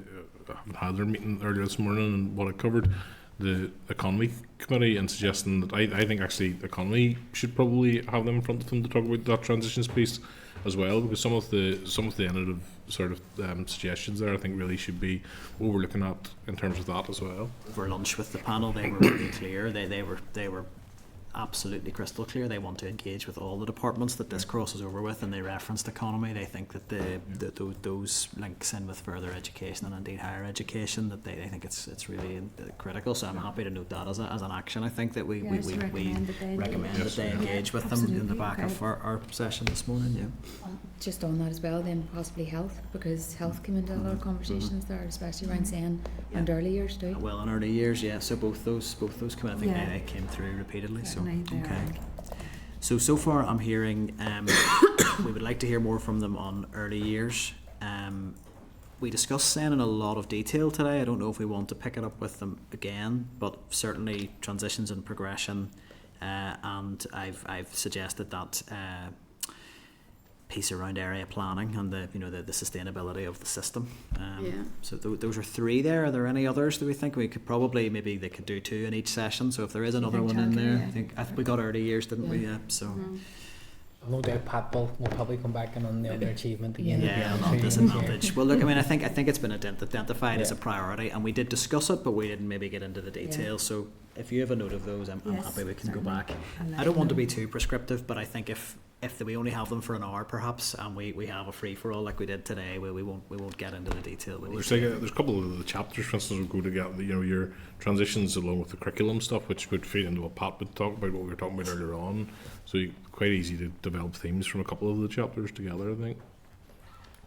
I haven't had their meeting earlier this morning and what it covered, the economy committee, and suggesting that I think actually the economy should probably have them in front of them to talk about that transitions piece as well, because some of the innovative sort of suggestions there I think really should be what we're looking at in terms of that as well. Over lunch with the panel, they were really clear. They were absolutely crystal clear. They want to engage with all the departments that this crosses over with, and they referenced economy. They think that those links in with further education and indeed higher education, that they think it's really critical. So I'm happy to note that as an action. I think that we recommend that they engage with them in the back of our session this morning. Yeah. Just on that as well, then possibly health, because health came into a lot of conversations there, especially around SEN and early years too. Well, in early years, yeah. So both those come in. I think they came through repeatedly. So okay. So far I'm hearing we would like to hear more from them on early years. We discussed SEN in a lot of detail today. I don't know if we want to pick it up with them again, but certainly transitions and progression, and I've suggested that piece around area planning and the sustainability of the system. So those are 3 there. Are there any others that we think we could probably, maybe they could do 2 in each session? So if there is another one in there, I think we got early years, didn't we? Yeah. So. No doubt Pat will probably come back and on the underachievement again. Yeah, on disadvantage. Well, look, I mean, I think it's been identified as a priority, and we did discuss it, but we didn't maybe get into the details. So if you have a note of those, I'm happy we can go back. I don't want to be too prescriptive, but I think if we only have them for an hour perhaps, and we have a free for all like we did today, we won't get into the detail. There's a couple of the chapters, for instance, will go together. Your transitions along with the curriculum stuff, which would feed into what Pat would talk about, what we were talking about earlier on. So quite easy to develop themes from a couple of the chapters together, I think.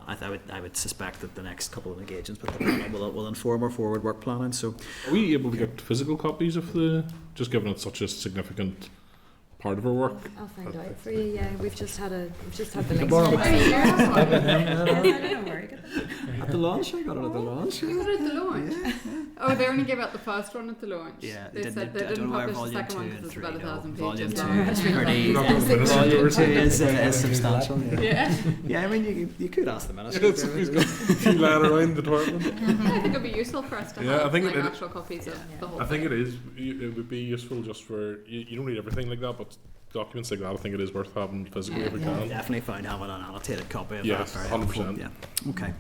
I would suspect that the next couple of engagements with the panel will inform our forward work planning. So, are we able to get physical copies of just given it's such a significant part of our work? I'll find out for you. Yeah, we've just had the links. At the launch, I got it at the launch. You got it at the launch. Yeah. Oh, they only gave out the first one at the launch. Yeah, they said they didn't publish the second one because it's about 1,000 pages long. Volume 2 is substantial. Yeah. I mean, you could ask the minister. He's got a few lying around the department. I think it'd be useful for us to have actual copies of the whole. I think it is. It would be useful just for you don't need everything like that, but documents like that, I think it is worth having physically if we can. Definitely find having an annotated copy of Yes, that. Very 100%. helpful. Yeah. Okay.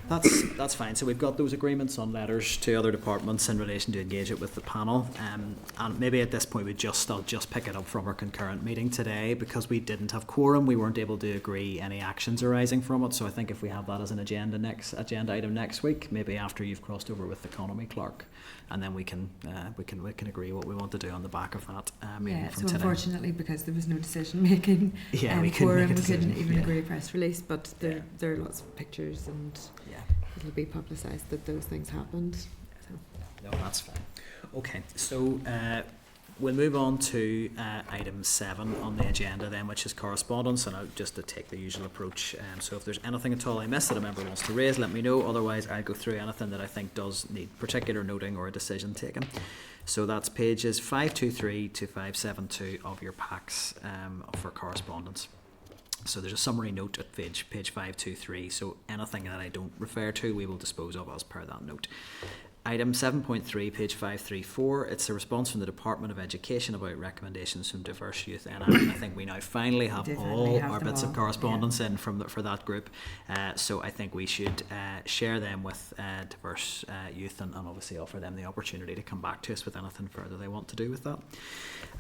That's fine. So we've got those agreements on letters to other departments in relation to engage it with the panel. And maybe at this point I'll just pick it up from our concurrent meeting today, because we didn't have quorum. We weren't able to agree any actions arising from it. So I think if we have that as an agenda item next week, maybe after you've crossed over with the economy clerk, and then we can agree what we want to do on the back of that meeting Yeah, from so today. unfortunately, because there was no decision making, We couldn't even yeah. agree a press release, but there are lots of pictures, and it'll be publicised that those things happened. So. No, that's fine. Okay, so we'll move on to item 7 on the agenda then, which is correspondence, and I'll just to take the usual approach. So if there's anything at all I missed that a member wants to raise, let me know. Otherwise, I'll go through anything that I think does need particular noting or a decision taken. So that's pages 523 to 572 of your packs for correspondence. So there's a summary note at page 523, so anything that I don't refer to, we will dispose of as per that note. Item 7.3, page 534, it's a response from the Department of Education about recommendations from diverse youth. And I think we now finally have all our bits of correspondence in for that group. So I think we should share them with diverse youth and obviously offer them the opportunity to come back to us with anything further they want to do with that.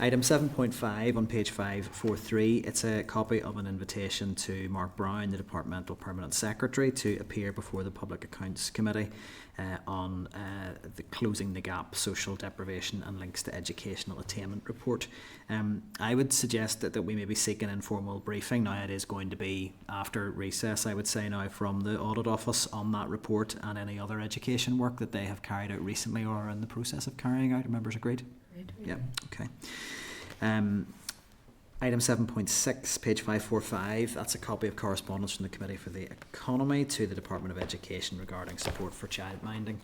Item 7.5 on page 543, it's a copy of an invitation to Mark Brown, the Departmental Permanent Secretary, to appear before the Public Accounts Committee on the Closing the Gap Social Deprivation and Links to Educational Attainment report. I would suggest that we maybe seek an informal briefing. Now it is going to be after recess, I would say now, from the Audit Office on that report and any other education work that they have carried out recently or are in the process of carrying out. Members agreed? Yeah, okay. Item 7.6, page 545, that's a copy of correspondence from the Committee for the Economy to the Department of Education regarding support for childminding.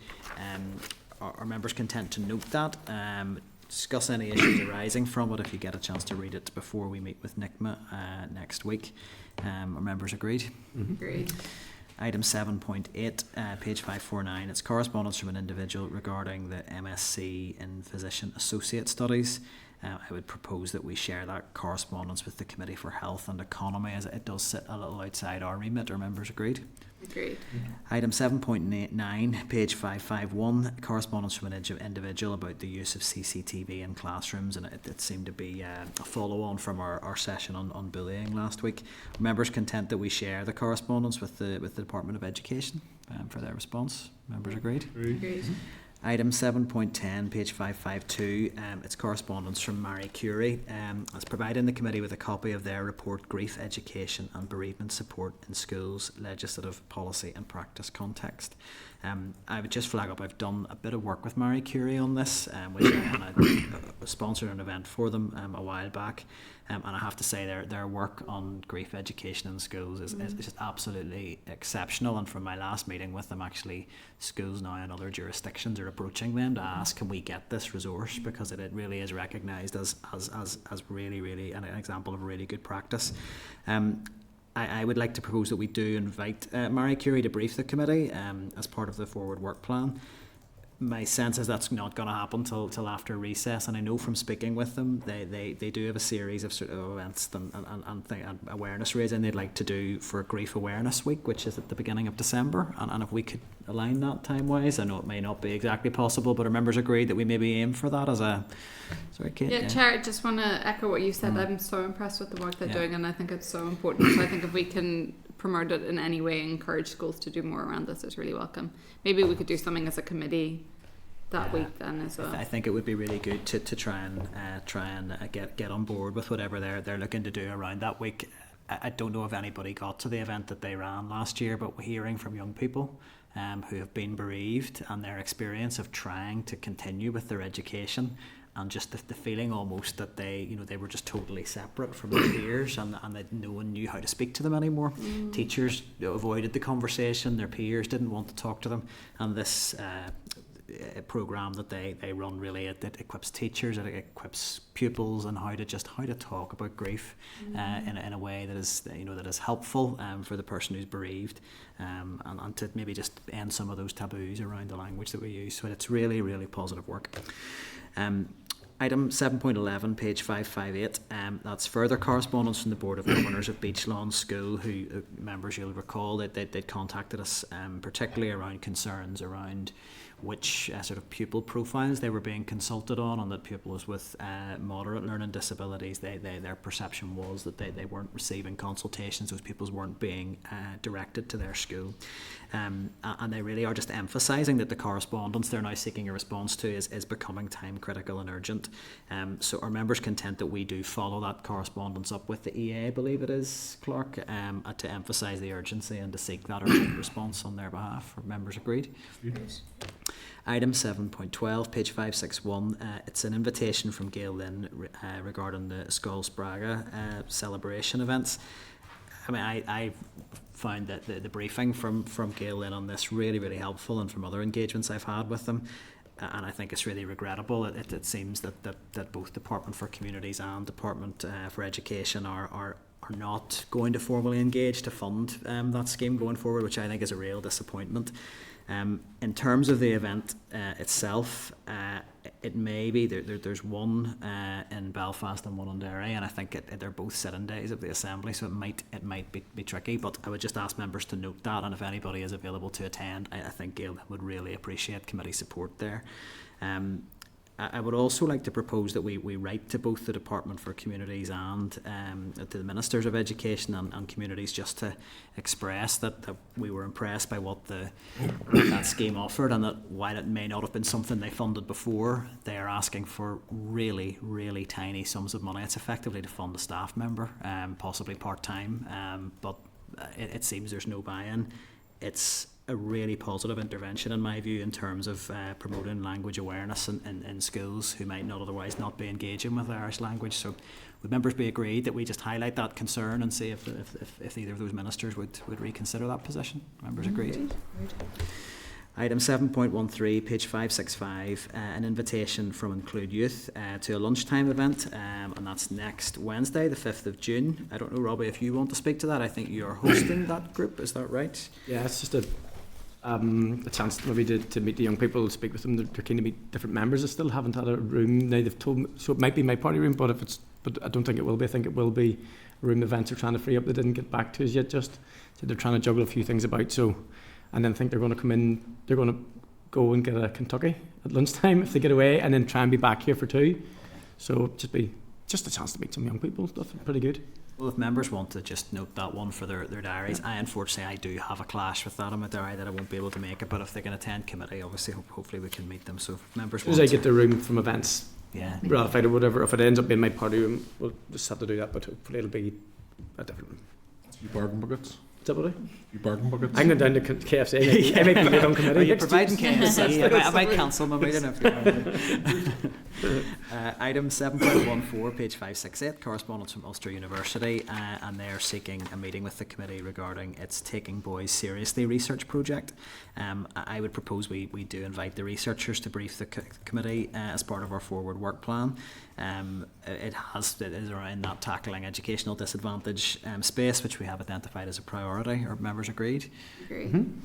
Are members content to note that? Discuss any issues arising from it if you get a chance to read it before we meet with NICMA next week. Are members agreed? Mm-hmm. Agreed. Item 7.8, page 549, it's correspondence from an individual regarding the MSc in Physician Associate Studies. I would propose that we share that correspondence with the Committee for Health and Economy, as it does sit a little outside our remit. Are members agreed? Agreed. Item 7.9, page 551, correspondence from an individual about the use of CCTV in classrooms, and it seemed to be a follow-on from our session on bullying last week. Are members content that we share the correspondence with the Department of Education for their response? Members agreed? Agreed. Item 7.10, page 552, it's correspondence from Marie Curie. It's providing the committee with a copy of their report, Grief, Education and Bereavement Support in Schools, Legislative, Policy and Practice Context. I would just flag up, I've done a bit of work with Marie Curie on this, which I sponsored an event for them a while back. And I have to say their work on grief education in schools is just absolutely exceptional. And from my last meeting with them, actually, schools now in other jurisdictions are approaching them to ask, can we get this resource? Because it really is recognised as really, really an example of really good practice. I would like to propose that we do invite Marie Curie to brief the committee as part of the forward work plan. My sense is that's not going to happen till after recess, and I know from speaking with them, they do have a series of sort of events and awareness raising they'd like to do for Grief Awareness Week, which is at the beginning of December, and if we could align that time-wise, I know it may not be exactly possible, but our members agreed that we maybe aim for that as a... Sorry, Kate? Yeah, Chair, I just want to echo what you said. I'm so impressed with the work they're doing, and I think it's so important. So I think if we can promote it in any way, encourage schools to do more around this, is really welcome. Maybe we could do something as a committee that week then as well. I think it would be really good to try and get on board with whatever they're looking to do around that week. I don't know if anybody got to the event that they ran last year, but we're hearing from young people who have been bereaved and their experience of trying to continue with their education, and just the feeling almost that they were just totally separate from their peers, and that no one knew how to speak to them anymore. Teachers avoided the conversation, their peers didn't want to talk to them, and this program that they run really it equips teachers, it equips pupils on how to talk about grief in a way that is helpful for the person who's bereaved, and to maybe just end some of those taboos around the language that we use. So it's really, really positive work. Item 7.11, page 558, that's further correspondence from the Board of Governors of Beach Lawn School, who members you'll recall that they'd contacted us particularly around concerns around which sort of pupil profiles they were being consulted on, and that pupils with moderate learning disabilities, their perception was that they weren't receiving consultations, those pupils weren't being directed to their school. And they really are just emphasising that the correspondence they're now seeking a response to is becoming time critical and urgent. So are members content that we do follow that correspondence up with the EA, I believe it is, Clark, to emphasise the urgency and to seek that urgent response on their behalf? Are members agreed? Yes. Item 7.12, page 561, it's an invitation from Gail Lynn regarding the Scoil Spraga celebration events. I mean, I found that the briefing from Gail Lynn on this really, really helpful, and from other engagements I've had with them. And I think it's really regrettable. It seems that both Department for Communities and Department for Education are not going to formally engage to fund that scheme going forward, which I think is a real disappointment. In terms of the event itself, it may be there's one in Belfast and one in Derry, and I think they're both sit-in days of the Assembly, so it might be tricky. But I would just ask members to note that, and if anybody is available to attend, I think Gail would really appreciate committee support there. I would also like to propose that we write to both the Department for Communities and to the Ministers of Education and Communities, just to express that we were impressed by what that scheme offered, and that while it may not have been something they funded before, they are asking for really, really tiny sums of money. It's effectively to fund a staff member, possibly part-time, but it seems there's no buy-in. It's a really positive intervention in my view in terms of promoting language awareness in schools who might not otherwise not be engaging with Irish language. So would members be agreed that we just highlight that concern and see if either of those ministers would reconsider that position? Members agreed? Item 7.13, page 565, an invitation from Include Youth to a lunchtime event, and that's next Wednesday, the 5th of June. I don't know, Robbie, if you want to speak to that. I think you're hosting that group, is that right? Yeah, it's just a chance maybe to meet the young people, speak with them. They're keen to meet different members. I still haven't had a room. Now they've told me, so it might be my party room, but I don't think it will be. I think it will be a room events are trying to free up. They didn't get back to us yet, just so they're trying to juggle a few things about. So, and then I think they're going to come in, they're going to go and get a Kentucky at lunchtime if they get away, and then try and be back here for 2. So just a chance to meet some young people. Stuff pretty good. Well, if members want to just note that one for their diaries, unfortunately I do have a clash with that on my diary that I won't be able to make it, but if they can attend committee, obviously hopefully we can meet them. So if members want as I get the room from events ratified or whatever, if it ends up being my party room, we'll just have to do that, but hopefully it'll be a different room. You bargain buckets? Is that what You bargain buckets? I'm going down to KFC. I might be late on committee. Are you providing KFC? I might cancel my meeting if Item 7.14, page 568, correspondence from Ulster University, and they're seeking a meeting with the committee regarding its Taking Boys Seriously research project. I would propose we do invite the researchers to brief the committee as part of our forward work plan. It is around that tackling educational disadvantage space, which we have identified as a priority. Are members agreed? Agree. Mm-hmm.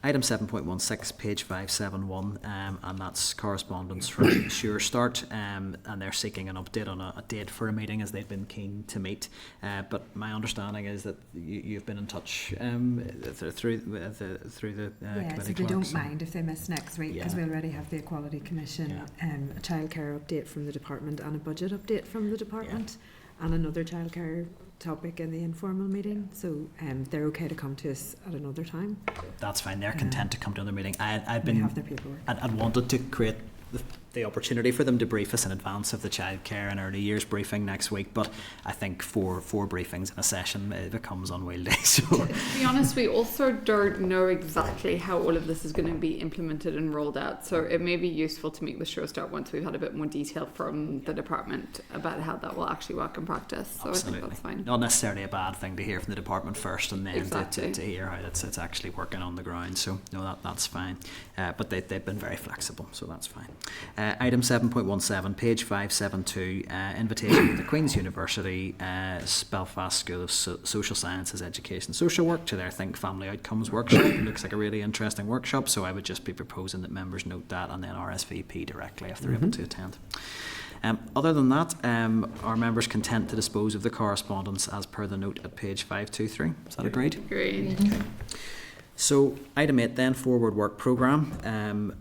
Item 7.16, page 571, and that's correspondence from Sure Start, and they're seeking an update on a date for a meeting, as they've been keen to meet. But my understanding is that you've been in touch through the yeah, committee. so they don't mind if they miss next week, because we already have the Equality Commission, a childcare update from the department, and a budget update from the department, and another childcare topic in the informal meeting, so they're okay to come to us at another time. That's fine. They're content to come to another meeting. I'd have their paperwork. I'd wanted to create the opportunity for them to brief us in advance of the childcare and early years briefing next week, but I think four briefings in a session it becomes unwieldy. So to be honest, we also don't know exactly how all of this is going to be implemented and rolled out, so it may be useful to meet with Sure Start once we've had a bit more detail from the department about how that will actually work in practice. So absolutely. I think that's fine. Not necessarily a bad thing to hear from the department first, and then to hear how it's actually working on the ground. So no, that's fine. But they've been very flexible, so that's fine. Item 7.17, page 572, invitation to the Queen's University Belfast School of Social Sciences, Education, Social Work to their Think Family Outcomes workshop. It looks like a really interesting workshop, so I would just be proposing that members note that and then RSVP directly if they're able to attend. Other than that, are members content to dispose of the correspondence as per the note at page 523? Is that agreed? Agreed. Okay. So item 8 then, forward work programme.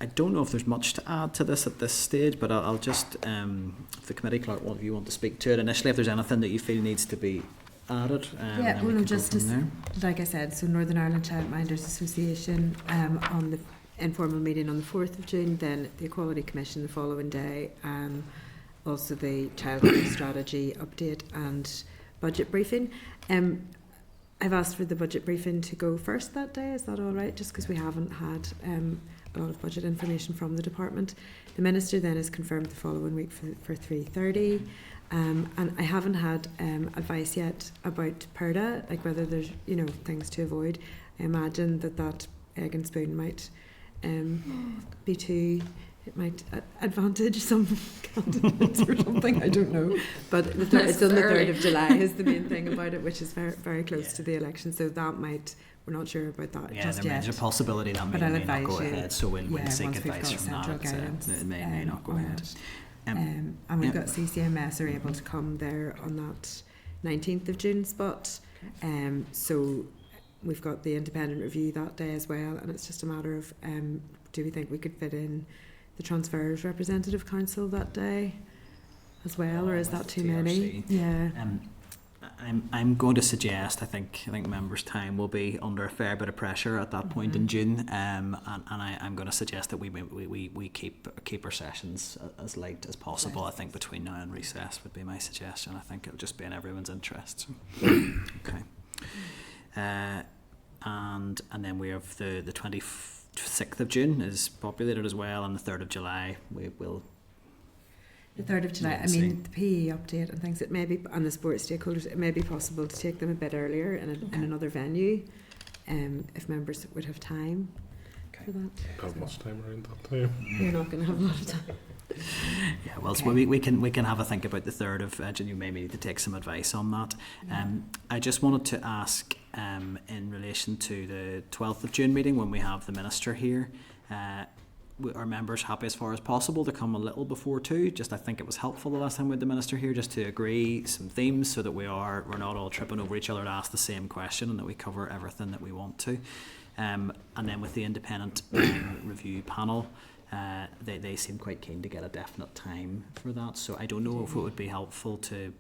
I don't know if there's much to add to this at this stage, but I'll just, if the committee clerk, one of you want to speak to it initially, if there's anything that you feel needs to be added. Yeah, well, just like I said, so Northern Ireland Childminders Association on the informal meeting on the 4th of June, then the Equality Commission the following day, also the Childcare Strategy update and budget briefing. I've asked for the budget briefing to go first that day. Is that all right? Just because we haven't had a lot of budget information from the department. The Minister then has confirmed the following week for 3:30. And I haven't had advice yet about PERDA, like whether there's, things to avoid. I imagine that egg and spoon might be too, it might advantage some candidates or something, I don't know. But it's on the 3rd of July is the main thing about it, which is very, very close to the election. So that might, we're not sure about that just yet. There's a possibility that may not go ahead, so we'll seek advice from that. It may not go ahead. And we've got CCMS are able to come there on that 19th of June spot. So we've got the independent review that day as well, and it's just a matter of do we think we could fit in the Transfers Representative Council that day as well, or is that too many? Yeah. I'm going to suggest I think members' time will be under a fair bit of pressure at that point in June, and I'm going to suggest that we keep our sessions as light as possible. Right. I think between now and recess would be my suggestion. I think it'll just be in everyone's interest. Okay. And then we have the 26th of June is populated as well, and the 3rd of July we will. The 3rd of July, I mean, the PE update and things, it may be, and the sports stakeholders, it may be possible to take them a bit earlier in another venue, if members would have time for that. Have much time around that time. You're not going to have a lot of time. Yeah, well, so we can have a think about the 3rd of June. You may need to take some advice on that. I just wanted to ask, in relation to the 12th of June meeting when we have the Minister here, are members happy as far as possible to come a little before 2? Just I think it was helpful the last time we had the Minister here just to agree some themes so that we're not all tripping over each other to ask the same question, and that we cover everything that we want to. And then with the independent review panel, they seem quite keen to get a definite time for that. So I don't know if it would be helpful to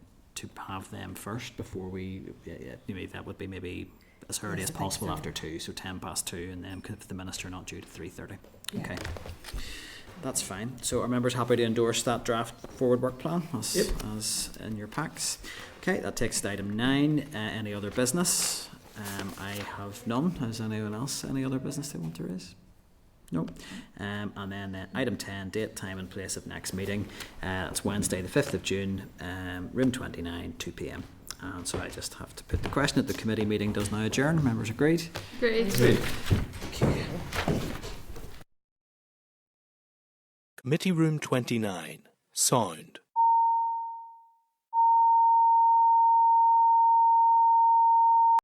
have them first before that would be maybe as early as possible after 2, so 10 past 2, and then if the Minister not due to 3:30. Yeah. Okay, that's fine. So are members happy to endorse that draft forward work plan as in your packs? Okay, that takes us to item 9. Any other business? I have none. Has anyone else any other business they want to raise? No. And then item 10, date, time and place of next meeting. It's Wednesday the 5th of June, room 29, 2 p.m. And so I just have to put the question that the committee meeting does now adjourn. Members agreed? Agreed. Okay. Committee room 29, sound.